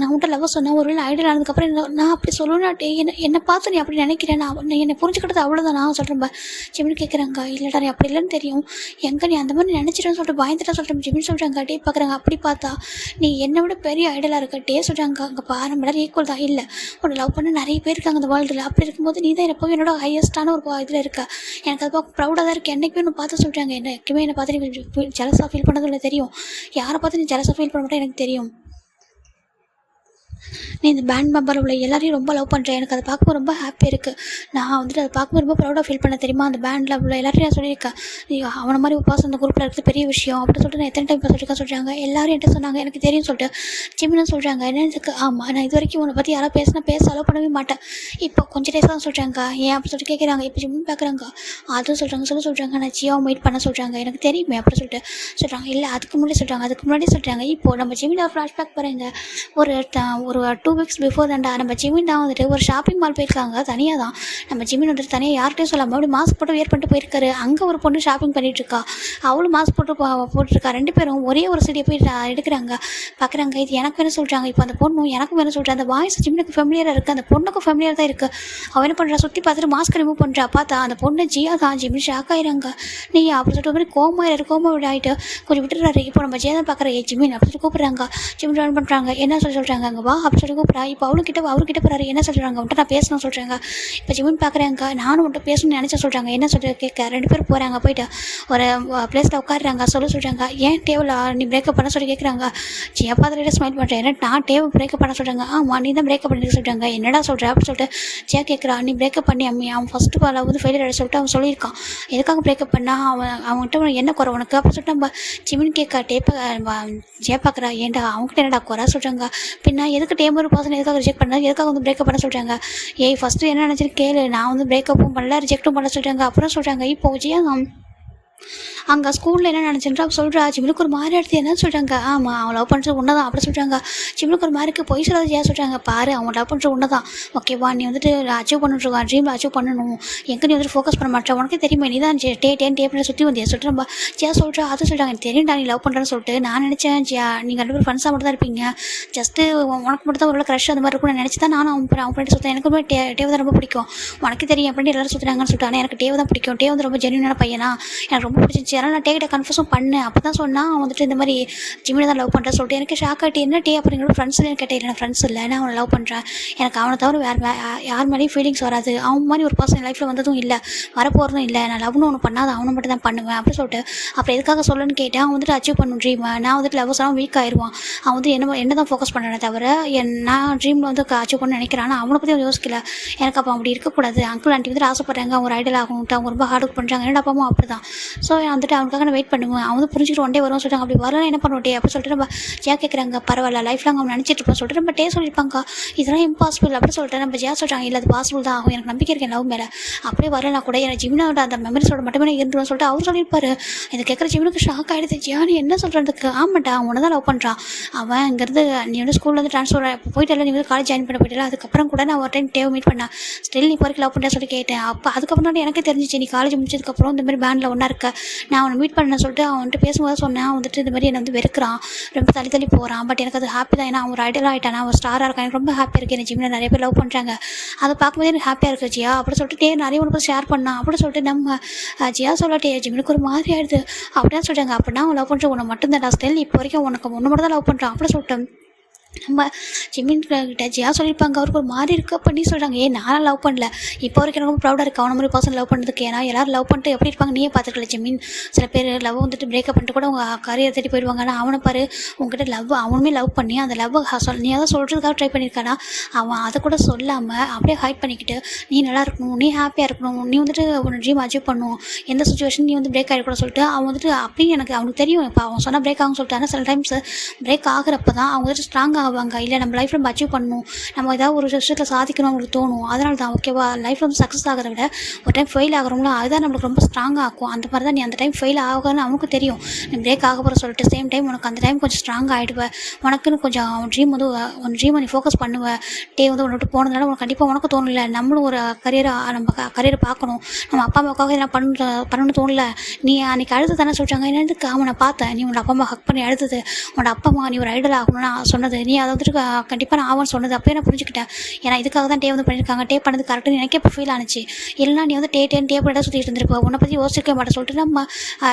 Speaker 1: நான் உன்ட்ட லவ் சொன்னேன், ஒரு வேளை ஐடியல் ஆனதுக்கப்புறம் நான் அப்படி சொல்லணும்னாட்டே என்னை பார்த்து நீ அப்படி நினைக்கிறேன், நான் என்னை புரிஞ்சுக்கிட்டது அவ்வளோதான் நான் சொல்கிறேன். ஜிமின் கேட்குறாங்க, இல்லைடா நீ அப்படி இல்லைன்னு தெரியும், எங்கே நீ அந்த மாதிரி நினச்சிட்டேன்னு சொல்லிட்டு பயந்துட்டா சொல்கிறேன். ஜிமின் சொல்கிறாங்க, டே பார்க்குறாங்க, அப்படி பார்த்தா நீ என்னை விட பெரிய ஐடியலாக இருக்க. டே சொல்கிறாங்க, அங்கே பாரு நம்ம எல்லாரும் ஈக்குவல் தான், இல்லை உன்னை லவ் பண்ண நிறைய பேர் இருக்காங்க அந்த வேர்ல்டில், அப்படி இருக்கும்போது நீ தான் எப்போவும் என்னோட ஹையஸ்ட்டான ஒரு இதில் இருக்க, எனக்கு அது பார்க்க ப்ரௌடாக தான் இருக்குது. என்றைக்குமே ஒன்று பார்த்து சொல்கிறாங்க, என்னைக்குமே என்னை பார்த்து நீ ஜெலஸாக ஃபீல் பண்ணதில்லை தெரியும், யாரை பார்த்து நீ ஜெலஸாக ஃபீல் பண்ண மாட்டேன் எனக்கு தெரியும், நீ இந்த பேண்ட் மெம்பர் உள்ள எல்லாரையும் ரொம்ப லவ் பண்ணுறேன், எனக்கு அதை பார்க்கும்போது ரொம்ப ஹாப்பியாக இருக்குது, நான் வந்துட்டு அதை பார்க்கும்போது ரொம்ப ப்ரௌடாக ஃபீல் பண்ண தெரியுமா, அந்த பேண்டில் உள்ள எல்லாரையும் நான் சொல்லியிருக்கேன், நீ அவனை மாதிரி ஒரு பர்சன் அந்த குரூப்பில் இருக்கிறது பெரிய விஷயம் அப்படின்னு சொல்லிட்டு நான் எத்தனை டைம் சொல்லியிருக்கேன் சொல்கிறாங்க. எல்லாரும் என்கிட்ட சொன்னாங்க எனக்கு தெரியும் சொல்லிட்டு. ஜிமின்னு சொல்கிறாங்க, என்னதுக்கு ஆமாம் நான் இது வரைக்கும் உன்னை பற்றி யாராவது பேச அலோவ் பண்ணவே மாட்டேன், இப்போ கொஞ்சம் டேஸ் தான் சொல்கிறாங்க, ஏன் அப்படி சொல்லிட்டு கேட்குறாங்க. இப்போ ஜிம்னு பார்க்குறாங்க, அதுவும் சொல்கிறாங்க நான் ஜியாவை மீட் பண்ண சொல்கிறாங்க, எனக்கு தெரியுமே அப்படி சொல்லிட்டு சொல்கிறாங்க. இல்லை அதுக்கு முன்னாடி சொல்கிறாங்க, இப்போது நம்ம ஜிமின் ஃப்ளாஷ்பேக் பாருங்க, ஒரு 2 weeks பிஃபோர் தான்டா நம்ம ஜிமின் தான் வந்துட்டு ஒரு ஷாப்பிங் மால் போயிருக்காங்க தனியாக தான், நம்ம ஜிமின் வந்துட்டு தனியாக யார்கிட்டையும் சொல்லாமல் அப்படி மாஸ்க் போட்டு வியர் பண்ணிட்டு போயிருக்காரு. அங்கே ஒரு பொண்ணு ஷாப்பிங் பண்ணிகிட்ருக்கா, அவளும் மாஸ்க் போட்டுருக்கா, 2 பேரும் ஒரே ஒரு சீடியை போய் எடுக்கிறாங்க, பார்க்குறாங்க. இது எனக்கு வேணும் சொல்கிறாங்க, இப்போ அந்த பொண்ணும் எனக்கும் வேணும் சொல்கிறாங்க. அந்த வாய்ஸ் ஜிமினுக்கு ஃபெமிலியராக இருக்குது, அந்த பொண்ணுக்கும் ஃபெமிலியர் தான் இருக்குது. அவன் என்ன பண்ணுறா, சுற்றி பார்த்துட்டு மாஸ்க் ரிமூவ் பண்ணுறா, பார்த்தா அந்த பொண்ணு ஜியா தான். ஜிமின் ஷாக் ஆயிடுறாங்க, நீ அப்படி சொல்லிட்டு மாதிரி கோமா ஆகிட்டு கொஞ்சம் விட்டுறாரு. இப்போ நம்ம ஜியா தான் பார்க்குற ஜிமின் அப்படி சொல்லி கூப்பிட்றாங்க. ஜிமின் ரன் பண்ணுறாங்க, என்ன சொல்கிறாங்க அங்கே வா அப்படி சொல்லி கூப்பிட்றா. இப்போ அவர்கிட்ட போகிறாரு, என்ன சொல்கிறாங்க அவன்கிட்ட நான் பேசணும் சொல்கிறாங்க. இப்போ ஜிமின் பார்க்குறாங்க, நானும் உன்ட்ட பேசணும்னு நினச்சா சொல்கிறாங்க, என்ன சொல்கிற கேட்க 2 பேரும் போகிறாங்க, போயிட்டு ஒரு பிளேஸில் உட்காடுறாங்க. சொல்கிறாங்க, ஏன் டேவில் நீ பிரேக்கப் பண்ண சொல்லி கேட்குறாங்க. ஜியா பார்த்துட்டு ஸ்மைல் பண்ணுறேன், ஏன்னா நான் டேவை பிரேக்கப் பண்ண சொல்கிறாங்க. ஆமாம் நீ தான் பிரேக்கப் பண்ணிட்டு சொல்கிறாங்க, என்னடா சொல்கிற அப்படி சொல்லிட்டு ஜியா கேட்குறா. நீ பிரேக்கப் பண்ணி அவன் ஃபஸ்ட்டு பால் வந்து ஃபெயிலியர் சொல்லிட்டு அவன் சொல்லியிருக்கான், எதுக்காக பிரேக்கப் பண்ணா, அவன்கிட்ட என்ன குறை உனக்கு அப்படி சொல்லிட்டு நம்ம ஜிமின் கேட்க ஜியா பார்க்குறா, ஏன்டா அவங்ககிட்ட என்னடா குறை சொல்கிறாங்க, பின்னா எதுக்கு டேம் ஒரு பர்சன் எதுக்காக ரிஜெக்ட் பண்ண, எதுக்காக வந்து பிரேக்கப் பண்ண சொல்கிறாங்க. ஃபஸ்ட்டு என்ன நினச்சிட்டு கேளு, நான் வந்து பிரேக்கப்பும் பண்ணல ரிஜெக்ட்டும் பண்ண சொல்கிறாங்க. அப்புறம் சொல்கிறாங்க, இப்போ ஜியா அங்கே ஸ்கூலில் என்ன நினச்சின்றா சொல்கிறா. ஜிம்னுக்கு ஒரு மாதிரி எடுத்து என்ன சொல்கிறாங்க, ஆமாம் அவன் லவ் பண்ணுறது உன்னை தான் அப்படி சொல்கிறாங்க. ஜிம்னுக்கு ஒரு மாதிரிக்கு பொய் சொல்லாத ஏன் சொல்கிறாங்க, பாரு அவன் லவ் பண்ணுறது உன்னை தான் ஓகேவா, நீ வந்துட்டு அச்சீவ் பண்ணிட்டுருக்கான், ட்ரீமில் அச்சீவ் பண்ணணும், எங்கே நீ வந்துட்டு ஃபோக்கஸ் பண்ண மாட்டேன், உனக்கு தெரியுமா நீ தான் டே பண்ணி சுற்றி வந்தியா சொல்லிட்டு நம்ம ஜியா சொல்கிறா. அது சொல்கிறாங்க, எனக்கு தெரியும்டா நீ லவ் பண்ணுறேன்னு சொல்லிட்டு, நான் நினச்சேன் ஜியா நீங்கள் 2 பேரும் ஃப்ரெண்ட்ஸாக மட்டும் தான் இருப்பீங்க, ஜஸ்ட்டு உனக்கு மட்டும் தான் ஒரு க்ரஷ் அந்த மாதிரி இருக்கும்னு நினச்சி தான் நானும் அவன் ஃப்ரெண்டு சுற்றேன், எனக்குமே டேவை தான் ரொம்ப பிடிக்கும், உனக்கு தெரியும் அப்படின்னு எல்லாரும் சுற்றுறாங்கன்னு சொல்லிட்டு. ஆனால் எனக்கு டேவை தான் பிடிக்கும், டேவை வந்து ரொம்ப ஜென்யூனான பையனா, எனக்கு ரொம்ப பிடிச்சிருச்சு, அதனால் நான் டேக்கிட்ட கன்ஃபர்ஸும் பண்ணேன். அப்போ தான் சொன்னால் அவன் வந்துட்டு இந்த மாதிரி ஜிமினை தான் லவ் பண்ணுறேன் சொல்லிட்டு. எனக்கு ஷாக் ஆகிட்டு, என்ன டே அப்படிங்கிற ஃப்ரெண்ட்ஸ் கேட்டேன், இல்லை ஃப்ரெண்ட்ஸ் இல்லை, நான் அவனை லவ் பண்ணுறேன், எனக்கு அவனை தவிர யார் மேலேயும் ஃபீலிங்ஸ் வராது, அவன் மாதிரி ஒரு பர்சன் லைஃப்பில் வந்ததும் இல்லை, வரப்போகிறதும் இல்லை, நான் லவ்னு ஒன்று பண்ணாது அவனை மட்டும் தான் பண்ணுவேன் அப்படி சொல்லிட்டு. அப்புறம் எதுக்காக சொல்லணும்னு கேட்டேன், அவன் வந்துட்டு அச்சீவ் பண்ணும் ட்ரீம், நான் வந்துட்டு லவ் சொன்னால் வீக் ஆயிடுவான், அவன் வந்து என்ன தான் ஃபோக்கஸ் பண்ணுறேன் தவிர நான் ட்ரீமில் வந்து அச்சீவ் பண்ண நினைக்கிறேன், ஆனால் அவனை பற்றி யோசிக்கல. எனக்கு அப்போ அப்படி இருக்கக்கூடாது, அங்கிள் ஆண்டி வந்துட்டு ஆசைப்படுறாங்க, அவங்க ஒரு ஐடியல் ஆகும், அவங்க ரொம்ப ஹார்ட் ஒர்க் பண்ணுறாங்க, என்னோட அப்பாவும் அப்படி தான். ஸோ வந்துட்டு அவனுக்காக நான் வெயிட் பண்ணுவேன், அவன் வந்து புரிஞ்சுட்டு ஒன் டே வரும்னு சொல்லிட்டாங்க. அப்படி வரலாம் என்ன பண்ணுவோம் அப்படி சொல்லிட்டு நம்ம ஜியா கேட்குறாங்க, பரவாயில்ல லைஃப் லாங் அவன் நினச்சிட்டு இருப்போம் சொல்லிட்டு நம்ம டே சொல்லியிருப்பாங்க, இதெல்லாம் இம்பாசிபிள் அப்படி சொல்லிட்டு நம்ம ஜியா சொல்கிறாங்க, இல்லை அது பாசிபிள் தான் ஆகும், எனக்கு நம்பிக்கை இருக்கேன் லவ் மேலே, அப்படியே வரலாம் கூட எனக்கு ஜிமினோட அந்த மெமரிஸோட மட்டுமே இருந்துடும் சொல்லிட்டு அவர் சொல்லியிருப்பாரு. இதை கேட்குற ஜிமினுக்கு ஷாக் ஆகிடுது, ஜியா நீ என்ன சொல்கிறதுக்கு, ஆமாட்டா அவனை தான் லவ் பண்ணுறான், அவன் இங்கேருந்து நீ வந்து ஸ்கூலில் வந்து ட்ரான்ஸ்ஃபர் போயிட்டு நீ வந்து காலேஜ் ஜாயின் பண்ண போயிட்டு, அதுக்கப்புறம் கூட நான் ஒரு டைம் டேவை மீட் பண்ணேன், ஸ்டில் நீ வரைக்கும் லவ் பண்ணுறேன் சொல்லி கேட்டேன். அப்போ அதுக்கப்புறம் எனக்கு தெரிஞ்சிச்சு நீ காலேஜ் முடிச்சதுக்கப்புறம் இந்த மாதிரி பேண்டில் ஒன்றா இருக்க, நான் அவனை மீட் பண்ணேன்னு சொல்லிட்டு அவன்கிட்ட பேசும்போது சொன்னேன், அவன் வந்துட்டு இந்த மாதிரி என்னை வந்து வெறுக்கிறான், ரொம்ப தள்ளி போகிறான், பட் எனக்கு அது ஹாப்பி தான், ஏன்னா அவன் ஒரு ஐடியலாக ஆகிட்டான், ஒரு ஸ்டாராக இருக்கான், எனக்கு ரொம்ப ஹாப்பியாக இருக்குது, எனக்கு ஜிம்மில் நிறைய பேர் லவ் பண்ணுறாங்க, அதை பார்க்கும்போது எனக்கு ஹாப்பியாக இருக்குது ஜியா அப்படி சொல்லிட்டு நிறைய உனக்கு ஷேர் பண்ணான் அப்படி சொல்லிட்டு நம்ம ஜியா சொல்லட்டே ஜிம்னுக்கு ஒரு மாதிரி ஆயிடுது அப்படின்னு சொல்கிறாங்க. அப்படின்னா அவன் லவ் பண்ணுற உன்னை மட்டும் தான் ஸ்டில் இப்போ வரைக்கும் உனக்கு ஒன்று மட்டும் தான் லவ் பண்ணுறான் அப்படி சொல்லிட்டு நம்ம ஜிமின் கிட்ட ஜியா சொல்லியிருப்பாங்க. அவருக்கு ஒரு மாதிரி இருக்குது பண்ணி சொல்கிறாங்க, நானும் லவ் பண்ணல, இப்போ வரைக்கும் ரொம்ப ப்ரௌடாக இருக்குது அவனை மாதிரி பர்சன் லவ் பண்ணுறதுக்கு, ஏன்னா எல்லாரும் லவ் பண்ணிட்டு எப்படி இருப்பாங்க நீயே பார்த்துக்கல ஜிமின், சில பேர் லவ் வந்துட்டு பிரேக்கப் பண்ணிட்டு கூட அவங்க கரியர் தேடி போயிடுவாங்க, ஆனால் அவனை பாரு உங்ககிட்ட லவ் அவனுமே லவ் பண்ணி அந்த லவ் நீ அதை சொல்கிறதுக்காக ட்ரை பண்ணியிருக்கானா, அவன் அதை கூட சொல்லாமல் அப்படியே ஹைட் பண்ணிக்கிட்டு நீ நல்லா இருக்கணும், நீ ஹாப்பியாக இருக்கணும், நீ வந்துட்டு உன்னோட ட்ரீம் அச்சீவ் பண்ணணும், எந்த சுச்சுவேஷன் நீ வந்து பிரேக் ஆகிடக்கூட சொல்லிட்டு அவன் வந்துட்டு அப்படின்னு எனக்கு அவனுக்கு தெரியும், இப்போ அவன் சொன்னால் பிரேக் ஆகும்னு சொல்லிட்டு. ஆனால் சில டைம்ஸ் பிரேக் ஆகிறப்ப தான் அவங்க வந்துட்டு ஸ்ட்ராங் ஆவாங்க. இல்லை நம்ம லைஃப்பில் நம்ம அச்சீவ் பண்ணணும், நம்ம ஏதாவது ஒரு விஷயத்தில் சாதிக்கணும் அவங்களுக்கு தோணும். அதனால தான் ஓகேவா. லைஃப்பில் வந்து சக்ஸஸ் ஆகிறத விட ஒரு டைம் ஃபெயில் ஆகிறோம்ல, அதுதான் நம்மளுக்கு ரொம்ப ஸ்ட்ராங்காக ஆக்கும். அந்த மாதிரி தான் நீ அந்த டைம் ஃபெயில் ஆகணும்னு அவனுக்கு தெரியும். நீ பிரேக் ஆக போகிற சொல்லிட்டு சேம் டைம் உனக்கு அந்த டைம் கொஞ்சம் ஸ்ட்ராங் ஆகிடுவேன். உனக்குன்னு கொஞ்சம் ட்ரீம் வந்து உன் ட்ரீமை நீ ஃபோக்கஸ் பண்ணுவேன். வந்து உன்னை விட்டு போனதுனால உனக்கு கண்டிப்பாக உனக்கு தோணல நம்மளும் ஒரு நம்ம கரியரை பார்க்கணும், நம்ம அப்பா அம்மாவுக்காக என்ன பண்ணணும்னு தோணல. நீ அன்றைக்கி அழுது தானே சொல்லிட்டாங்க. என்னதுக்கு அவனை பார்த்தேன், நீ உன்னோட அப்பா அம்மா ஹக் பண்ணி அழுது உன்னோட அப்பா அம்மா நீ ஒரு ஐடல் ஆகணும்னு சொன்னது, நீ அதை வந்துட்டு கண்டிப்பாக நான் ஆகும்னு சொன்னது அப்போயே நான் புரிஞ்சுக்கிட்டேன். ஏன்னா இதுக்காக தான் வந்து பண்ணியிருக்காங்க. பண்ணது கரெக்டுன்னு எனக்கே இப்போ ஃபீல் ஆனிச்சு. இல்லைனா நீ வந்து பண்ணிட்டு சுற்றிட்டு இருந்திருப்ப, உன்னை பற்றி யோசிக்க மாட்டேன் சொல்லிட்டு நம்ம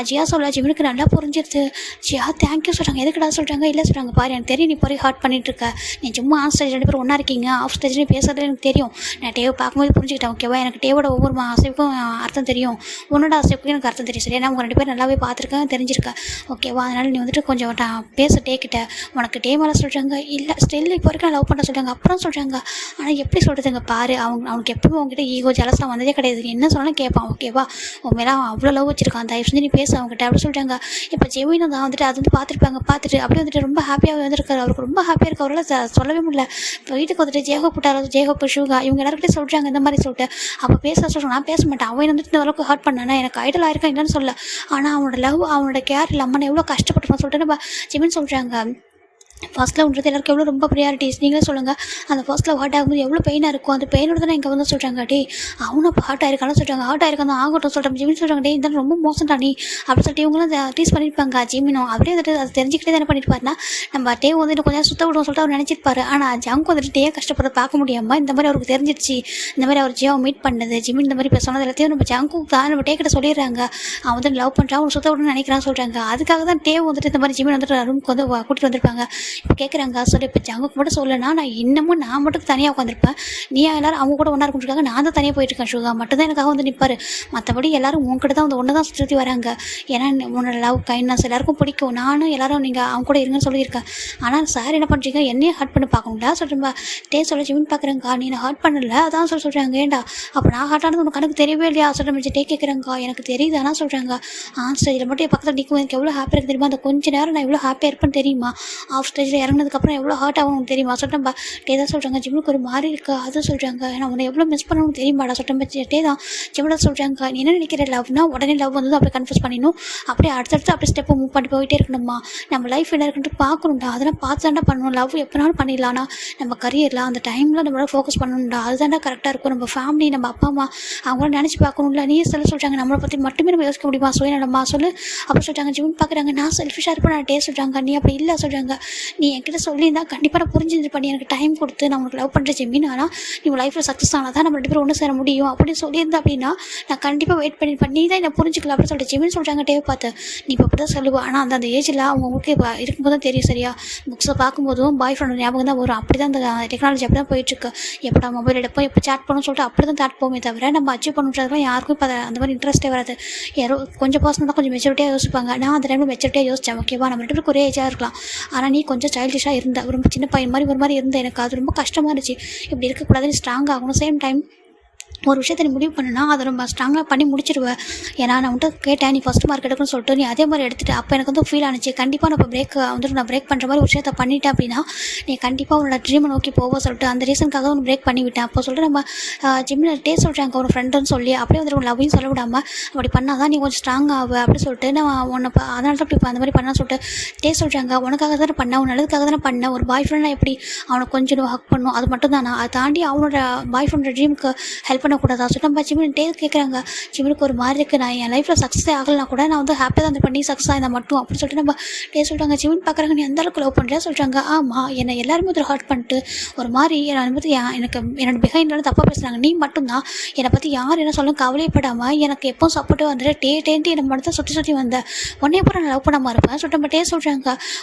Speaker 1: ஜியா சொல்ல ஜிமினுக்கு நல்லா புரிஞ்சிருது. ஜியா தேங்க்யூ சொல்கிறாங்க. எதுக்கடா சொல்கிறாங்க, இல்லை சொல்கிறாங்க பாரு எனக்கு தெரியும் நீ போய் ஹார்ட் பண்ணிட்டு இருக்க, நீ சும்மா ஆன் ஸ்டேஜ் 2 பேரும் ஒன்றா இருக்கீங்க, ஆஃப் ஸ்டேஜ்லேயும் பேசுறது எனக்கு தெரியும். நான் டேவை பார்க்கும்போது புரிஞ்சுக்கிட்டேன். ஓகேவா, எனக்கு டேவோட ஒவ்வொரு அசைவுக்கும் அர்த்தம் தெரியும், உன்னோட அசைவுக்கும் எனக்கு அர்த்தம் தெரியும். சரியா, நான் உங்கள் 2 பேரும் நல்லாவே பார்த்துருக்கேன், தெரிஞ்சிருக்கேன். ஓகேவா, அதனால் நீ வந்துட்டு கொஞ்சம் பேச டேக்கிட்ட. உனக்கு டே மேலே சொல்கிறாங்க, இல்லை ஸ்டில் இப்போ வரைக்கும் லவ் பண்ண சொல்கிறாங்க, அப்புறம் சொல்கிறாங்க. ஆனால் எப்படி சொல்கிறதுங்க பாரு, அவனுக்கு எப்பவுமே உங்ககிட்ட ஈகோ ஜலஸ்லாம் வந்ததே கிடையாது. நீ என்ன சொன்னாலும் கேட்பான். ஓகேவா, உன் மேலே அவன் அவ்வளோ லவ் வச்சிருக்கான், தயவு செஞ்சு நீ பேச அவங்ககிட்ட அப்படி சொல்கிறாங்க. இப்போ ஜெமினும் தான் வந்துட்டு அது வந்து பார்த்துட்டு அப்படியே வந்துட்டு ரொம்ப ஹாப்பியாக வந்திருக்காரு. அவருக்கு ரொம்ப ஹாப்பியாக இருக்கு. அவரால் சொல்லவே முடியல. இப்போ வீட்டுக்கு வந்துட்டு ஜேகோப் ஷூகா இவங்க எல்லாருக்கிட்டே சொல்கிறாங்க இந்த மாதிரி சொல்லிட்டு. அப்போ பேச சொல்கிறாங்க, நான் பேச மாட்டேன். அவன் வந்துட்டு இந்த அளவுக்கு ஹர்ட் பண்ணானா, எனக்கு ஐடல் ஆயிருக்கான் இல்லைன்னு சொல்ல, ஆனால் அவனோட லவ் அவனோட கேர் இல்லாமல் நான் எவ்வளோ கஷ்டப்பட்டுருப்பான்னு சொல்லிட்டு நம்ம ஜெமின் சொல்கிறாங்க. ஃபர்ஸ்ட் லவ்ன்றது எல்லாருக்கும் எவ்வளோ ரொம்ப ப்ரியாரிட்டிஸ் நீங்களே சொல்லுங்கள். அந்த ஃபர்ஸ்ட் லவ் ஹார்ட் ஆகும்போது எவ்வளோ பெயினாக இருக்கும். அந்த பெயினோட தான் இங்கே வந்து சொல்கிறாங்க, டே அவனும் இப்போ ஹார்ட் ஆயிருக்கான்னு சொல்கிறாங்க. ஹார்ட் ஆயிருக்கான் தான் ஆகட்டும் சொல்கிறேன். ஜிமின் சொல்கிறாங்க, டே இந்த ரொம்ப மோசம்டா நீ அப்படின்னு சொல்லிட்டு இவங்களும் டீஸ் பண்ணியிருப்பாங்க. ஜிமினும் அப்படியே வந்துட்டு அது தெரிஞ்சுக்கிட்டே தானே பண்ணியிருப்பாருனா, நம்ம டே வந்துட்டு கொஞ்சம் சுத்த விடுவோம் சொல்லிட்டு அவர் நினச்சிருப்பாரு. ஆனால் ஜங்கு வந்துட்டு டே கஷ்டப்படுறத பார்க்க முடியாமல் இந்த மாதிரி அவருக்கு தெரிஞ்சிருச்சு. இந்த மாதிரி அவர் ஜியாவை மீட் பண்ணது, ஜிமின் இந்த மாதிரி இப்போ சொன்னது எல்லாத்தையும் நம்ம ஜங்கு தான் நம்ம டே கிட்ட சொல்லிடுறாங்க. அவன் வந்து லவ் பண்ணுறான், அவன் சுத்த விடணும்னு நினைக்கிறான்னு சொல்கிறாங்க. அதுக்காக தான் டே வந்துட்டு இந்த மாதிரி ஜிமின் வந்துட்டு ரூமுக்கு வந்து கூட்டிகிட்டு வந்திருப்பாங்க. இப்போ கேட்குறாங்க சொல்லி, இப்போ ஜங்குக்கு மட்டும் சொல்லலைன்னா நான் மட்டும் தனியாக உட்காந்துருப்பேன். நீ எல்லாரும் அவங்க கூட ஒன்றா இருக்காங்க, நான் தான் தனியாக போயிட்டுருக்கேன். ஷுகா மட்டும் தான் எனக்காக வந்து நிற்பார். மற்றபடி எல்லாரும் உங்ககிட்ட தான் வந்து ஒன்று தான் சுற்றி வராங்க. ஏன்னா உன்னோட லவ் கைண்ட்னஸ் எல்லாருக்கும் பிடிக்கும். நானும் எல்லாரும் நீங்கள் அவங்க கூட இருங்கன்னு சொல்லியிருக்கேன். ஆனால் சார் என்ன பண்ணுறீங்க, என்னையே ஹர்ட் பண்ணி பார்க்கணும்டா சொல்கிறேன்பா. டே சொல்ல ஜிமின் பார்க்குறேங்க்கா, நீ நான் ஹர்ட் பண்ணல அதான் சொல்கிறாங்க. ஏண்டா அப்போ நான் ஹர்ட் ஆனது உனக்கு கணக்கு தெரியவே இல்லையா சொல்கிற டே கேட்குறேங்க்கா. எனக்கு தெரியுது ஆனால் சொல்கிறாங்க. ஸ்டேஜில் மட்டும் என் பக்கத்தில் நிற்கும் எனக்கு எவ்வளோ ஹாப்பியாக இருக்குது தெரியுமா. அந்த கொஞ்சம் நேரம் நான் எவ்வளோ ஹாப்பியாக இருப்பேன்னு தெரியுமா. ஆஃப் ஸ்டேஜில் இறங்கினதுக்கப்புறம் எவ்வளோ ஹார்ட் ஆகணும் தெரியுமா சொல்லிட்டேன்பா. டே தான் சொல்கிறாங்க, ஜிம்முக்கு ஒரு மாதிரி இருக்கா அது சொல்கிறாங்க. நான் உன்னை எவ்வளோ மிஸ் பண்ணணும் தெரியுமாடா சொல்லிட்டேன். டே தான் ஜிம்மில் சொல்கிறாங்க, நீ என்ன நினைக்கிற லவ்னா உடனே லவ் வந்து அப்படியே கன்ஃபியூஸ் பண்ணிடணும், அப்படியே அடுத்தடுத்து அப்படியே ஸ்டெப்பை மூவ் பண்ணி போயிட்டே இருக்கணுமா. நம்ம லைஃப் என்ன இருக்குன்ட்டு பார்க்கணும்டா, அதெல்லாம் பார்த்து தாண்டா பண்ணணும். லவ் எப்போனாலும் பண்ணிடலாம்னா நம்ம கரியரில் அந்த டைமில் நம்மளால் ஃபோக்கஸ் பண்ணணும்டா, அதுதாண்டா கரெக்டாக இருக்கும். நம்ம ஃபேமிலி நம்ம அப்பா அம்மா அவங்கள நினச்சி பார்க்கணும்ல. நீ சொல்கிறாங்க நம்மளை பற்றி மட்டுமே நம்ம யோசிக்க முடியுமா, சுயநலமா சொல்லு அப்படி சொல்கிறாங்க. ஜிம் பார்க்குறாங்க, நான் செல்ஃபிஷாக இருப்பேன் நான் டே சொல்கிறாங்க. நீ அப்படி இல்லை சொல்கிறாங்க. நீ என்கிட்ட சொல்லியிருந்தா கண்டிப்பாக நான் புரிஞ்சுட்டு பண்ணி எனக்கு டைம் கொடுத்து நான் உனக்கு லவ் பண்ணுற ஜெமின், ஆனால் நீ லைஃப்பில் சக்ஸஸ் ஆனால் தான் நம்ம 2 பேரும் ஒன்று சேர முடியும் அப்படின்னு சொல்லியிருந்தா அப்படின்னா நான் கண்டிப்பாக வெயிட் பண்ணியிருப்பேன். நீ தான் என்னை புரிஞ்சிக்கல அப்படின்னு சொல்லிட்டு ஜெமின் சொல்கிறாங்க. டேவை பார்த்து நீ இப்போ அப்படி தான் சொல்லுவேன், ஆனால் அந்த ஏஜில் அவங்களுக்கு இப்போ இருக்கும்போது தான் தெரியும். சரியா, புக்ஸை பார்க்கும்போதும் பாய் ஃப்ரெண்ட் ஞாபகம் தான் வரும். அப்படி தான் அந்த டெக்னாலஜி அப்படி தான் போயிட்டுருக்கு. எப்படா மொபைல் எடுப்போம், எப்போ சேட் பண்ணணும்னு சொல்லிட்டு அப்படி தான் தாட் போமே தவிர நம்ம அச்சீவ் பண்ணுறதுலாம் யாருக்கும் இப்போ அந்த மாதிரி இன்ட்ரெஸ்ட்டே வராது. யாரோ கொஞ்சம் பர்சனல் தான் கொஞ்சம் மெச்சூரிட்டியாக யோசிப்பாங்க. நான் அந்த டைமில் மெச்சூரிட்டியாக யோசித்தேன். ஓகேவா, நம்ம 2 பேருக்கு ஒரே ஏஜாக இருக்கலாம், ஆனால் நீ கொஞ்சம் சைல்டிஷாக இருந்த ரொம்ப சின்ன பையன் மாதிரி ஒரு மாதிரி இருந்த. எனக்கு அது ரொம்ப கஷ்டமாக இருந்துச்சு. இப்படி இருக்கக்கூடாதுன்னு ஸ்ட்ராங் ஆகணும். சேம் டைம் ஒரு விஷயத்தை நீ முடிவு பண்ணுனா அதை ரொம்ப ஸ்ட்ராங்காக பண்ணி முடிச்சிடுவேன். ஏன்னா நான் வந்துட்டு கேட்டேன் நீ ஃபஸ்ட் மார்க் எடுக்கணும்னு சொல்லிட்டு நீ அதே மாதிரி எடுத்துகிட்டு அப்போ எனக்கு வந்து ஃபீல் ஆனிச்சு. கண்டிப்பாக நான் இப்போ நான் பிரேக் பண்ணுற மாதிரி ஒரு விஷயத்தை பண்ணிட்டேன் அப்படின்னா நீ கண்டிப்பாக உன்னோட ட்ரீமை நோக்கி போவோம் சொல்லிட்டு அந்த ரீசனுக்காக ஒன்று பிரேக் பண்ணி விட்டேன். அப்போ சொல்லிட்டு நம்ம ஜிம்மில் டே சொல்கிறாங்க ஒரு ஃப்ரெண்டுன்னு சொல்லி அப்படியே வந்துட்டு உன் லவ்வையும் சொல்ல விடாமல் அப்படி பண்ணால் தான் நீ கொஞ்சம் ஸ்ட்ராங் ஆகு அப்படி சொல்லிட்டு நான் உன்னை அதனால தான் இப்படி அந்த மாதிரி பண்ணால் சொல்லிட்டு டே சொல்கிறாங்க. உனக்காக தானே பண்ணேன், உன் நல்லதுக்காக தானே பண்ணேன். ஒரு பாய் ஃப்ரெண்டாக எப்படி அவனை கொஞ்சம் ஹக் பண்ணும் அது மட்டும் தான். நான் அதை தாண்டி அவனோட பாய் ஃப்ரெண்டோட ட்ரீமுக்கு ஹெல்ப் பண்ணக்கூடாதா சொல்லிட்டு நம்ம ஜிமின் டே கேட்குறாங்க. ஜிமினுக்கு ஒரு மாதிரி இருக்குது, நான் என் லைஃப்பில் சக்ஸஸே ஆகலைனா கூட நான் வந்து ஹாப்பியாக தான் பண்ணி சக்ஸஸ் ஆயிருந்தால் மட்டும் அப்படின்னு சொல்லிட்டு நம்ம டே சொல்கிறாங்க. ஜிமின் பார்க்குறாங்க, நீ அந்த அளவுக்கு லவ் பண்ணுறியா சொல்கிறாங்க. ஆமாம், என்னை எல்லாருமே ஒரு ஹர்ட் பண்ணிட்டு ஒரு மாதிரி என்னை பற்றி எனக்கு என்னோட பிஹைண்டில் தப்பாக பேசுகிறாங்க. நீ மட்டும்தான் என்னை பற்றி யார் என்ன சொல்லணும் கவலைப்படாமல் எனக்கு எப்போ சப்போர்ட்டாக வந்துட்டு டேன்ட்டு என்னை மட்டும் தான் சுற்றி வந்தேன். உடனே கூட நான் லவ் பண்ணாமல் இருப்பேன் சொல்லிட்டு நம்ம டே சொல்கிறாங்க.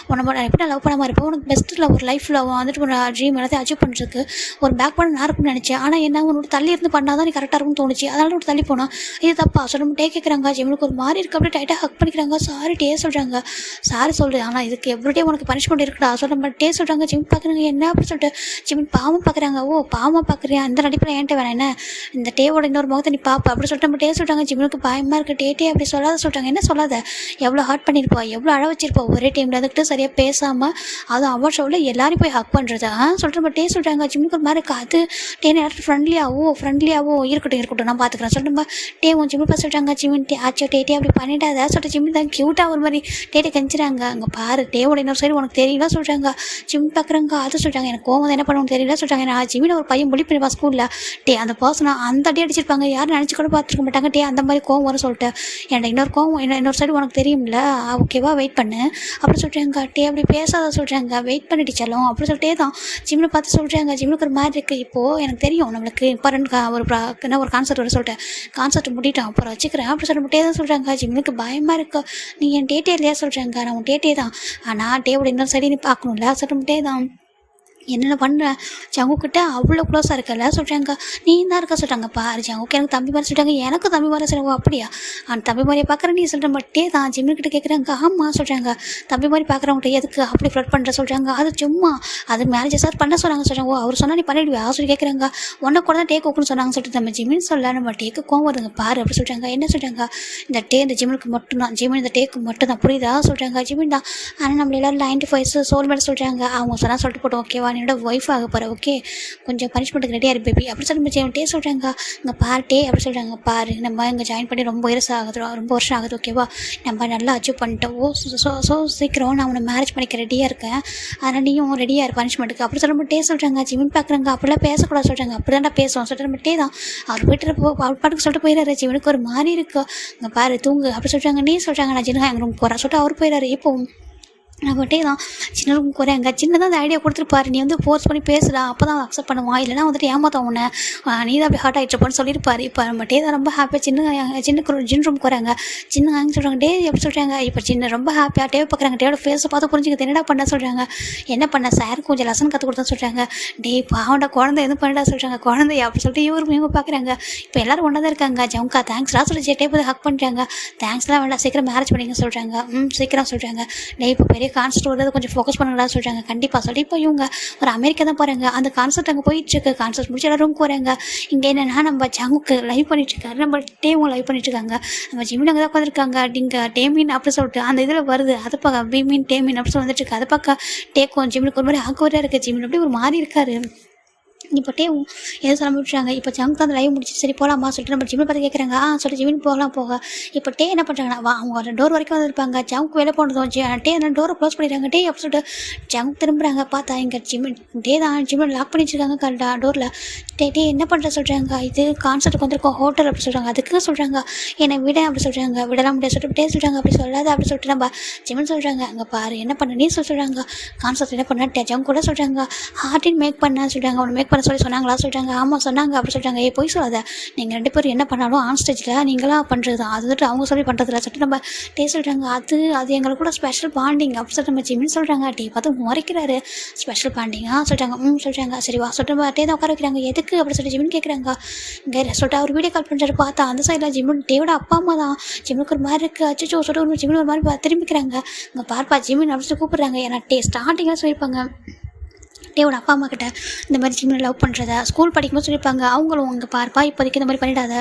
Speaker 1: நான் எப்படி நான் லவ் பண்ணாமல் இருப்பேன், உனக்கு பெஸ்ட்டில் ஒரு லைஃப்பில் வந்துட்டு ஒரு ட்ரீம் எல்லாத்தையும் அச்சீவ் பண்ணுறதுக்கு ஒரு பேக் பண்ண நான் இருக்குன்னு நினச்சேன். ஆனால் என்ன உன்னோட தள்ளி இருந்து பண்ணாத தான் நீ கரெக்டாக இருக்கும்னு தோணுச்சு, அதனால விட்டு தள்ளி போனா இது தப்பா சொல்ல டே கேட்குறாங்க. ஜிம்னுக்கு ஒரு மாதிரி இருக்குது, அப்படியே டைட்டாக ஹக் பண்ணிக்கிறாங்க. சாரி டே சொல்கிறாங்க. சாரி சொல்லு, ஆனால் இதுக்கு எவ்ரிடே உனக்கு பனிஷ்மெண்ட் இருக்குடா சொல்ல டே சொல்கிறாங்க. ஜிம் பார்க்குறாங்க என்ன அப்படின்னு சொல்லிட்டு ஜிமின் பாவம் பார்க்குறாங்க. ஓ பாவமாக பார்க்குறியா, இந்த நடிப்பில் என்கிட்ட வேணாம் என்ன, இந்த டேவோட இன்னொரு முகத்தை நீ பாப்பா அப்படி சொல்லிட்டு நம்ம டே சொல்கிறாங்க. ஜிம்னுக்கு பயமாக இருக்குது. டே அப்படி சொல்லாத சொல்கிறாங்க. என்ன சொல்லாத, எவ்வளோ ஹார்ட் பண்ணியிருப்பா, எவ்வளோ அழ வச்சிருப்பா, ஒரே டைமில் அதுக்கிட்ட சரியாக பேசாமல் அதுவும் அவன் ஷோவில் எல்லாரும் போய் ஹக் பண்ணுறது சொல்லிட்டு நம்ம டே சொல்கிறாங்க. ஜிம்முக்கு ஒரு மாதிரி இருக்கா அது டே யாரும் ஃப்ரெண்ட்லியாவோ இருக்கட்டும் நான் பார்த்துக்கிறேன் சொல்லிட்டு நம்ம டே உன் ஜிம்மி பார்த்து சொல்கிறாங்க. ஜிமின் ஆச்சோ டே அப்படி பண்ணிட்டாத சொல்லிட்டு ஜிம்மி தான் க்யூட்டாக ஒரு மாதிரி டேட்டை கஞ்சிறாங்க. அங்கே பாரு டேவோட இன்னொரு சைடு உனக்கு தெரியல சொல்கிறாங்க. ஜிம் பார்க்குறாங்க. அது சொல்கிறாங்க எனக்கு கோவம் என்ன பண்ணுவோம் தெரியல சொல்கிறாங்க. நான் ஜிம்மில் ஒரு பையன் முடி பண்ணிப்பா ஸ்கூலில் டே அந்த பர்சனை அந்த அடி அடிச்சிருப்பாங்க, யாரும் நினச்சி கூட பார்த்துருக்க மாட்டாங்க. டே அந்த மாதிரி கோவம் வரும் சொல்லிட்டு என்கிட்ட இன்னொரு சைடு உனக்கு தெரியும்ல, ஓகேவா வெயிட் பண்ணு அப்படி சொல்கிறாங்க. டே அப்படி பேசாத சொல்கிறாங்க. வெயிட் பண்ணிடுச்சாலும் அப்படி சொல்லிட்டே தான் ஜிம்மில் பார்த்து சொல்கிறாங்க. ஜிம்முக்கு ஒரு மாதிரி இருக்குது. இப்போது எனக்கு தெரியும் நம்மளுக்கு இம்பார்ட்டன்ட் ஒரு கான்சர்ட் வர சொல்லிட்டு கான்சர்ட் முடிட்டோம் அப்புறம் வச்சுக்கிறேன் அப்படி சொல்ல முட்டே தான் சொல்கிறாங்க. ஜிம்முக்கு பயமாக இருக்கா, நீ என் டேட்டே இல்லையா சொல்கிறாங்க. நான் உன் டேட்டே தான், ஆனால் டேவோட இன்னொரு சைடு நீ பார்க்கணும்ல சொல்ல முட்டே தான். என்னென்ன பண்ணுறேன் ஜங்குக்கிட்ட அவ்வளோ க்ளோஸாக இருக்கல சொல்கிறாங்க. நீ தான் இருக்க சொல்கிறாங்க. பாரு ஜங்குக்கு எனக்கு தம்பி மாதிரி சொல்கிறாங்க. எனக்கும் தம்பி மாதிரி சொல்லுங்க. அப்படியா அந்த தம்பி மாதிரியை பார்க்குறேன் நீ சொல்கிற மட்டே தான் ஜிம்முக்கிட்ட கேட்குறாங்க. ஆமாம் சொல்கிறாங்க. தம்பி மாதிரி பார்க்குறவங்கள்ட்ட எதுக்கு அப்படி ஃப்ளட் பண்ணுற சொல்கிறாங்க. அது சும்மா அது மேரேஜ் சார் பண்ண சொல்கிறாங்க. ஓ அவர் சொன்னால் நீ பண்ணிடுவியா சொல்லி கேட்குறாங்க. உன்னை கூட தான் டேக் ஓக்குன்னு சொன்னாங்க சொல்லிட்டு நம்ம ஜிம்மின்னு சொல்ல நம்ம டேக்கு கோவம் வருதுங்க பாரு அப்படி சொல்கிறாங்க. என்ன சொல்கிறாங்க, இந்த ஜிம்முக்கு மட்டும்தான் ஜிம்மின் இந்த டேக்கு மட்டும் தான் புரியுதா சொல்கிறாங்க. ஜிம்மின் தான், ஆனால் நம்மள எல்லோரும் 95 சோல்மேட் சொல்கிறாங்க. அவங்க சொன்னால் சொல்லிட்டு போட்டோம் ஓகேவா, என்னோட ஒய்ஃப் ஆக போகிற ஓகே கொஞ்சம் பனிஷ்மெண்ட்டுக்கு ரெடியாக இருக்கு பேபி அப்படி சொல்லி டே சொல்கிறாங்க. இங்கே பாரு அப்படி சொல்கிறாங்க. பாரு நம்ம இங்கே ஜாயின் பண்ணி ரொம்ப வருஷம் ஆகுது ஓகேவா, நம்ம நல்லா அச்சீவ் பண்ணிட்டோம். ஸோ சீக்கிரம் நான் அவனை மேரேஜ் பண்ணிக்க ரெடியாக இருக்கேன், அதனால் நீயும் ரெடியாக இரு பனிஷ்மெண்ட்டுக்கு அப்படி சொல்ல டே சொல்கிறாங்க. ஜிமின் பார்க்குறாங்க. அப்படிலாம் பேசக்கூடாது சொல்கிறாங்க. அப்படி தான் பேசுவோம் சொல்லிட்டு நம்ம டே தான் அவர் போய்ட்டு அவர் பாட்டுக்கு சொல்லிட்டு போயிடாரு. ஜிவனுக்கு ஒரு மாதிரி இருக்கு. இங்கே பாரு தூங்கு அப்படி சொல்கிறாங்க. நீ சொல்கிறாங்க நான் ஜின்னா எங்கள் ரூம் போகிறேன் சொல்லிட்டு அவர் போயிடாரு. இப்போ நான் மட்டும் தான் சின்ன ரூம் குறையாங்க. சின்னதாக அந்த ஐடியா கொடுத்துருப்பாரு, நீ வந்து ஃபோர்ஸ் பண்ணி பேசுடா அப்போ தான் அக்செப்ட் பண்ணுவான், இல்லைனா வந்துட்டு ஏமாத்தான் உன்னை, நீ தான் அப்படி ஹார்ட் ஆகிட்ருப்பான்னு சொல்லியிருப்பாரு. இப்போ நம்மட்டே தான் ரொம்ப ஹாப்பியாக சின்ன ரூம் குறையாங்க. சின்ன சொல்கிறாங்க. டே எப்படி சொல்கிறாங்க. இப்போ சின்ன ரொம்ப ஹாப்பியாக டேவை பார்க்குறாங்க. டேவோட ஃபேஸை பார்த்து புரிஞ்சுக்க என்னடா பண்ண சொல்கிறாங்க. என்ன பண்ண சார் கொஞ்சம் லெசன் கற்றுக் கொடுத்தா சொல்கிறாங்க. டே பாவண்டா குழந்தை எதுவும் பண்ணிடா சொல்கிறாங்க. குழந்தை அப்படி சொல்லிட்டு இவங்க பார்க்குறாங்க. இப்போ எல்லோரும் ஒன்றா தான் இருக்காங்க. ஜவுங்கா தேங்க்ஸ்லாம் சொல்லி டே போய் ஹக் பண்ணுறாங்க. தேங்க்ஸ்லாம் வேண்டாம் சீக்கிரம் மேரேஜ் பண்ணிங்க சொல்கிறாங்க. சீக்கிரம் சொல்கிறாங்க. டே இப்போ பெரிய கான்சர்ட் வருது கொஞ்சம் ஃபோக்கஸ் பண்ணுங்கடா சொல்கிறாங்க. கண்டிப்பாக சொல்லி இப்போ இவங்க ஒரு அமெரிக்கா தான் போகிறாங்க. அந்த கான்சர்ட் அங்கே போயிட்டுருக்கு. கான்சர்ட் முடிச்சு எல்லாரும் ரூமுக்கு வராங்க. இங்கே என்னென்னா நம்ம ஜங்குக்கு லைவ் பண்ணிட்டுருக்காரு, நம்ம டேவும் லைவ் பண்ணிட்டுருக்காங்க. நம்ம ஜிம்மின் அங்கே தான் உட்காந்துருக்காங்க. அப்படிங்க டேமின் அப்படி சொல்லிட்டு அந்த இதில் வருது. அதை பார்க்க பீமின் டேமின் அப்படி சொல்லி வந்துட்டுருக்கு. அதை பார்க்க டேக்கும் ஜிம்மினுக்கு ஒரு மாதிரி ஆக்குவராக இருக்குது. ஜிம்மின் அப்படி ஒரு மாதிரி இருக்காரு. இப்போ டேவும் எதுவும் சொல்ல முடிச்சாங்க. இப்போ ஜங்க் தான் அந்த லைவ் முடிச்சு சரி போகலாமா சொல்லிட்டு நம்ம ஜிம்மில் பார்த்து கேட்குறாங்க. சொல்லிட்டு ஜிம்மின் போக இப்போ டே என்ன பண்ணுறாங்கன்னா அவங்க டோர் வரைக்கும் வந்துருப்பாங்க. ஜங்க் வெளில போனதும் டே அந்த டோரை க்ளோஸ் பண்ணிடுறாங்க. டே அப்படி சொல்லிட்டு ஜங்க் திரும்புகிறாங்க. பார்த்தா இங்கே டே தான் ஜிம்மில் லாக் பண்ணி வச்சுருக்காங்க கரெக்டாக டோரில். டே என்ன பண்ணுற சொல்கிறாங்க. இது கான்சர்ட்டுக்கு வந்திருக்கோம் ஹோட்டல் அப்படி சொல்கிறாங்க. அதுக்கு சொல்கிறாங்க என்னை விட அப்படி சொல்கிறாங்க. விடலாம் முடியாது சொல்லிட்டு டே சொல்கிறாங்க. அப்படி சொல்லாத அப்படி சொல்லிட்டு நம்ம ஜிம்மின் சொல்கிறாங்க. அங்கே பாரு என்ன பண்ண நீ சொல்கிறாங்க. கான்சர்ட் என்ன பண்ண ஜங்க் கூட சொல்கிறாங்க. ஹார்ட்டின் மேக் பண்ண சொல்கிறாங்க. அவனை மேக் பண்ண சொல்லி சொன்னாங்களா சொல்கிறாங்க. ஆமாம் சொன்னாங்க அப்படி சொல்கிறாங்க. போய் சொல்லாத, நீங்கள் 2 பேரும் என்ன பண்ணாலும் ஆன் ஸ்டேஜில் நீங்களாம் பண்ணுறது தான், அது வந்துட்டு அவங்க சொல்லி பண்ணுறதில்ல சொல்லிட்டு நம்ம டே சொல்கிறாங்க. அது எங்களுக்கு கூட ஸ்பெஷல் பாண்டிங் அப்படி சொல்லிட்டு நம்ம ஜிம்மின்னு சொல்கிறாங்க. டே பார்த்து முறைக்கிறாரு. ஸ்பெஷல் பாண்டிங்கா சொல்கிறாங்க. சொல்கிறாங்க. சரி வா சொல்லிட்டு நம்ம டே தான் உட்கார வைக்கிறாங்க. எதுக்கு அப்படி சொல்லிட்டு ஜிம்மின்னு கேட்குறாங்க. இங்கே சொல்லிட்டு அவர் வீடியோ கால் பண்ணுறாரு. பார்த்தா அந்த சைடில் ஜிம்மின் டேவோட அப்பா அம்மா தான். ஜிம்முக்கு ஒரு மாதிரி இருக்குது. அச்சோ சொல்லிட்டு ஒரு ஜிம்மின் ஒரு மாதிரி திரும்பிக்கிறாங்க. இங்கே பார்ப்பா ஜிம்மின் அப்படி கூப்பிட்றாங்க. ஏன்னா ஸ்டார்டிங்கில் சொல்லியிருப்பாங்க டேவோட அப்பா அம்மா கிட்ட இந்த மாதிரி ஜிம்மில் லவ் பண்ணுறத ஸ்கூல் படிக்கும்போது சொல்லியிருப்பாங்க. அவங்களும் உங்கள் பார்ப்பா இப்போதைக்கு இந்த மாதிரி பண்ணிடாத,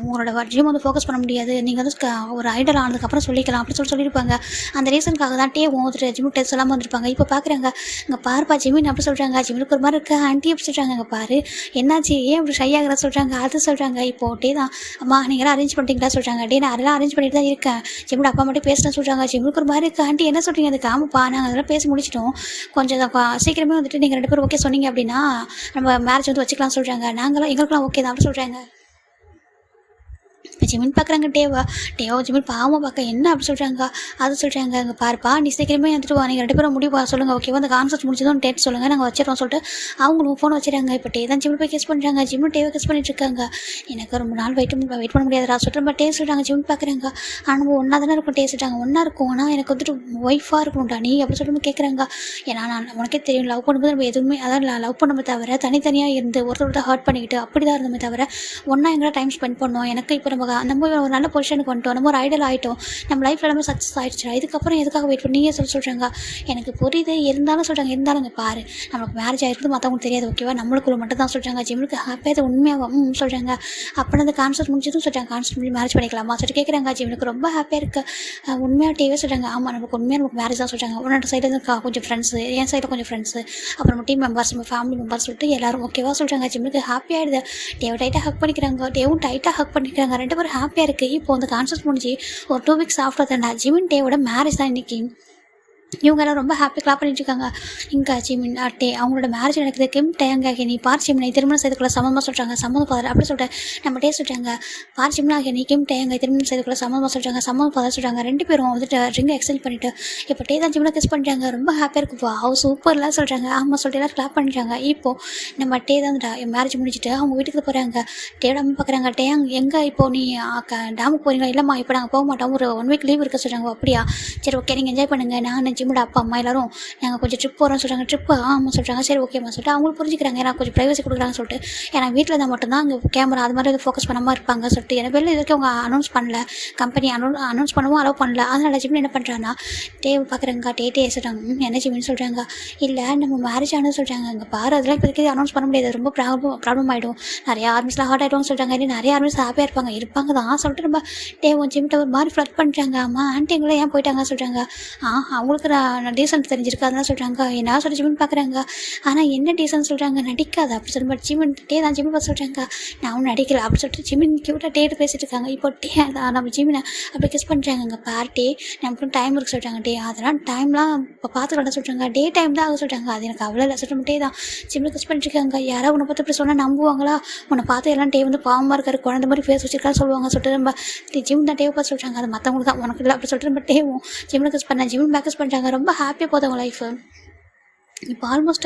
Speaker 1: உங்களோட ஜிம் வந்து ஃபோக்கஸ் பண்ண முடியாது, நீங்கள் வந்து ஒரு ஐடல் ஆனதுக்கப்புறம் சொல்லிக்கலாம் அப்படி சொல்லியிருப்பாங்க. அந்த ரீசனுக்காக தான் டே வந்துட்டு ஜிம்முக்கு டெஸ்ட் சொல்லாமல் வந்திருப்பாங்க. இப்போ பார்க்குறாங்க இங்கே பார்ப்பா ஜிம்மின் அப்படி சொல்கிறாங்க. ஜிம்முக்கு ஒரு மாதிரி இருக்க ஆண்டி அப்படி சொல்கிறாங்க. இங்கே பாரு என்னாச்சு ஏன் அப்படி ஷை ஆகிற சொல்கிறாங்க. அது சொல்கிறாங்க. இப்போ டே தான் அம்மா நீங்களாம் அரேஞ்ச் பண்ணிட்டீங்களா சொல்கிறாங்க. டே நான் அதெல்லாம் அரேஞ்ச் பண்ணிட்டு தான் இருக்கேன். ஜிம்மோட அப்பா மட்டும் பேசுகிறேன் சொல்கிறாங்க. ஜிம்முக்கு ஒரு மாதிரி இருக்க ஆண்டி என்ன சொல்கிறீங்க. அதுக்கு ஆமாப்பா நாங்கள் அதெல்லாம் பேசி முடிச்சிட்டோம், கொஞ்சம் சீக்கிரமே வந்துட்டு நீங்கள் 2 பேரும் ஓகே சொன்னீங்க அப்படின்னா நம்ம மேரேஜ் வந்து வச்சுக்கலாம் சொல்கிறாங்க. நாங்களும் எங்களுக்குலாம் ஓகே தான் அப்படி சொல்கிறாங்க. இப்போ ஜிமின் பார்க்குறாங்க டேவா ஜிமின் பாவமாக பார்க்க என்ன அப்படி சொல்கிறாங்க. அது சொல்கிறாங்க, அங்கே பாருப்பா நீ சீக்கிரமே வந்துட்டு வா, நீங்கள் 2 பேரும் முடிவு சொல்லுங்கள் ஓகேவா, அந்த கான்சர்ட் முடிச்சதும் டேட் சொல்லுங்கள் நாங்கள் வச்சிடறோம் சொல்லிட்டு அவங்களும் ஃபோன் வச்சுறாங்க. இப்போ தான் ஜிமின் போய் கிஸ் பண்ணுறாங்க. ஜிமின் டேவை கிஸ் பண்ணிட்டு இருக்காங்க. எனக்கு ரொம்ப நாள் வெயிட் பண்ண முடியாதுடா சொல்லிட்டு நம்ம சொல்கிறாங்க. ஜிமின் பார்க்குறாங்க, ஆனால் நம்ம ஒன்றா தானே இருக்கும் சொல்லிட்டாங்க. ஒன்றா இருக்கும் ஆனால் எனக்கு வந்துட்டு ஒய்ஃபாக இருக்கணும்டா நீ அப்படி சொல்லிட்டு கேட்குறாங்க. ஏன்னா நான் உனக்கே தெரியும் லவ் பண்ணும்போது நம்ம எதுவுமே அதான் லவ் பண்ணமே தவிர தனித்தனியாக இருந்து ஒருத்தர் ஹர்ட் பண்ணிக்கிட்டு அப்படி தான் இருந்தோமே தவிர ஒன்றா எங்கே டைம் ஸ்பெண்ட் பண்ணோம். எனக்கு இப்போ நம்ம ஒரு நல்ல பொசிஷனுக்கு வந்துட்டோம், நம்ம ஒரு ஐடல் ஆகிட்டோம், நம்ம லைஃப்பில் எல்லாமே சக்ஸஸ் ஆகிடுச்சு, இதுக்கப்புறம் எதுக்காக வெயிட் பண்ணி நீயே சொல்கிறாங்க. எனக்கு புரியுது இருந்தாலும் சொல்கிறாங்க. இருந்தாலும் இங்கே பாரு நம்மளுக்கு மேரேஜ் ஆகிருக்குது மற்றவங்களுக்கு தெரியாது ஓகேவா, நம்மளுக்குள்ள மட்டும் தான் சொல்கிறாங்க. ஜிம்முக்கு ஹாப்பியாக அது உண்மையாக சொல்கிறாங்க. அப்புறம் அந்த கான்சர்ட் முடிஞ்சதும் சொல்கிறாங்க கான்சர்ட் முடிஞ்சு மேரேஜ் பண்ணிக்கலாமா சொல்லிட்டு கேட்குறாங்க. ஜிம்முக்கு ரொம்ப ஹாப்பியாக இருக்குது உண்மையாக டிவியே சொல்கிறாங்க. ஆமாம் நமக்கு உண்மையாக நமக்கு மேரேஜ் தான் சொல்கிறாங்க. உன்னோட சைட்லேருந்து கொஞ்சம் ஃப்ரெண்ட்ஸு, என் சைடில் கொஞ்சம் ஃப்ரெண்ட்ஸு, அப்புறம் நம்ம டீம் மெம்பர்ஸ், நம்ம ஃபேமிலி மெம்பர்ஸ் சொல்லிட்டு எல்லோரும் ஓகேவா சொல்கிறாங்க. ஜிம்முக்கு ஹாப்பியாகிடுது. டேவை டைட்டாக ஹக் பண்ணிக்கிறாங்க. டேவும் டைட்டாக ஹக் பண்ணிக்கிறாங்க. 2 பேரும் ஹாப்பியாக இருக்குது. இப்போ அந்த கான்சர்ட் முடிஞ்சு ஒரு 2 வீக்ஸ் ஆஃப்டர் தானே ஜிமின் டேவோட மேரேஜ் தான் இன்றைக்கி. இவங்க எல்லாம் ரொம்ப ஹாப்பி கிளாப் பண்ணிட்டுருக்காங்க. இங்கே ஜிமின் அவங்களோட மேரேஜ் நடக்குது. கிம் டேங்க நீ பார் ஜிமினை திருமணம் செய்துக்குள்ள சம்மந்தமாக சொல்கிறாங்க. சம்மந்தம் ஃபாதர் அப்படி சொல்லிட்டு நம்ம சொல்கிறாங்க. பார் ஜிமினாக நீ கிம் டேங்க திருமணம் செய்துக்குள்ள சம்மந்தமாக சொல்கிறாங்க. சம்மந்தம் ஃபாதர் சொல்கிறாங்க. 2 பேரும் வந்துட்டு ரிங்கை எக்ஸ்சேஞ்ச் பண்ணிவிட்டு இப்போ தான் ஜிமினை கிஸ் பண்ணுறாங்க. ரொம்ப ஹாப்பியாக இருக்குது. அவ சூப்பர்லாம் சொல்கிறாங்க. ஆமாம் சொல்லிட்டு எல்லாம் கிளாப் பண்ணிட்டாங்க. இப்போது நம்ம தான் மேரேஜ் முடிச்சுட்டு அவங்க வீட்டுக்கு போகிறாங்க. அம்மா பார்க்குறாங்க. எங்கே இப்போ நீ டேமுக்கு போகிறீங்களா? இல்லைம்மா இப்போ நாங்கள் போக மாட்டோம், ஒரு 1 வீக் லீவ் இருக்க சொல்கிறாங்க. அப்படியா சரி ஓகே நீங்கள் என்ஜாய் பண்ணுங்கள், நான் ஜிம்மோட அப்பா அம்மா எல்லாரும் நாங்கள் கொஞ்சம் ட்ரிப் போகிறோம்னு சொல்கிறாங்க. ட்ரிப்பு ஆமாம் சொல்கிறாங்க. சரி ஓகேம்மா சொல்லிட்டு அவங்களுக்கு புரிஞ்சுக்கிறாங்க. ஏன்னா கொஞ்சம் ப்ரைவசி கொடுக்குறாங்கன்னு சொல்லிட்டு, ஏன்னா வீட்டில் தான் மட்டும்தான் அங்கே கேமரா அது மாதிரி ஃபோக்கஸ் பண்ணாமல் இருப்பாங்க சொல்லிட்டு. எனக்கு வெளில இதுக்கு அவங்க அனௌன்ஸ் பண்ணல, கம்பெனி அனௌன்ஸ் பண்ணவும் அலோவ் பண்ணல. அதனால் ஜிம்னு என்ன பண்ணுறாங்கன்னா டேவ் பார்க்குறாங்க. டே சொல்கிறாங்க. என்ன ஜிம்னு சொல்கிறாங்க. இல்லை நம்ம மேரேஜ் ஆனது சொல்கிறாங்க. அங்கே பாரு அதெல்லாம் இப்போதைக்கு அனௌன்ஸ் பண்ண முடியாது, ரொம்ப ப்ராப்ளம் ஆகிடும், நிறைய ஆர்மிஸ்லாம் ஹார்ட் ஆகிடும்னு சொல்கிறாங்க. இல்லை நிறைய ஆர்மிஸ் ஹாப்பியாக இருப்பாங்க தான் சொல்லிட்டு நம்ம டேவ் ஜிம்கிட்ட ஒரு மாதிரி ஃப்ளட் பண்ணுறாங்க. அம்மா ஆண்டி எங்களை ஏன் போயிட்டாங்க சொல்கிறாங்க. அவங்களுக்கு நான் டீசன்ட் தெரிஞ்சிருக்கு அதெல்லாம் சொல்கிறாங்க. என்ன சொல்லி ஜிம்னு பார்க்குறாங்க. ஆனால் என்ன டீசன்ட் சொல்கிறாங்க, நடிக்காது அப்படி சொல்லி ஜிம்மின் தான் ஜிம்மன் பார்த்து சொல்கிறாங்க. நான் ஒன்றும் நடிக்கல அப்படி சொல்லிட்டு ஜிம்மின் க்யூட்டாக டேட்டு பேசிட்டு இருக்காங்க. இப்போ நம்ம ஜிம்மினை அப்படி கிஸ் பண்ணுறாங்க. அங்கே பார்ட்டி நமக்கு டைம் இருக்கு சொல்கிறாங்க. அதெல்லாம் டைம்லாம் இப்போ பார்த்துக்கலாம் சொல்கிறாங்க. டே டைம் தான் ஆக சொல்கிறாங்க. அது எனக்கு அவ்வளோ இல்லை சொல்லிட்டு தான் ஜிம்மில் கிஸ் பண்ணிட்டுருக்காங்க. யாராவது உன்னை பார்த்து இப்படி சொன்னால் நம்புவாங்களா? உன்னை பார்த்து எல்லாம் வந்து பாவமாக இருக்காரு, குழந்தை மாதிரி ஃபேஸ் வச்சுருக்கான்னு சொல்லுவாங்க சொல்லிட்டு நம்ம ஜிம் தான் பார்த்து சொல்கிறாங்க. அது மற்றவங்களுக்கு தான், உனக்கு இல்லை அப்படி சொல்லிட்டு நம்ம ஜிம்மில் கிஸ் பண்ணேன், ஜிம்மில் பேக்கஸ் பண்ணுறாங்க. ரொம்ப ஹாப்பியாக போதும் அவங்க லைஃபு. இப்போ ஆல்மோஸ்ட்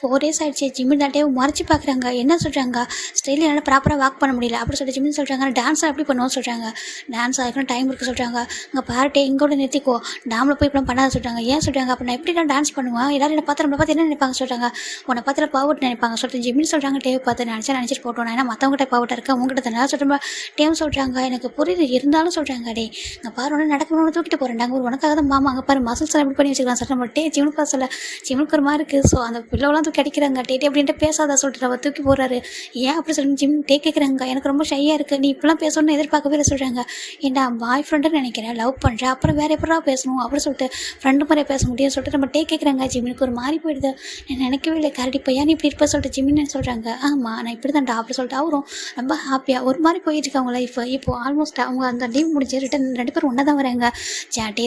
Speaker 1: 4 days ஆகிடுச்சு. ஜிம்மின் தான் மறைச்சி பார்க்குறாங்க. என்ன சொல்கிறாங்க, ஸ்டைலில் என்னால் ப்ராப்பராக வாக் பண்ண முடியல அப்படி சொல்லிட்டு ஜிம்மின் சொல்கிறாங்க. டான்ஸ் எப்படி பண்ணுவோம் சொல்கிறாங்க. டான்ஸ் ஆகிக்கணும் டைம் இருக்குது சொல்கிறாங்க. அங்கே பாரு இங்கோட நிறுத்திக்கோ, டேமில் போய் இப்படி பண்ணாத சொல்கிறாங்க. ஏன் சொல்கிறாங்க. அப்போ நான் எப்படி நான் டான்ஸ் பண்ணுவேன், எல்லோரும் என்னை பார்த்து நம்மளை பார்த்து என்ன நினைப்பாங்க சொல்கிறாங்க. உன்னை பார்த்து பாவட்டு நினைப்பாங்க சொல்லிட்டு ஜிம்மின் சொல்கிறாங்க. பார்த்து நினச்சிட்டு போட்டோம், ஏன்னா மற்றவங்ககிட்ட பாவட்டாக இருக்கேன் உங்ககிட்ட தானே சொல்லிட்டு சொல்கிறாங்க. எனக்கு புரியுது இருந்தாலும் சொல்கிறாங்க. நான் பாரு ஒன்று நடக்கணும்னு தூக்கிட்டு போகிறேன், ஒரு உனக்காக தான் மாமா அங்கே பாரு மசில்ஸ் எப்படி பண்ணி வச்சுக்கலாம் சொல்லிட்டு நம்ம ஜிம்முக்கு பார்த்து சொல்ல ஜிம்முக்கு ஒரு மாதிரி இருக்குது. ஸோ அந்த பிள்ளவெல்லாம் தூக்கி அடிக்கிறாங்க. அப்படின்ட்டு பேசாத சொல்லிட்டு அவர் தூக்கி போடுறாரு. ஏன் அப்படி சொல்லி ஜிம் கேட்குறாங்க. எனக்கு ரொம்ப ஷையாக இருக்குது, நீ இப்பெல்லாம் பேசணும்னு எதிர்பார்க்கவே சொல்கிறாங்க. ஏன்டா பாய் ஃப்ரெண்டுன்னு நினைக்கிறேன், லவ் பண்ணுறேன், அப்புறம் வேறு எப்படா பேசணும் அப்படி சொல்லிட்டு ஃப்ரெண்டு மாதிரியே பேச முடியும்னு சொல்லிட்டு நம்ம கேட்குறாங்க. ஜிம்முக்கு ஒரு மாதிரி போயிடுது. நான் நினைக்கவே இல்லை கரெக்ட் இப்போ ஏன் இப்படி இருப்ப சொல்லிட்டு ஜிம்மின்னு சொல்கிறாங்க. ஆமாம் நான் இப்படி தான்டா அப்படி சொல்லிட்டு அவரும் ரொம்ப ஹாப்பியாக ஒரு மாதிரி போயிட்டு இருக்காங்க லைஃப். இப்போது ஆல்மோஸ்ட் அவங்க அந்த லீவ் முடிஞ்சு ரிட்டன் 2 பேரும் ஒன்றா தான் வராங்க.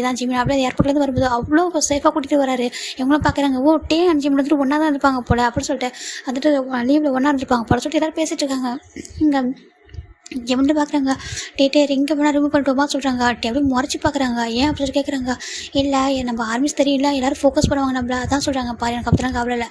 Speaker 1: தான் ஜிம்மின் அப்படியே ஏர்போர்ட்லேருந்து வரும்போது அவ்வளோ சேஃபாக கூட்டிகிட்டு வராரு. இவங்களும் பார்க்குறாங்க. அண்ட் ஜிம் வந்துட்டு ஒன்றா தான் இருப்பாங்க போல் அப்படின்னு சொல்லிட்டு வந்துட்டு லீவில் ஒன்றா இருப்பாங்க போல சொல்லிட்டு எல்லோரும் பேசிகிட்டு இருக்காங்க. இங்கே ஜிம்மில் பார்க்குறாங்க. எங்கே வேணால் ரிமூவ் பண்ணிட்டோமா சொல்கிறாங்க. அப்படியே முறைச்சி பார்க்குறாங்க. ஏன் அப்படி சொல்லி கேட்குறாங்க. இல்லை நம்ம ஆர்மிஸ் தெரியல, எல்லோரும் ஃபோக்கஸ் பண்ணுவாங்க நம்மள அதான் சொல்கிறாங்க. பாரு எனக்கு அப்படி தான் கவலை இல்லை.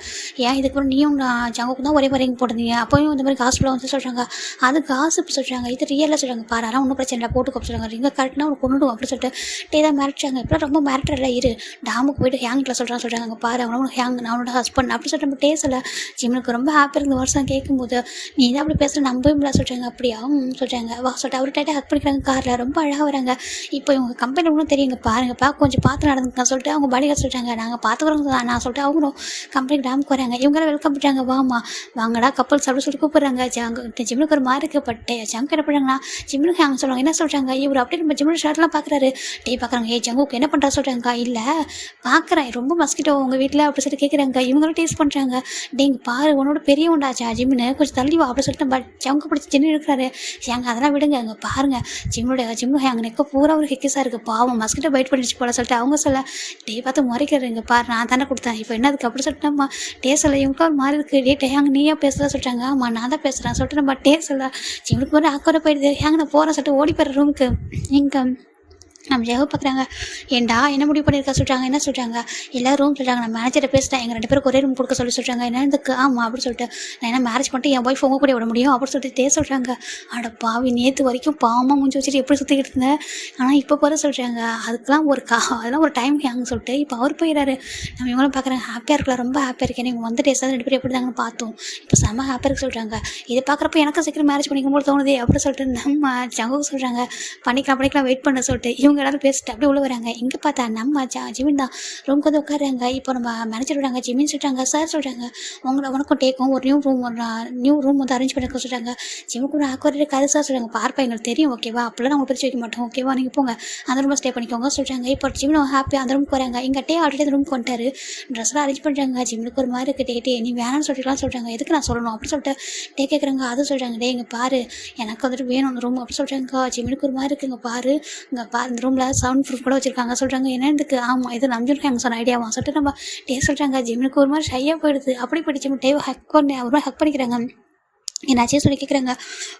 Speaker 1: ஏன் இதுக்கப்புறம் நீயும் ஜங்குக்கு தான் ஒரே மாதிரி இங்கே போட்டிருந்தீங்க, அப்போயும் இந்த மாதிரி காசுல வந்து சொல்கிறாங்க. அது காசு இப்படி சொல்கிறாங்க. இது ரியலாக சொல்கிறாங்க. பாரு அதெல்லாம் ஒன்றும் பிரச்சனை இல்லை போட்டுக்கோ சொல்கிறாங்க. இங்கே கரெக்டாக ஒன்று கொண்டுடும் அப்படி சொல்லிட்டு தான் மிரட்டுறாங்க. இப்போலாம் ரொம்ப மிரட்டல இரு டேமுக்கு போயிட்டு ஹேங்கில் சொல்கிறாங்க. அங்கே பாரு அவனோட நான் அவனோட ஹஸ்பண்ட் அப்படி சொல்லிட்டு நம்ம டேஸில் ஜிம்முக்கு ரொம்ப ஹாப்பியாக இருந்த வருஷம் கேட்கும்போது நீ தான் அப்படி பேசுகிற நம்பவே முடியல சொல்கிறாங்க. அப்படியா சொல்கிறாங்க. வா சொல்லிட்டு அவர் டைட்டாக ஹக் பண்ணிக்கிறாங்க. காரில் ரொம்ப அழகாக வராங்க. இப்போ இவங்க கம்பெனி ஒன்றும் தெரியுங்க பாருங்கப்பா கொஞ்சம் பார்த்து நடந்துங்க சொல்லிட்டு அவங்க பாடிகார்டு சொல்கிறாங்க. நாங்கள் பார்த்துக்குறோங்க தான் நான் சொல்லிட்டு அவங்களும் கம்பெனி டேமுக்கு வராங்க. இவங்களாம் வெல்கம் பண்ணுறாங்க. வாமா வாங்கடா கப்பல்ஸ் அப்படி சொல்லி கூப்பிட்றாங்க. ஜிம்முக்கு ஒரு மாதிரி இருக்கப்பட்டு ஜங்கு என்ன பண்ணுறாங்கன்னா ஜிம்முக்கு அவங்க சொல்லுவாங்க. என்ன சொல்கிறாங்க இவர் அப்படியே நம்ம ஜிம்மில் ஷர்ட்லாம் பார்க்குறாரு. பார்க்குறாங்க. ஜங்குக்கு என்ன பண்ணுறா சொல்கிறாங்க. இல்லை பார்க்குறேன் ரொம்ப மஸ்கிட்டோ உங்கள் வீட்டில் அப்படி சொல்லிட்டு கேட்குறாங்க. இவங்களும் டேஸ்ட் பண்ணுறாங்க. இங்கே பாரு உன்னோட பெரிய உண்டாச்சா ஜிம்முன்னு கொஞ்சம் தள்ளி வா அப்படி சொல்லிட்டு ஜங்கு பிடிச்சி ஜின்னு இருக்கிறாரு. ஏங்க அதெல்லாம் விடுங்க, அங்கே பாருங்கள் ஜிம்மு அங்கே நெக்க பூரா ஒரு ஹெக்கிஸாக இருக்குது, பாவம் மஸ்கிட்ட பைட் பண்ணிச்சு போல சொல்லிட்டு அவங்க சொல்ல, டே பார்த்து முறைக்கிறேங்க பாரு நான் தானே கொடுத்தேன், இப்போ என்னதுக்கு அப்படி சொல்லிட்டு நம்ம டே சொல்ல இவங்க ஒரு மாதிரி இருக்குது, டே டே அங்கே நீயா பேசுகிறா சொல்லிட்டாங்க, ஆமாம் நான் தான் பேசுகிறேன் சொல்லிட்டு நம்ம டே சொல்ல ஜிம்முக்கு ஒரு ஆக்கோட போயிடுது, ஏங்க நான் போகிறேன் சொல்லிட்டு ஓடி போயிடுற ரூமுக்கு. இங்கே நம்ம ஜெக பார்க்குறாங்க, ஏன்டா என்ன முடிவு பண்ணியிருக்கா சொல்கிறாங்க, என்ன சொல்கிறாங்க எல்லா ரூம் சொல்கிறாங்க, நான் மேனேஜரை பேசிட்டேன், எங்கள் 2 பேருக்கு ஒரே ரூம் கொடுக்க சொல்கிறாங்க, என்னதுக்கு ஆமாம் அப்படி சொல்லிட்டு நான் என்ன மேரேஜ் பண்ணிட்டு என் ஒய்ஃப் உங்க கூட விட முடியும் அப்படின்னு சொல்லிட்டு சொல்கிறாங்க. அட பாவி நேற்று வரைக்கும் பாவமாக முடிஞ்சு வச்சுட்டு எப்படி சுற்றிக்கிட்டு இருந்தேன், ஆனால் இப்போ போகிற சொல்கிறாங்க, அதுக்கெலாம் அதெல்லாம் ஒரு டைம் ஹேங்க சொல்லிட்டு இப்போ அவர் போயிடாரு. நம்ம இவங்களும் பார்க்குறாங்க ஹாப்பியாக இருக்கலாம், ரொம்ப ஹாப்பியாக இருக்கேன், நீங்கள் வந்து டேஸ்ட்டாக 2 பேரும் எப்படி தாங்கன்னு பார்த்தோம், இப்போ செம்ம ஹாப்பியாக இருக்கு சொல்கிறாங்க. இதை பார்க்குறப்ப எனக்கு சீக்கிரம் மேரேஜ் பண்ணிக்கும் போது தோணுது அப்படின்னு சொல்லிட்டு நம்ம ஜங்குக்கு சொல்கிறாங்க, பண்ணிக்கலாம் வெயிட் பண்ண சொல்லிட்டு இவங்க எல்லாரும் பேசிட்டு அப்படியே உள்ள வராங்க. இங்கே பார்த்தா நம்ம ஜிமின் தான் ரூமுக்கு வந்து உட்காடுறாங்க. இப்போ நம்ம மேனேஜர் விடுறாங்க, ஜிமின் சொல்கிறாங்க, சார் சொல்கிறாங்க உனக்கும் டேக்கும் ஒரு நியூ ரூம் வந்து அரேஞ்ச் பண்ணிக்க சொல்கிறாங்க. ஜிமுக்கு ஒரு ஆக்குவரேட் இருக்காது சார் சொல்கிறாங்க, பார்ப்பா எங்களுக்கு தெரியும் ஓகேவா, அப்போல்லாம் நம்ம பிரிச்சு வைக்க மாட்டோம் ஓகேவா, நீங்கள் போங்க அந்த ரூமில் ஸ்டே பண்ணிக்கோங்க சொல்கிறாங்க. இப்போ ஜிமின் ஹாப்பியாக அந்த ரூமுக்கு வராங்க. இங்கே டே ஆல்ரெடி அந்த ரூமுக்கு வந்துட்டாரு, ட்ரெஸ்லாம் அரேஞ்ச் பண்ணுறாங்க. ஜிமினுக்கு ஒரு மாதிரி இருக்குது, டே நீ வேணாம்னு சொல்லிட்டுலாம் சொல்கிறாங்க, எதுக்கு நான் சொல்லணும் அப்படின்னு சொல்லிட்டு டே கேட்குறாங்க. அது சொல்கிறாங்க, டே இங்கே பாரு எனக்கு வந்துட்டு வேணும் அந்த ரூம் அப்படி சொல்கிறாங்க. ஜிமினுக்கு ஒரு மாதிரி இருக்குது, இங்கே பாரு இந்த ரூமில் சவுண்ட் ப்ரூஃப் கூட வச்சுருக்காங்க சொல்கிறாங்க. என்னதுக்கு ஆமாம் இது நம்பிருக்காங்க சொன்ன ஐடியாவா சொல்லிட்டு நம்ம டே சொல்கிறாங்க. ஜிமினுக்கு ஒரு மாதிரி ஷையாக போயிடுது, அப்படி போயிடுச்சு டே ஒரு மாதிரி ஹக் பண்ணிக்கிறாங்க. என்னாச்சே சொல்லி கேட்குறாங்க,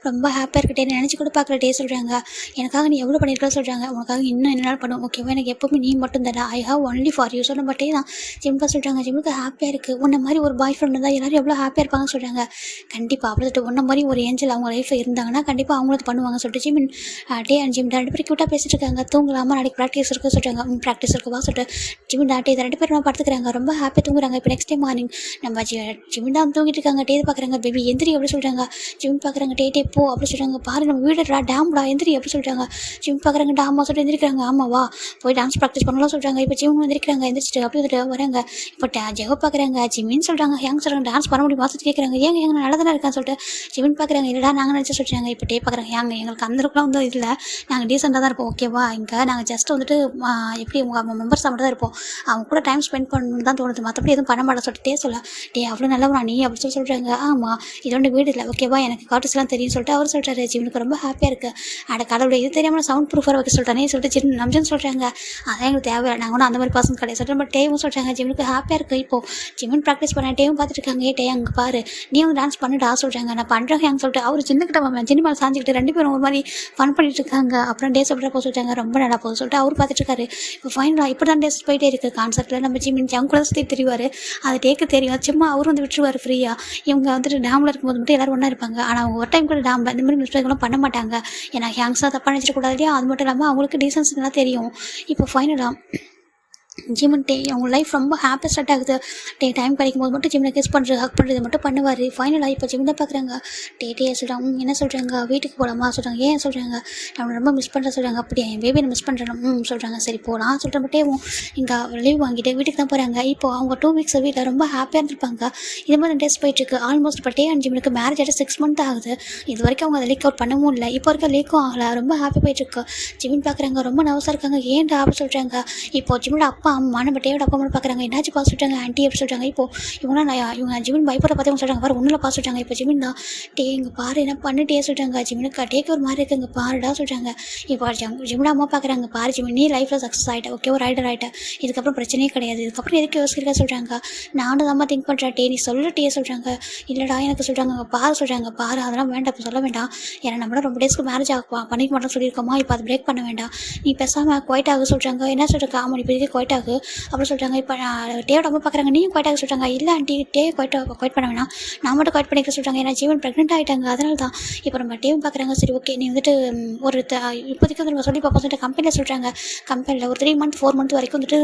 Speaker 1: ரொம்ப ஹாப்பியாக இருக்கட்டே நினச்சி கூட பார்க்குற டே சொல்கிறாங்க, எனக்காக நீ எவ்வளோ பண்ணியிருக்கா சொல்கிறாங்க, உனக்காக இன்னும் என்னால் பண்ணும் ஓகேவா, எனக்கு எப்போவுமே நீ மட்டும் தரா, I have only for you சொல்ல மாட்டே தான் ஜிம்முக்கு சொல்கிறாங்க. ஜிம்முக்கு ஹாப்பியாக இருக்குது, உன்ன மாதிரி ஒரு பாய் ஃப்ரெண்ட் இருந்தால் எல்லோரும் எவ்வளோ ஹாப்பியாக இருப்பாங்கன்னு சொல்கிறாங்க. கண்டிப்பாக அப்படி சொல்லிட்டு உன்ன மாதிரி ஒரு ஏஞ்சல் அவங்க லைஃப்பில் இருந்தாங்கன்னா கண்டிப்பாக அவங்களுக்கு பண்ணுவாங்க சொல்லிட்டு ஜிமின் டே அண்ட் ஜிம் 2 பேரும் க்யூட்டாக பேசிட்டு இருக்காங்க. தூங்கலாமா நாளைக்கு ப்ராக்டிஸ் இருக்க சொல்கிறாங்க. ப்ராக்டிஸ் இருக்குவா சொல்லிட்டு ஜிமின் டே 2 பேரும் படுத்துக்கிறாங்க, ரொம்ப ஹாப்பியாக தூங்குறாங்க. இப்போ நெக்ஸ்ட் டே மார்னிங் நம்ம ஜிமின் தான் தூங்கிட்டு இருக்காங்க. டே பார்க்குறாங்க, பேபி எந்திரி அப்படி சொல்கிறாங்க. ஜிம் பார்க்குறாங்க, டே போ அப்படி சொல்கிறாங்க. பாரு நம்ம வீடுடா டேம்டா எந்திரி அப்படி சொல்கிறாங்க. ஜிம் பார்க்குறாங்க, டாமா சொல்லிட்டு எந்திரிக்கிறாங்க. ஆமாவா போய் டான்ஸ் ப்ராக்டிஸ் பண்ணலாம் சொல்கிறாங்க. இப்போ ஜிம் எந்திரிக்கிறாங்க, எந்திரிச்சிட்டு அப்படி வந்துட்டு வராங்க. இப்போ ஜெக பார்க்குறாங்க, ஜிமின்னு சொல்கிறாங்க, ஹேங் சொல்கிறாங்க டான்ஸ் பண்ண முடியுமா சொல்லிட்டு கேட்குறாங்க. ஏங்க நல்லா தானே இருக்கான்னு சொல்லிட்டு ஜிமின் பார்க்குறாங்க. இல்லைடா நாங்கள் நினச்சி சொல்கிறாங்க. இப்போ டே பார்க்குறாங்க, எங்களுக்கு அந்த அளவுக்குலாம் வந்து இதில் நாங்கள் டீசெண்டாக தான் இருப்போம் ஓகேவா, இங்கே நாங்கள் ஜஸ்ட் வந்துட்டு எப்படி உங்கள் மெம்பர்ஸாக மட்டும் தான் இருப்போம், அவங்க கூட டைம் ஸ்பெண்ட் பண்ணணும்னு தான் தோணுது, மற்றபடி எதுவும் பண்ண மாட்டேன் சொல்லிட்டு சொல்ல டே அவ்வளோ நல்லவனா நீ அப்படி சொல்கிறாங்க. ஆமாம் இதோட வீடு இல்லை ஓகேவா, எனக்கு காட்டுஸ்லாம் தெரியும் சொல்லிட்டு அவர் சொல்கிறாரு. ஜிம்னுக்கு ரொம்ப ஹாப்பியாக இருக்குது. அட கடவுளை இது தெரியாமல் சவுண்ட் ப்ரூஃபாக வைக்க சொல்லிட்டானே சொல்லிட்டு ஜிம் நம்ஜன் சொல்கிறாங்க. அதான் எங்களுக்கு தேவையில்லை, நாங்கள் ஒன்றும் அந்த மாதிரி பர்சன் கிடையாது சொல்லிட்டு நம்ம டேவும் சொல்கிறாங்க. ஜிம்னுக்கு ஹாப்பியாக இருக்குது. இப்போது ஜிம்மின் ப்ராக்டிஸ் பண்ண டேவும் பார்த்துட்டு இருக்காங்க. டே அங்கே பாரு நீ வந்து டான்ஸ் பண்ணிட்டா சொல்கிறாங்க. நான் பண்ணுறேன் ஹேங் சொல்லிட்டு அவர் ஜின்னுக்கிட்ட ஜின்னு மேலே சாஞ்சிக்கிட்டு 2 பேரும் ஒரு மாதிரி ஃபன் பண்ணிட்டு இருக்காங்க. அப்புறம் டே சொல்கிற போக சொல்லிட்டாங்க, ரொம்ப நல்லா போகுது சொல்லிட்டு அவர் பார்த்துட்டு இருக்காரு. இப்போ ஃபைனலாக இப்போ தான் டேஸ் போயிட்டே இருக்குது கான்செப்ட்டில். நம்ம ஜிம்மின் அவங்க கூட சுற்றி தெரிவார், அது டேக்கு தெரியும், சும்மா அவரும் வந்து விட்டுருவார் ஃப்ரீயாக. இவங்க வந்துட்டு டேமில் இருக்கும்போது மட்டும் எல்லோரும் ஒன்றா இருப்பாங்க, ஆனால் அவங்க ஒரு டைம் கூட டேமில் இந்த மாதிரி மிஸ்டேக்லாம் பண்ண மாட்டாங்க. ஏன்னா ஹேங்ஸாக தப்பாக நினச்சிடக்கூடாது இல்லையா, அது மட்டும் இல்லாமல் அவங்களுக்கு டீசன்ஸ்லாம் தெரியும். இப்போ ஃபைனலாக ஜிம்மன் டே அவங்க லைஃப் ரொம்ப ஹாப்பியாக ஸ்டார்ட் ஆகுது. டைம் கிடைக்கும் போது மட்டும் ஜிம்னை கிஸ் பண்ணுறது ஹக் பண்ணுறது மட்டும் பண்ணுவார். ஃபைனலாக இப்போ ஜிம் தான் பார்க்குறாங்க. டே சொல்கிறாங்க, என்ன சொல்கிறாங்க வீட்டுக்கு போகலாமா சொல்கிறாங்க. ஏன் சொல்கிறாங்க, நம்ம ரொம்ப மிஸ் பண்ணுற சொல்கிறாங்க. அப்படியே என் பேபி நான் மிஸ் பண்ணுறேன் சொல்கிறாங்க. சரி போகலாம் சொல்கிற மட்டும் இங்கே லீவ் வாங்கிட்டு வீட்டுக்கு தான் போகிறாங்க. இப்போ அவங்க 2 வீக்ஸ் வீட்டில் ரொம்ப ஹாப்பியாக இருந்திருப்பாங்க. இது மாதிரி டேஸ் போயிட்டுருக்கு. ஆல்மோஸ்ட் இப்போ டே அண்ட் ஜிம்னுக்கு மேரேஜ் ஆகிட்டு 6 மந்த் ஆகுது. இது வரைக்கும் அவங்க அதை லீக் அவுட் பண்ணவும் இல்லை, இப்போ வரைக்கும் லீக்கும் ஆகலை, ரொம்ப ஹாப்பி போயிட்டுருக்கு. ஜிமின் பார்க்குறாங்க, ரொம்ப நர்வஸாக இருக்காங்க. ஏன்டா அப்படி சொல்கிறாங்க. இப்போ ஜிம்மோட அப்பா அம்மா நம்ம டேவோட அப்பா அம்மா பார்க்குறாங்க. என்னாச்சு பார்த்து சொல்கிறாங்க ஆண்டி அப்படி சொல்கிறாங்க. இப்போ இவங்க ஜிமின் பயப்பட பார்த்து சொல்கிறாங்க, பாரு ஒன்றில் பார்த்து சொல்கிறாங்க. இப்போ ஜிமின் தான் டே இங்கே பாரு என்ன பண்ணிட்டே சொல்கிறாங்க. ஜிமினுக்கு டேக்கு ஒரு மாதிரி இருக்குது, இங்கே பாருடா சொல்கிறாங்க. இப்போ ஜிமினோட அம்மா பார்க்குறாங்க, பாரு ஜிமின் நீ லைஃப்பில் சக்ஸஸ் ஆகிட்ட ஓகே, ஒரு ரைடர் ஆகிட்ட, இதுக்கப்புறம் பிரச்சனையே கிடையாது, இதுக்கப்புறம் எதுக்கு யோசிக்கிறா சொல்கிறாங்க. நானும் தான் திங்க் பண்ணுறேன் டே நீ சொல்ல டே சொல்கிறாங்க. இல்லைடா எனக்கு சொல்கிறாங்க பாரு சொல்கிறாங்க. பாரு அதெல்லாம் வேண்டாம், இப்போ சொல்ல வேண்டாம், ஏன்னா நம்மள ரொம்ப டேஸ்க்கு மேரேஜ் பண்ணிக்க மாட்டோம்னு சொல்லியிருக்கோமா, இப்போ அது பிரேக் பண்ண வேண்டாம், நீ பேசாமல் குவைட் ஆக சொல்கிறாங்க. என்ன சொல்கிறாங்க, ஆமாம் இப்போ குவைட் ஆகு அப்படின்னு சொல்கிறாங்க. இப்போ டேவோட அம்மா பார்க்குறாங்க, நீயும் குவைட் ஆக சொல்கிறாங்க. இல்லை ஆண்டி டே குவைட் பண்ண வேணாம், நான் மட்டும் குவைட் பண்ணிக்க சொல்கிறாங்க, ஏன்னா ஜீவன் ப்ரெக்னென்ட் ஆகிட்டாங்க, அதனால தான். இப்போ நம்ம டேவும் பார்க்குறாங்க, சரி ஓகே நீ வந்துட்டு ஒரு இப்போதைக்கு வந்து நம்ம சொல்லி பார்ப்போம் சொல்லிட்டு கம்பெனியில் சொல்கிறாங்க. கம்பெனியில் ஒரு 3 மந்த் 4 மந்த் வரைக்கும் வந்துட்டு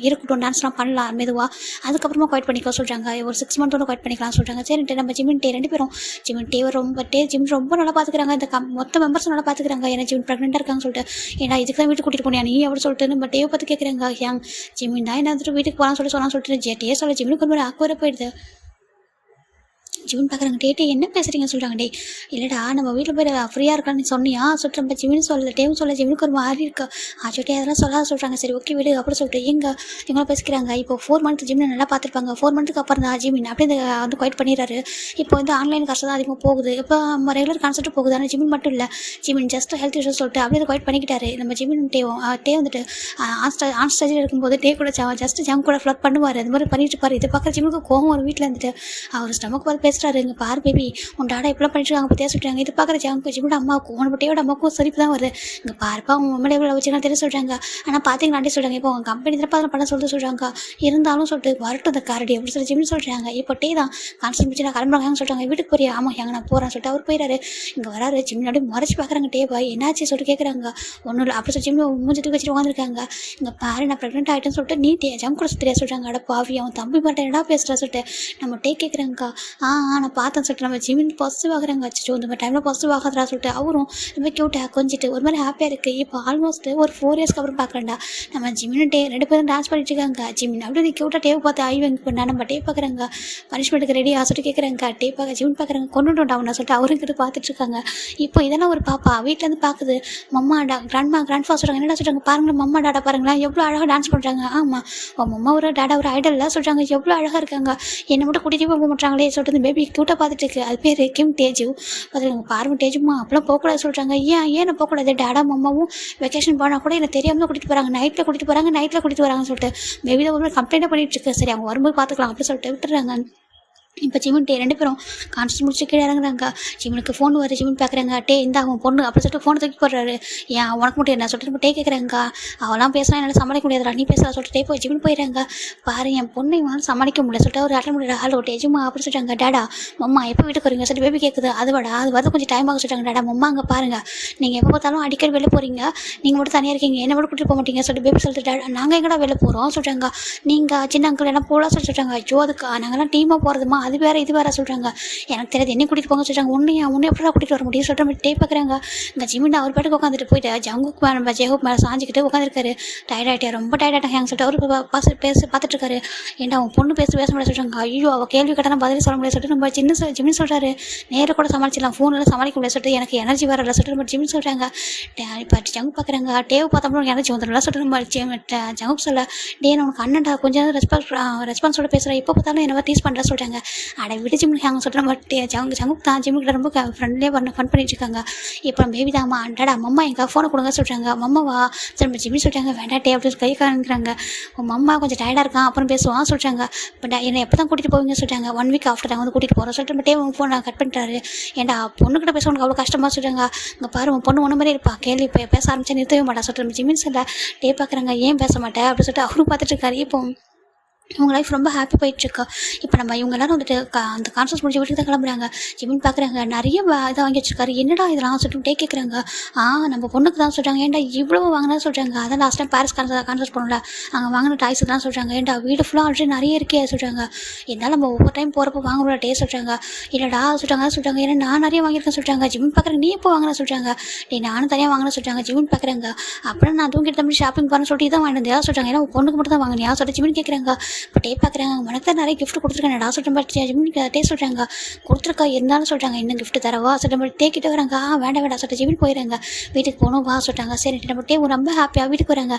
Speaker 1: இருக்கட்டும், டான்ஸ்லாம் பண்ணலாம் மெதுவாக, அதுக்கப்புறமா குவைட் பண்ணிக்க சொல்கிறாங்க. ஒரு 6 மந்த் ஒன்று குவைட் பண்ணிக்கலாம் சொல்கிறாங்க. சரின்ட்டு நம்ம ஜிமின் டே 2 பேரும் ஜிமின் ஜிம் ரொம்ப நல்லா பார்த்துக்கிறாங்க. இந்த மொத்த மெம்பர்ஸ் நல்லா பார்த்துக்கிறாங்க, ஏன்னா ஜிமின் ப்ரெக்னென்ட்டாக இருக்காங்க சொல்லிட்டு. ஏன்னா இதுக்கு தான் வீட்டுக்கு கூட்டிகிட்டு போனியா நீ அப்படி சொல்லிட்டு நம்ம டேவை பார்த்து கேட்குறாங்க. ஹேங் ஜிமின் தான் என்ன வந்துட்டு வீட்டுக்கு போகலான்னு சொல்லிட்டு ஜெட்டியே சொல்ல ஜிமினுக்கு ஒரு ஆக்குவர போயிடுது. ஜிமின் பார்க்குறாங்க. டே என்ன பேசுகிறீங்கன்னு சொல்கிறாங்க. இல்லைடா நம்ம வீட்டில் போய் ஃப்ரீயாக இருக்கான்னு நீ சொன்னியா சொல்லிட்டு நம்ம ஜிமின் சொல்லல டேவும் சொல்ல ஜிமினுக்கு ஒரு மாதிரி இருக்கா. ஆச்சோட்டே அதெல்லாம் சொல்லாத சொல்கிறாங்க. சரி ஓகே விடு அப்படின்னு சொல்லிட்டு இவங்களும் பேசிக்கிறாங்க. இப்போ 4 மந்த் ஜிமின் நல்லா பார்த்துருப்பாங்க. 4 மந்த்துக்கு அப்புறம் தான் ஜிமின் அப்படி வந்து குவைட் பண்ணிடுறாரு. இப்போ வந்து ஆன்லைன் கஷ்டம் தான் அதிகமாக போகுது. இப்போ நம்ம ரெகுலர் கான்செப்ட் போகுது. ஆனால் ஜிமின் மட்டும் இல்லை, ஜிமின் ஜஸ்ட் ஹெல்த் இஷ்யூஸ் சொல்லிட்டு அப்படியே குவைட் பண்ணிக்கிட்டாரு. நம்ம ஜிமின் டே வந்துட்டு ஆன் ஸ்டேஜில் இருக்கும்போது டே கூட ஜஸ்ட் ஜங் கூட ஃப்ளட் பண்ணுவார். அது மாதிரி பண்ணிட்டு இருப்பாரு. இதை பார்க்குற ஜிமினுக்கு கோவம் ஒரு வீட்டில் இருந்துட்டு அவர் ஸ்டமக் பார்த்து பேசுகிறாரு. இங்கே பாரு பேபி உன் டாடா இப்படிலாம் பண்ணிட்டுருக்காங்க பற்றியா சொல்கிறாங்க. இது பார்க்குற ஜிமினோட அம்மாவுக்கும் உன் பட்டியோட அம்மாவுக்கும் சிரிப்பு தான் வருது. இங்கே பாருப்பா உன் உண்மையிலே எவ்வளோ வச்சுக்கலாம் தெரிய சொல்கிறாங்க. ஆனால் பார்த்தீங்களாண்டே சொல்கிறாங்க. இப்போ உங்கள் கம்பெனி தான் அதெல்லாம் பண்ண சொல்லிட்டு சொல்கிறாங்க. இருந்தாலும் சொல்லிட்டு வரட்டும் அந்த காரடி அப்படின்னு சொல்லி ஜிமின் சொல்கிறாங்க. இப்போ டே தான் கான்செப்ட் முடிச்சு நான் கிளம்புறாங்கன்னு சொல்கிறாங்க. வீட்டுக்கு போறியா? ஆமாம் எங்க நான் போகிறேன் சொல்லிட்டு அவர் போயிடாரு. இங்கே வராரு. ஜிமினோட முறைச்சி பார்க்குறாங்க. டே பாய் என்னாச்சு சொல்லிட்டு கேட்குறாங்க. ஒன்றும் இல்லை அப்படி சொல்லி ஜிமின் மூஞ்சி தூக்கி வச்சுட்டு உட்காந்துருக்காங்க. இங்கே பாரு நான் ப்ரெக்னென்ட் ஆகிட்டேன்னு சொல்லிட்டு நீ ஜங்க் கூட சுற்றியா சொல்கிறாங்க. அட பாவி அவன் தம்பி மட்டும் என்னடா பேசுகிறா சொல்லிட்டு நம்ம டே கேட்குறாங்கக்கா. நான் பார்த்தேன் சொல்லிட்டு நம்ம ஜிமின் பாசிட்டிவ் ஆகுறாங்க. அச்சோ இந்த மாதிரி டைமில் பாசிட்டிவ் ஆகாதா சொல்லிட்டு அவரும் ரொம்ப க்யூட்டாக கொஞ்சிட்டு ஒரு மாதிரி ஹாப்பியாக இருக்குது. இப்போ ஆல்மோஸ்ட் ஒரு 4 இயர்ஸ்க்கு அப்புறம் பார்க்குறேன்டா நம்ம ஜிமின் டே 2 பேரும் டான்ஸ் பண்ணிட்டு இருக்காங்க. ஜிமின் அப்படி க்யூட்டாக டேவை பார்த்து ஆய்வு பண்ணா நம்ம டே பார்க்குறாங்க. பனிஷ்மெண்ட்டுக்கு ரெடி சொல்லிட்டு கேட்குறாங்க. டே பார்க்க ஜிமின் பார்க்குறாங்க. கொண்டுட்டோம் அவனை சொல்லிட்டு அவரும் கிட்ட பார்த்துட்டு இருக்காங்க. இப்போ இதெல்லாம் ஒரு பாப்பா வீட்டிலேருந்து பார்க்குது. மம்மா கிராண்ட்ஃபா சொல்கிறாங்க. என்னடா சொல்கிறாங்க பாருங்களேன் மம்மா டாடா பாருங்களேன் எவ்வளோ அழகாக டான்ஸ் பண்ணுறாங்க. ஆமாம் மம்மா ஒரு டாடா ஒரு ஐடல்லாம் சொல்கிறாங்க. எவ்வளோ அழகாக இருக்காங்க. என்னை மட்டும் கூட்டிகிட்டு போக மாட்டாங்களே சொல்லிட்டு இந்த பேபி க்யூட்டாக பார்த்துட்டு இருக்கு. அது பேர் கிம் டேஜு. பார்த்துருங்க பாருங்க டேஜுமா அப்பெல்லாம் போகக்கூடாது சொல்கிறாங்க. ஏன் போகக்கூடாது? டாடா மம்மாவும் வெக்கேஷன் போனால் கூட என்னை தெரியாமல் கூட்டிகிட்டு போகிறாங்க. நைட்டில் கூட்டிகிட்டு வராங்கன்னு சொல்லிட்டு பேபி தான் ஒரு கம்ப்ளைண்ட்டாக பண்ணிட்டு இருக்கு. சரி அவங்க வரும்போது பார்த்துக்கலாம் அப்படின்னு சொல்லிட்டு விட்டுறாங்க. இப்போ ஜிமின் டே 2 பேரும் கான்செப்ட் முடிச்சு கீழே இறங்குறாங்க. ஜிமினுக்கு ஃபோன் வருது. ஜிமின் பார்க்குறாங்க. டே இந்த அவன் பொண்ணு அப்படி சொல்லிட்டு ஃபோனை தூக்கி போடுறாரு. ஏன் உனக்கு மட்டும் என்ன சொல்லிட்டு டே கேட்குறாங்க. அவெல்லாம் பேசலாம் என்னால் சமாளிக்க முடியாதுடா நீ பேசலாம் சொல்லிட்டு போய் ஜிமின் போயிடுறாங்க. பாரு என் பொண்ணை இவனால் சமாளிக்க முடியல சொல்லிட்டு ஒரு அட்டன் முடியல. ஹலோ டேஜுமா அப்படி சொல்லிட்டாங்க. டாடா மம்மா எப்போ வீட்டுக்கு வரீங்க சொல்லிட்டு பேபி கேட்குது. அது வரது கொஞ்சம் டைம் ஆக சொல்லிட்டாங்க. டாடா மம்மா அங்கே பாருங்க நீங்கள் எப்போ பார்த்தாலும் அடிக்கடி வெளில போகிறீங்க. நீங்கள் மட்டும் தனியாக இருக்கீங்க என்ன மட்டும் கூட்டிட்டு போக மாட்டீங்க சொல்லிட்டு பேபி சொல்லிட்டு டாடா நாங்கள் எங்கடா வெளில போகிறோம் சொல்கிறாங்க. நீங்கள் சின்ன அங்கிள் எல்லாம் போகலாம் சொல்லிட்டாங்க. ஐயோ அதுக்கு நாங்கள்லாம் டீமாக போகிறதுமா அது வேறு இது வேறு சொல்கிறாங்க. எனக்கு தெரியாது என்ன கூட்டிகிட்டு போங்க சொல்கிறாங்க. ஒன்று எப்படா கூட்டிகிட்டு வர முடியும் சொல்கிற மாதிரி டே பார்க்குறாங்க. இங்கே ஜிமின் அவர் பாட்டுக்கு உட்காந்துட்டு போயிட்டு ஜங்குக்கு மேலே நம்ம ஜெஹூப் மேலே சாஞ்சிக்கிட்டு உட்காந்துருக்காரு. டயர்டாகிட்டே ரொம்ப டயர்டாகிட்டாங்க சொல்லிட்டு அவருக்கு பார்த்துட்டு இருக்காரு. ஏன்டா அவன் பொண்ணு பேச முடியாது சொல்கிறாங்க. ஐயோ அவள் கேள்வி கேட்டால் பதில் சொல்ல முடியாது சொல்லிட்டு நம்ம ஜிமின் சொல்கிறாரு. நேரில் கூட சமாளிச்சிடலாம் ஃபோனில் சமாளிக்க முடியாது சொல்லிட்டு எனக்கு எனர்ஜி வரல சொல்லிட்டு நம்ம ஜிமின் சொல்கிறாங்க. இப்போ ஜங்கு பார்க்குறாங்க. டேவை பார்த்தோம்னா எனர்ஜி வந்துடல சொல்லிட்டு நம்ம ஜங்குக்கு சொல்ல டே நான் உனக்கு அண்ணன்டா கொஞ்சம் ரெஸ்பான்ஸோட பேசுகிறேன். இப்போ பார்த்தாலும் என்ன டீஸ் பண்ணுறா சொல்கிறாங்க. அட விடு ஜிம் அவங்க சொல்கிற மாதிரி ஜங்கு தான் ஜிம்முக்கிட்ட ரொம்ப ஃப்ரெண்ட்லேயே ஃபன் பண்ணிட்டு இருக்காங்க. இப்போ பேபி தாம்மா அண்டாடா மம்மா எங்கள் ஃபோனை கொடுங்க சொல்கிறாங்க. மம்மாவா சரி ஜிம்மி சொல்கிறாங்க. வேண்டாம் டே அப்படின்னு கை காமிக்கிறாங்க. உன் மம்மா கொஞ்சம் டயர்டாக இருக்கான் அப்புறம் பேசுவான் சொல்கிறாங்க. பட் என்னை எப்போ தான் கூட்டிகிட்டு போவீங்க சொல்கிறாங்க. 1 வீக் ஆஃப்டர் நான் வந்து கூட்டிகிட்டு போகிறேன் சொல்லிட்டு டே உங்கள் ஃபோனை கட் பண்ணிட்டாரு. ஏன்டா பொண்ணுக்கிட்ட பேச உனக்கு அவ்வளோ கஷ்டமாக சொல்கிறாங்க. இங்கே பாரு உன் பொண்ணு ஒன்று மாதிரி இருப்பா கேள்வி பேச ஆரம்பிச்சா நிறுத்தவே மாட்டா சொல்லிட்டு ஜிம்மின் சொல்ல டே பார்க்குறாங்க. ஏன் பேச மாட்டேன் அப்படின்னு சொல்லிட்டு அவரும் பார்த்துட்டு இருக்காரு. இப்போ இவங்க லைஃப் ரொம்ப ஹாப்பி போயிட்டுருக்கா. இப்போ நம்ம இவங்க எல்லோரும் வந்துட்டு அந்த கான்சர்ட் முடிஞ்ச வீட்டுக்கு தான் கிளம்புறாங்க. ஜிமின் பார்க்குறாங்க. நிறைய இதை வாங்கி வச்சிருக்காரு. என்னடா இதெல்லாம் சொல்லிட்டு டே கேட்குறாங்க. நம்ம பொண்ணுக்கு தான் சொல்கிறாங்க. ஏன்டா இவ்வளோ வாங்கினா சொல்கிறாங்க. அதான் லாஸ்ட் டைம் பாரிஸ் கான்சர்ட் போகணும்ல அங்கே வாங்கின டாய்ஸ் தான் சொல்கிறாங்க. ஏன்டா வீடு ஃபுல்லாக ஆல்ரெடி நிறைய இருக்கே சொல்கிறாங்க. இருந்தாலும் நம்ம ஒவ்வொரு டைம் போகிறப்போ வாங்கணும்ல டே சொல்கிறாங்க. இல்லைடா சொல்கிறாங்க. ஏன்னா நான் நிறைய வாங்கியிருக்கேன் சொல்கிறாங்க. ஜிமின் பார்க்குறாங்க. நீ எப்போ வாங்கினா சொல்கிறாங்க. டே நானும் தனியாக வாங்கினா சொல்கிறாங்க. ஜிமின் பார்க்குறாங்க. அப்புறம் நான் தூங்கிட்டு தம்பி ஷாப்பிங் போகிறேன்னு சொல்லிட்டு இதான் வாங்கிட்டு வந்தேன் சொல்கிறாங்க. ஏன்னா பொண்ணுக்கு மட்டும் தான் வாங்கினியா சொல்லிட்டு ஜிமின் கேட்குறாங்க. இப்போ டே பார்க்குறாங்க. உனக்கு தான் நிறைய கிஃப்ட் கொடுத்துருக்கேன் நான் சொல்கிற மாதிரி ஜிமின் டே சொல்கிறாங்க. கொடுத்துருக்கா இருந்தாலும் சொல்கிறாங்க இன்னும் கிஃப்ட் தரவா சொல்கிற மாதிரி டே கிட்ட வராங்க. வேண்டாம் சொல்லிட்டு ஜிமின் போயிடுறாங்க. வீட்டுக்கு போகணும் வா சொல்லிட்டாங்க. சரி நம்ம டே ரொம்ப ஹாப்பியாக வீட்டுக்கு வராங்க.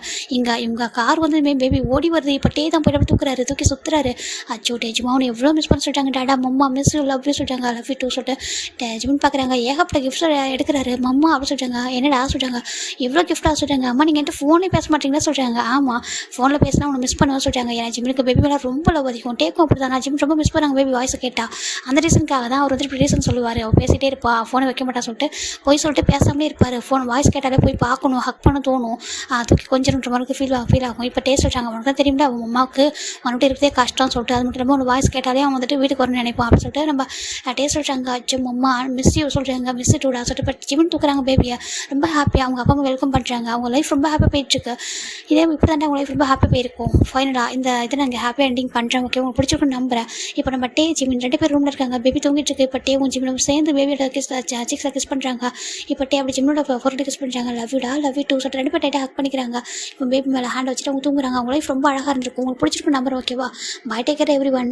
Speaker 1: இவங்க கார் வந்து பேபி ஓடி வருது. இப்போ டே தான் போய்ட்டு தூக்குறாரு தூக்கி சுற்றுறாரு. அச்சோ டேஜுமா அவனை எவ்வளோ மிஸ் பண்ண சொல்லிட்டாங்க. டாடா மம்மா மிஸ் லவ் சொல்லிட்டாங்க. லவ் யூ டூ சொல்லிட்டு ஜிமின் பார்க்குறாங்க. ஏகப்பட்ட கிஃப்ட் எடுக்கிறாரு. மம்மா அப்படின்னு சொல்லிட்டாங்க. என்னடா சொல்கிறாங்க. எவ்வளோ கிஃப்டாக சொல்கிறாங்க. அம்மா நீங்கள் என்கிட்ட ஃபோனே பேச மாட்டீங்களா சொல்கிறாங்க. ஆமாம் ஃபோனில் பேசினா அவனை மிஸ் பண்ணுவா சொல்கிறாங்க. ஏன்னா ஜிமினுக்கு பேபி மேலே ரொம்ப லவ் அதிகம். டேக்கும் அப்படி தான். நான் ஜிம் ரொம்ப மிஸ் பண்ணாங்க பேபி வாய்ஸை கேட்டால் அந்த ரீசனுக்காக தான் அவர் வந்து இப்படி ரீசன் சொல்லுவார். அவர் பேசிகிட்டே இருப்பா ஃபோனை வைக்க மாட்டா சொல்லிட்டு போய் சொல்லிட்டு பேசாமலே இருப்பார். ஃபோன் வாய்ஸ் கேட்டாலே போய் பார்க்கணும் ஹக் பண்ண தோணும். தூக்கி கொஞ்சம்ன்ற மாதிரி ஃபீல் ஆகும். இப்போ டேஸ்ட் சொல்கிறாங்க. அவனுக்கு தான் தெரியும்ல அவன் அம்மாவுக்கு வந்துட்டு இருக்கிறதே கஷ்டம் சொல்லிட்டு அது மட்டும் இல்லாமல் ஒரு வாய்ஸ் கேட்டாலே அவன் வந்துட்டு வீட்டுக்கு வரணும்னு நினைப்பான் அப்படின்னு சொல்லிட்டு நம்ம டேஸ்ட் சொல்கிறாங்க. அச்சோ அம்மா மிஸ் யூ சொல்கிறாங்க. மிஸ் டூடா சொல்லிட்டு பட் ஜிமின் தூக்குறாங்க பேபியை. ரொம்ப ஹாப்பியாக அவங்க அப்பா அம்மா வெல்கம் பண்ணுறாங்க. அவங்க லைஃப் ரொம்ப ஹாப்பியாக போயிட்டுருக்கு. இதே இப்படி தான் அவங்க லைஃப் ரொம்ப ஹாப்பியாக போயிருக்கும். ஃபைனலாக இந்த இதை நாங்கள் ஹாப்பியாக எண்டிங் பண்ணுறோம். ஓகே உங்களுக்கு பிடிச்சிருக்குன்னு நம்புகிறேன். இப்போ நம்ம டே ஜிமின் 2 பேர் ரூமில் இருக்காங்க. பேபி தூங்கிட்டு இருக்கு. இப்போ டேவும் ஜிமினும் சேர்ந்து பேபியோட சிக்ஸில் கிஸ் பண்ணுறாங்க. இப்போ டே அப்படி ஜிமினோட ஃபோர்ட்டு கிஸ் பண்ணுறாங்க. லவ் யூ டூ சொல்லிட்டு 2 பேர் டைட்டாக ஹக் பண்ணிக்கிறாங்க. இப்போ பேபி மேலே ஹேண்ட் வச்சுட்டு அவங்க தூங்குறாங்க. அவங்க லைஃப் ரொம்ப அழகாக இருந்திருக்கும். உங்களுக்கு பிடிச்சிருக்கும் நம்பர் ஓகேவா. Bye take care every one.